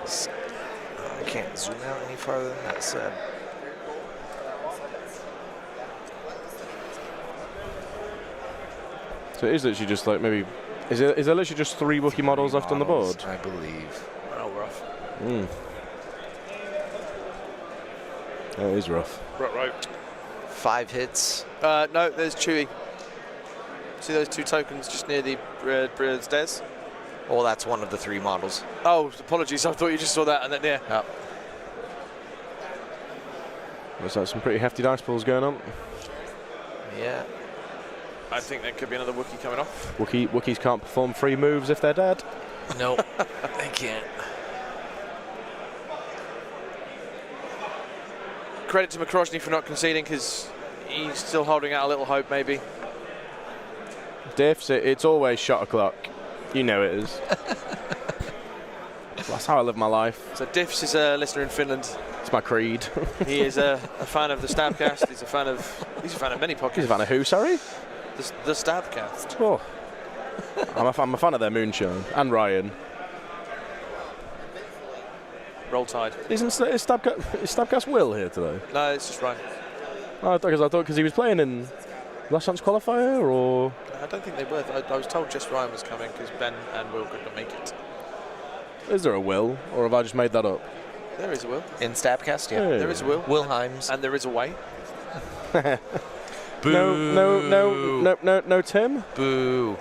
I can't zoom out any farther than that, sad. So it is literally just like maybe... Is there literally just 3 Wookiee models left on the board? I believe. Oh, rough. That is rough. Right. 5 hits. No, there's Chewie. See those 2 tokens just near the stairs? Well, that's one of the 3 models. Oh, apologies. I thought you just saw that and then, yeah. Yep. Looks like some pretty hefty dice pulls going on. Yeah. I think there could be another Wookiee coming off. Wookiees can't perform free moves if they're dead. Nope. They can't. Credit to Mroczny for not conceding because he's still holding out a little hope, maybe. Diffs, it's always shot o'clock. You know it is. That's how I live my life. So Diffs is a listener in Finland. It's my creed. He is a fan of the Stabcast. He's a fan of many podcasts. He's a fan of who, sorry? The Stabcast. Oh. I'm a fan of their moonshine. And Ryan. Roll Tide. Is Stabcast Will here today? No, it's just Ryan. Oh, I thought because he was playing in last chance qualifier, or... I don't think they were. I was told just Ryan was coming because Ben and Will could not make it. Is there a Will, or have I just made that up? There is a Will. In Stabcast, yeah. Hey. There is a Will. Wilhelms. And there is a way. No, Tim? Boo.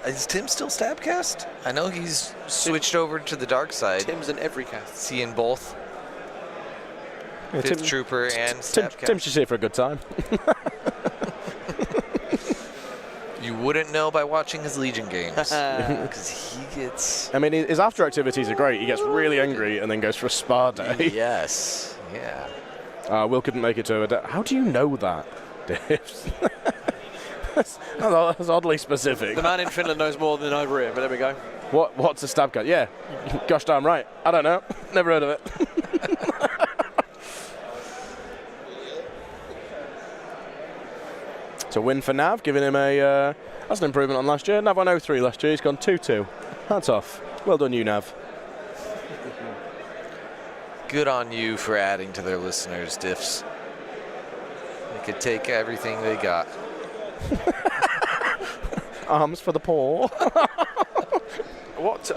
Is Tim still Stabcast? I know he's switched over to the dark side. Tim's in every cast. Seeing both. Yeah, Fifth Trooper and Stabcast. Tim's just here for a good time. You wouldn't know by watching his Legion games. Because he gets... I mean, his after activities are great. He gets really angry and then goes for a spa day. Yes. Yeah. Will couldn't make it to a day. How do you know that, Dave? that's oddly specific. The man in Finland knows more than over here, but there we go. What's a stab cut? Yeah, gosh darn right. I don't know. Never heard of it. So win for Nav, giving him a... that's an improvement on last year. Nav won 0-3 last year. He's gone 2-2. Hats off. Well done, you, Nav. Good on you for adding to their listeners, Diffs. They could take everything they got. Arms for the poor. What?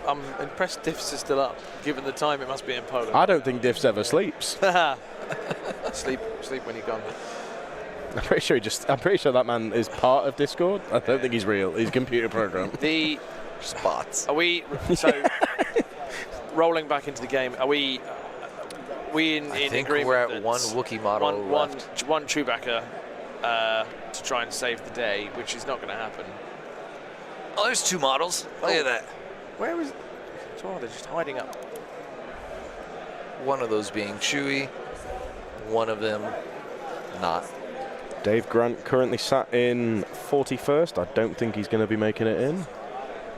I'm impressed Diffs is still up, given the time it must be in Poland. I don't think Diffs ever sleeps. Sleep when you're gone. I'm pretty sure that man is part of Discord. I don't think he's real. He's a computer program. The spots. Are we so rolling back into the game? Are we in I think agreement? We're at one Wookiee model left. One Chewbacca to try and save the day, which is not going to happen. Oh, there's 2 models. Look at that. Where is? Oh, they're just hiding up. One of those being Chewie. One of them not. Dave Grant currently sat in 41st. I don't think he's going to be making it in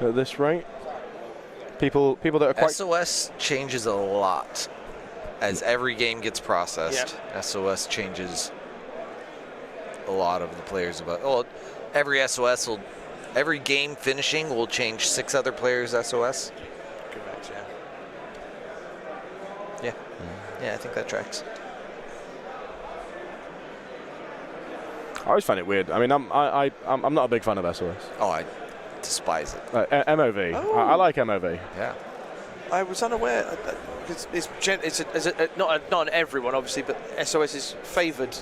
at this rate. People that are quite... SOS changes a lot as every game gets processed. Yep. SOS changes a lot of the players. Every game finishing will change 6 other players' SOS. Correct, yeah. Yeah, I think that tracks. I always find it weird. I mean, I'm not a big fan of SOS. Oh, I despise it. MOV. Oh. I like MOV. Yeah. I was unaware. It's not on everyone, obviously, but SOS is favoured.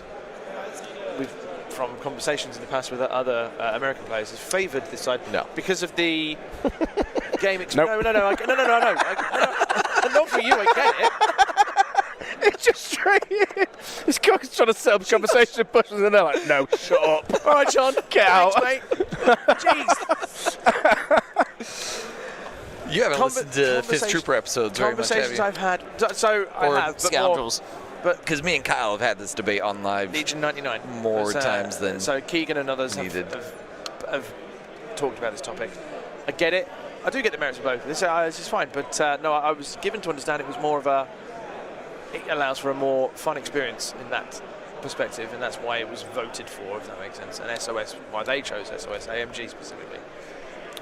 From conversations in the past with other American players, is favoured this side. No. Because of the game experience. Nope. No. Not for you. I get it. It's just straight in. This guy's trying to set up a conversation and pushes and they're like, no, shut up. All right, John. Get out. Thanks, mate. Jeez. You haven't listened to Fifth Trooper episodes very much, have you? Conversations I've had. So I have. But Scoundrels. But because me and Kyle have had this debate on live Legion 99 more times than so Keegan and others needed. have talked about this topic. I get it. I do get the merits of both. This is fine, but no, I was given to understand it was more of a. It allows for a more fun experience in that perspective, and that's why it was voted for, if that makes sense. And SOS, why they chose SOS AMG specifically.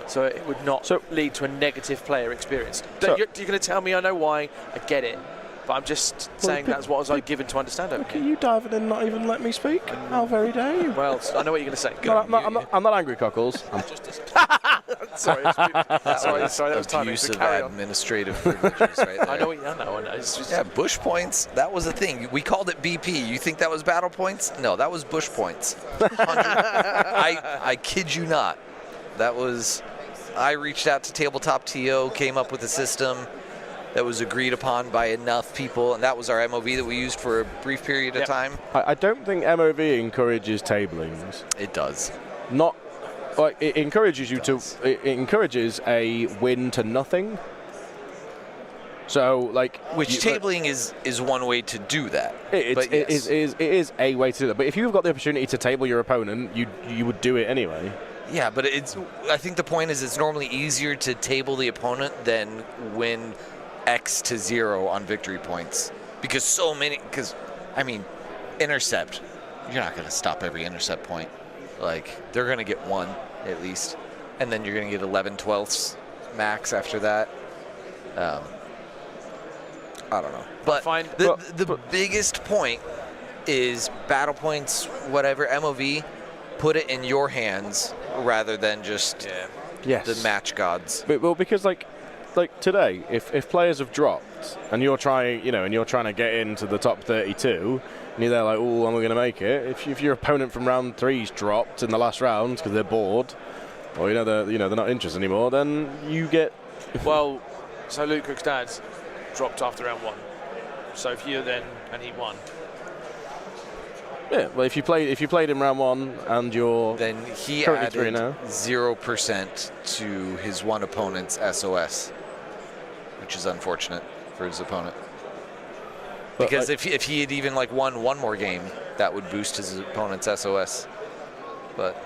So it would not lead to a negative player experience. You're going to tell me I know why. I get it. But I'm just saying that's what I was given to understand. Look at you diving in and not even let me speak. How very dare you? Well, I know what you're going to say. No, I'm not angry, Cockles. Sorry, that was timing. Abuse of administrative privileges right there. I know. It's just bush points. That was a thing. We called it BP. You think that was battle points? No, that was bush points. I kid you not. That was. I reached out to Tabletop TO, came up with a system that was agreed upon by enough people, and that was our MOV that we used for a brief period of time. I don't think MOV encourages tablings. It does. Not like it encourages you to. It encourages a win to nothing. So like, tabling is one way to do that. It is a way to do that. But if you've got the opportunity to table your opponent, you would do it anyway. Yeah, but I think the point is it's normally easier to table the opponent than win X to 0 on victory points. Because intercept, you're not going to stop every intercept point. Like, they're going to get 1 at least. And then you're going to get 11/12ths max after that. I don't know. But the biggest point is battle points, whatever, MOV, put it in your hands rather than just the match gods. Well, because like today, if players have dropped and you're trying to get into the top 32, and you're there like, oh, am I going to make it? If your opponent from round 3's dropped in the last round because they're bored, or they're not interested anymore, then you get. Well, so Luke Cook's dad dropped after round 1. So if you and he won. Yeah, well, if you played in round 1 and then he currently added 3 now. 0% to his one opponent's SOS, which is unfortunate for his opponent. But because if he had even won one more game, that would boost his opponent's SOS. But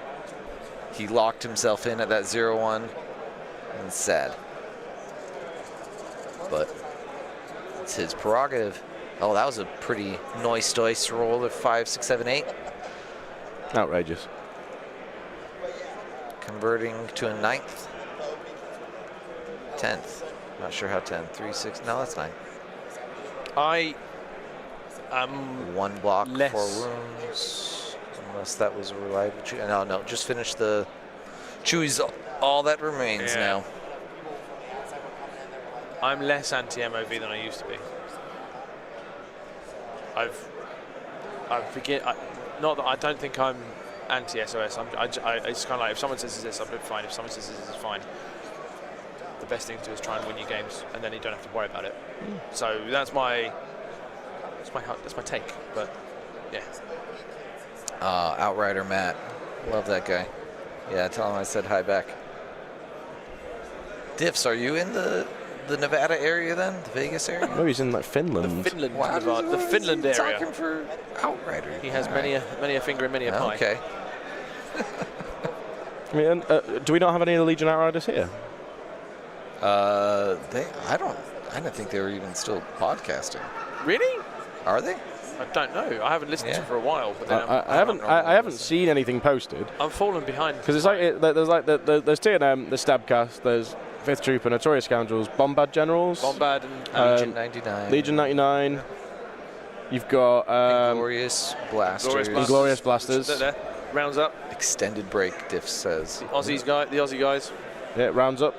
he locked himself in at that 0-1, and it's sad. But it's his prerogative. Oh, that was a pretty nice dice roll of 5, 6, 7, 8. Outrageous. Converting to a 9th. 10th. Not sure how 10. 3, 6. No, that's 9. I am 1 block, less. 4 wounds. Unless that was a reliable Chewy. No, just finish the Chewy's all that remains now. I'm less anti-MOV than I used to be. Not that I don't think I'm anti-SOS. It's kind of like if someone says this, I'm fine. If someone says this is fine. The best thing to do is try and win your games, and then you don't have to worry about it. So that's my take. But yeah. Outrider Matt, love that guy. Yeah, tell him I said hi back. Diffs, are you in the Nevada area then? The Vegas area? No, he's in Finland. The Finland area. Talking for Outrider. He has many a finger and many a pie. Okay. I mean, do we not have any of the Legion Outriders here? I don't think they were even still podcasting. Really? Are they? I don't know. I haven't listened to it for a while. But then I haven't seen anything posted. I'm falling behind. Because it's there's TNM, there's Stabcast, there's 5th Trooper, Notorious Scoundrels, Bombad Generals. Bombad and Legion 99. Legion 99. You've got Inglorious Blasters. Inglorious Blasters. There. Rounds up. Extended break, Diff says. The Aussie guys. Yeah, rounds up.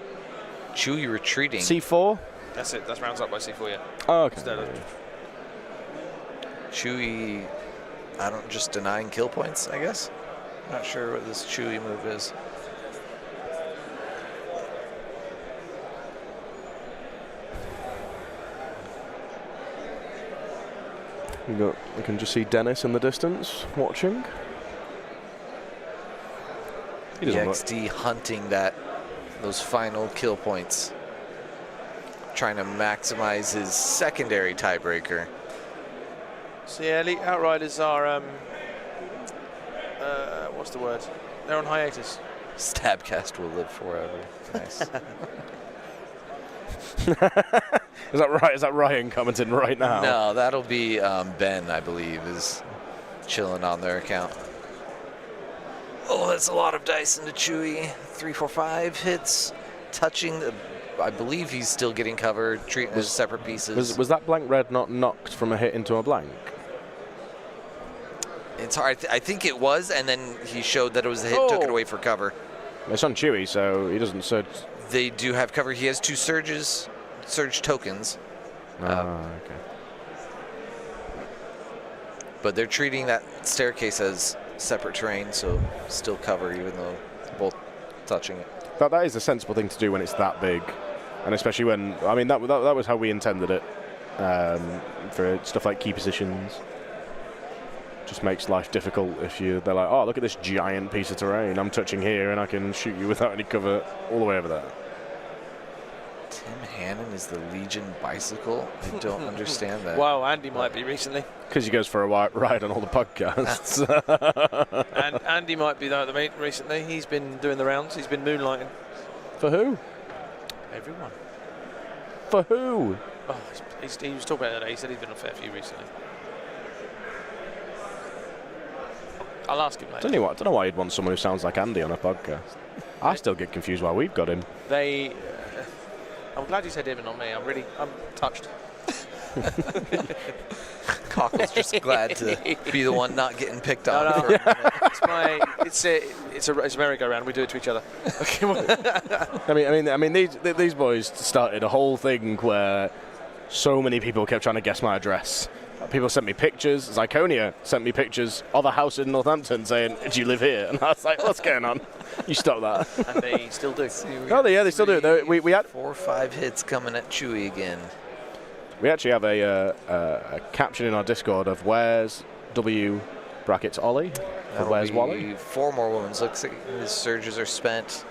Chewy retreating. C4. That's it. That's rounds up by C4. Yeah. Oh, okay. Chewy, just denying kill points, I guess. Not sure what this Chewy move is. We can just see Dennis in the distance watching. He doesn't EXD hunting those final kill points, trying to maximize his secondary tiebreaker. So yeah, Elite Outriders are what's the word? They're on hiatus. Stabcast will live forever. Nice. Is that right? Is that Ryan commenting right now? No, that'll be Ben, I believe, is chilling on their account. Oh, that's a lot of dice into Chewy. 3, 4, 5 hits, touching. I believe he's still getting covered, treating as separate pieces. Was that blank red not knocked from a hit into a blank? It's hard. I think it was, and then he showed that it was a hit, took it away for cover. It's on Chewy, so he doesn't surge. They do have cover. He has 2 surge tokens. Okay. But they're treating that staircase as separate terrain, so still cover, even though both touching it. That is a sensible thing to do when it's that big, and especially when, I mean, that was how we intended it for stuff like key positions. Just makes life difficult if they're like, oh, look at this giant piece of terrain. I'm touching here, and I can shoot you without any cover all the way over there. Tim Hannon is the Legion bicycle? I don't understand that. Wow, Andy might be recently. Because he goes for a ride on all the podcasts. And Andy might be there at the meet recently. He's been doing the rounds. He's been moonlighting. For who? Everyone. For who? Oh, he was talking about that. He said he's been on a fair few recently. I'll ask him later. I don't know why you'd want someone who sounds like Andy on a podcast. I still get confused why we've got him. I'm glad you said him and not me. I'm touched. Cockle's just glad to be the one not getting picked on. No. It's a merry-go-round. We do it to each other. I mean, these boys started a whole thing where so many people kept trying to guess my address. People sent me pictures. Zyconia sent me pictures of a house in Northampton saying, "Do you live here?" And I was like, "What's going on?" You stop that. And they still do. They still do. We had 4 or 5 hits coming at Chewy again. We actually have a caption in our Discord of where's W brackets Ollie, or where's Wally. 4 more wounds. Looks like his surges are spent.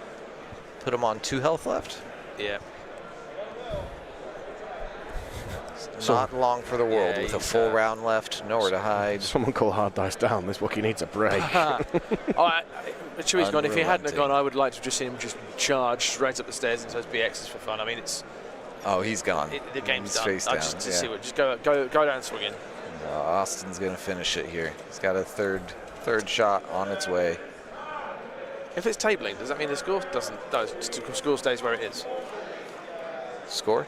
Put him on 2 health left. Yeah. Not long for the world with a full round left, nowhere to hide. Someone call Hard Dice down. This Wookiee needs a break. Chewy's gone. If he hadn't have gone, I would like to just see him just charge straight up the stairs into those BXs for fun. I mean, it's. Oh, he's gone. The game's done. Face down. See what. Just go down and swing in. No, Austin's gonna finish it here. He's got a third shot on its way. If it's tabling, does that mean the score doesn't? No, the score stays where it is. Score?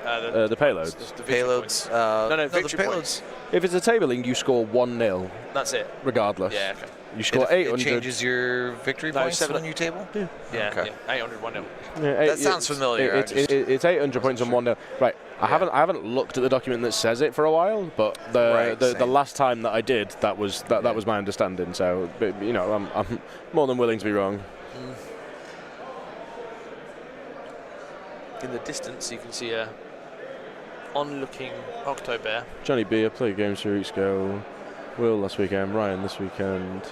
The payloads. The Payloads. No, victory payloads. points. If it's a tabling, you score 1-0. That's it. Regardless. Yeah. Okay. You score It 800. changes your victory points 7 when you table? Yeah. Okay. 800, 1-0. That sounds familiar. It's 800 points and 1-0. Right. I haven't looked at the document that says it for a while, but the last time that I did, that was my understanding. So, you know, I'm more than willing to be wrong. In the distance, you can see a onlooking Octobear. Johnny B, I played games 3 weeks ago. Will last weekend. Ryan this weekend.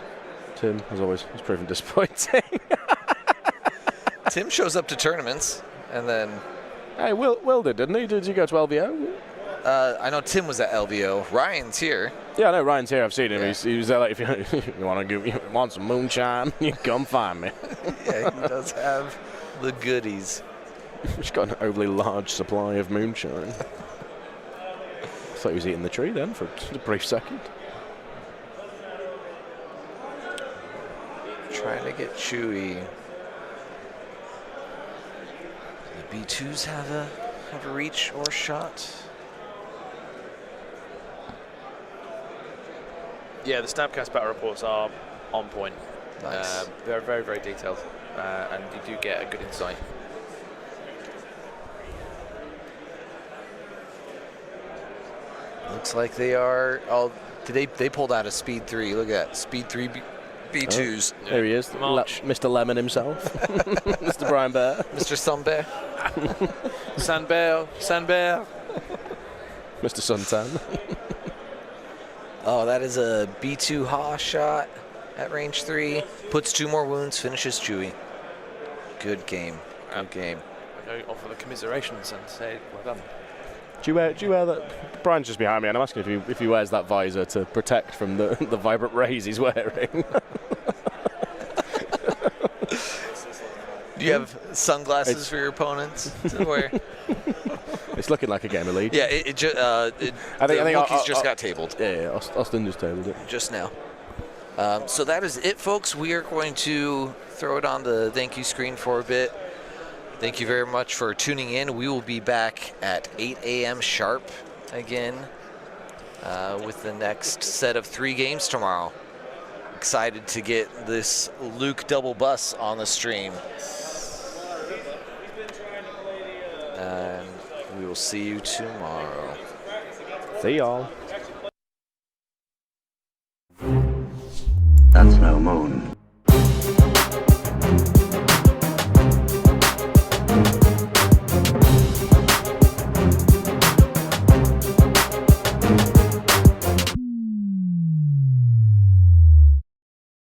Tim, as always, was proven disappointing. Tim shows up to tournaments, and then... Hey, Will did, didn't he? Did you go to LVO? I know Tim was at LVO. Ryan's here. Yeah, I know Ryan's here. I've seen him. Yeah. He was there like, if you want some moonshine, you come find me. Yeah, he does have the goodies. He's got an overly large supply of moonshine. I thought he was eating the tree then for a brief second. Trying to get Chewy. The B2s have a reach or shot. Yeah, the Stabcast battle reports are on point. Nice. They're very, very detailed, and you do get a good insight. Looks like they are. Oh, they pulled out a speed 3. Look at that, speed 3 B2s. Oh, there he is, Mr. Lemon himself, Mr. Brian Bear, Mr. Sunbear. Sandbear. Mr. Suntan. Oh, that is a B2 Ha shot at range 3. Puts 2 more wounds, finishes Chewy. Good game. Good game. I go offer the commiserations and say, well done. Do you wear that? Brian's just behind me, and I'm asking if he wears that visor to protect from the vibrant rays he's wearing. Do you have sunglasses for your opponents to wear? It's looking like a game of League. Yeah, I think Wookiees just got tabled. Yeah, Austin just tabled it. Just now. So that is it, folks. We are going to throw it on the thank you screen for a bit. Thank you very much for tuning in. We will be back at 8 a.m. sharp again with the next set of 3 games tomorrow. Excited to get this Luke double bus on the stream. And we will see you tomorrow. See y'all.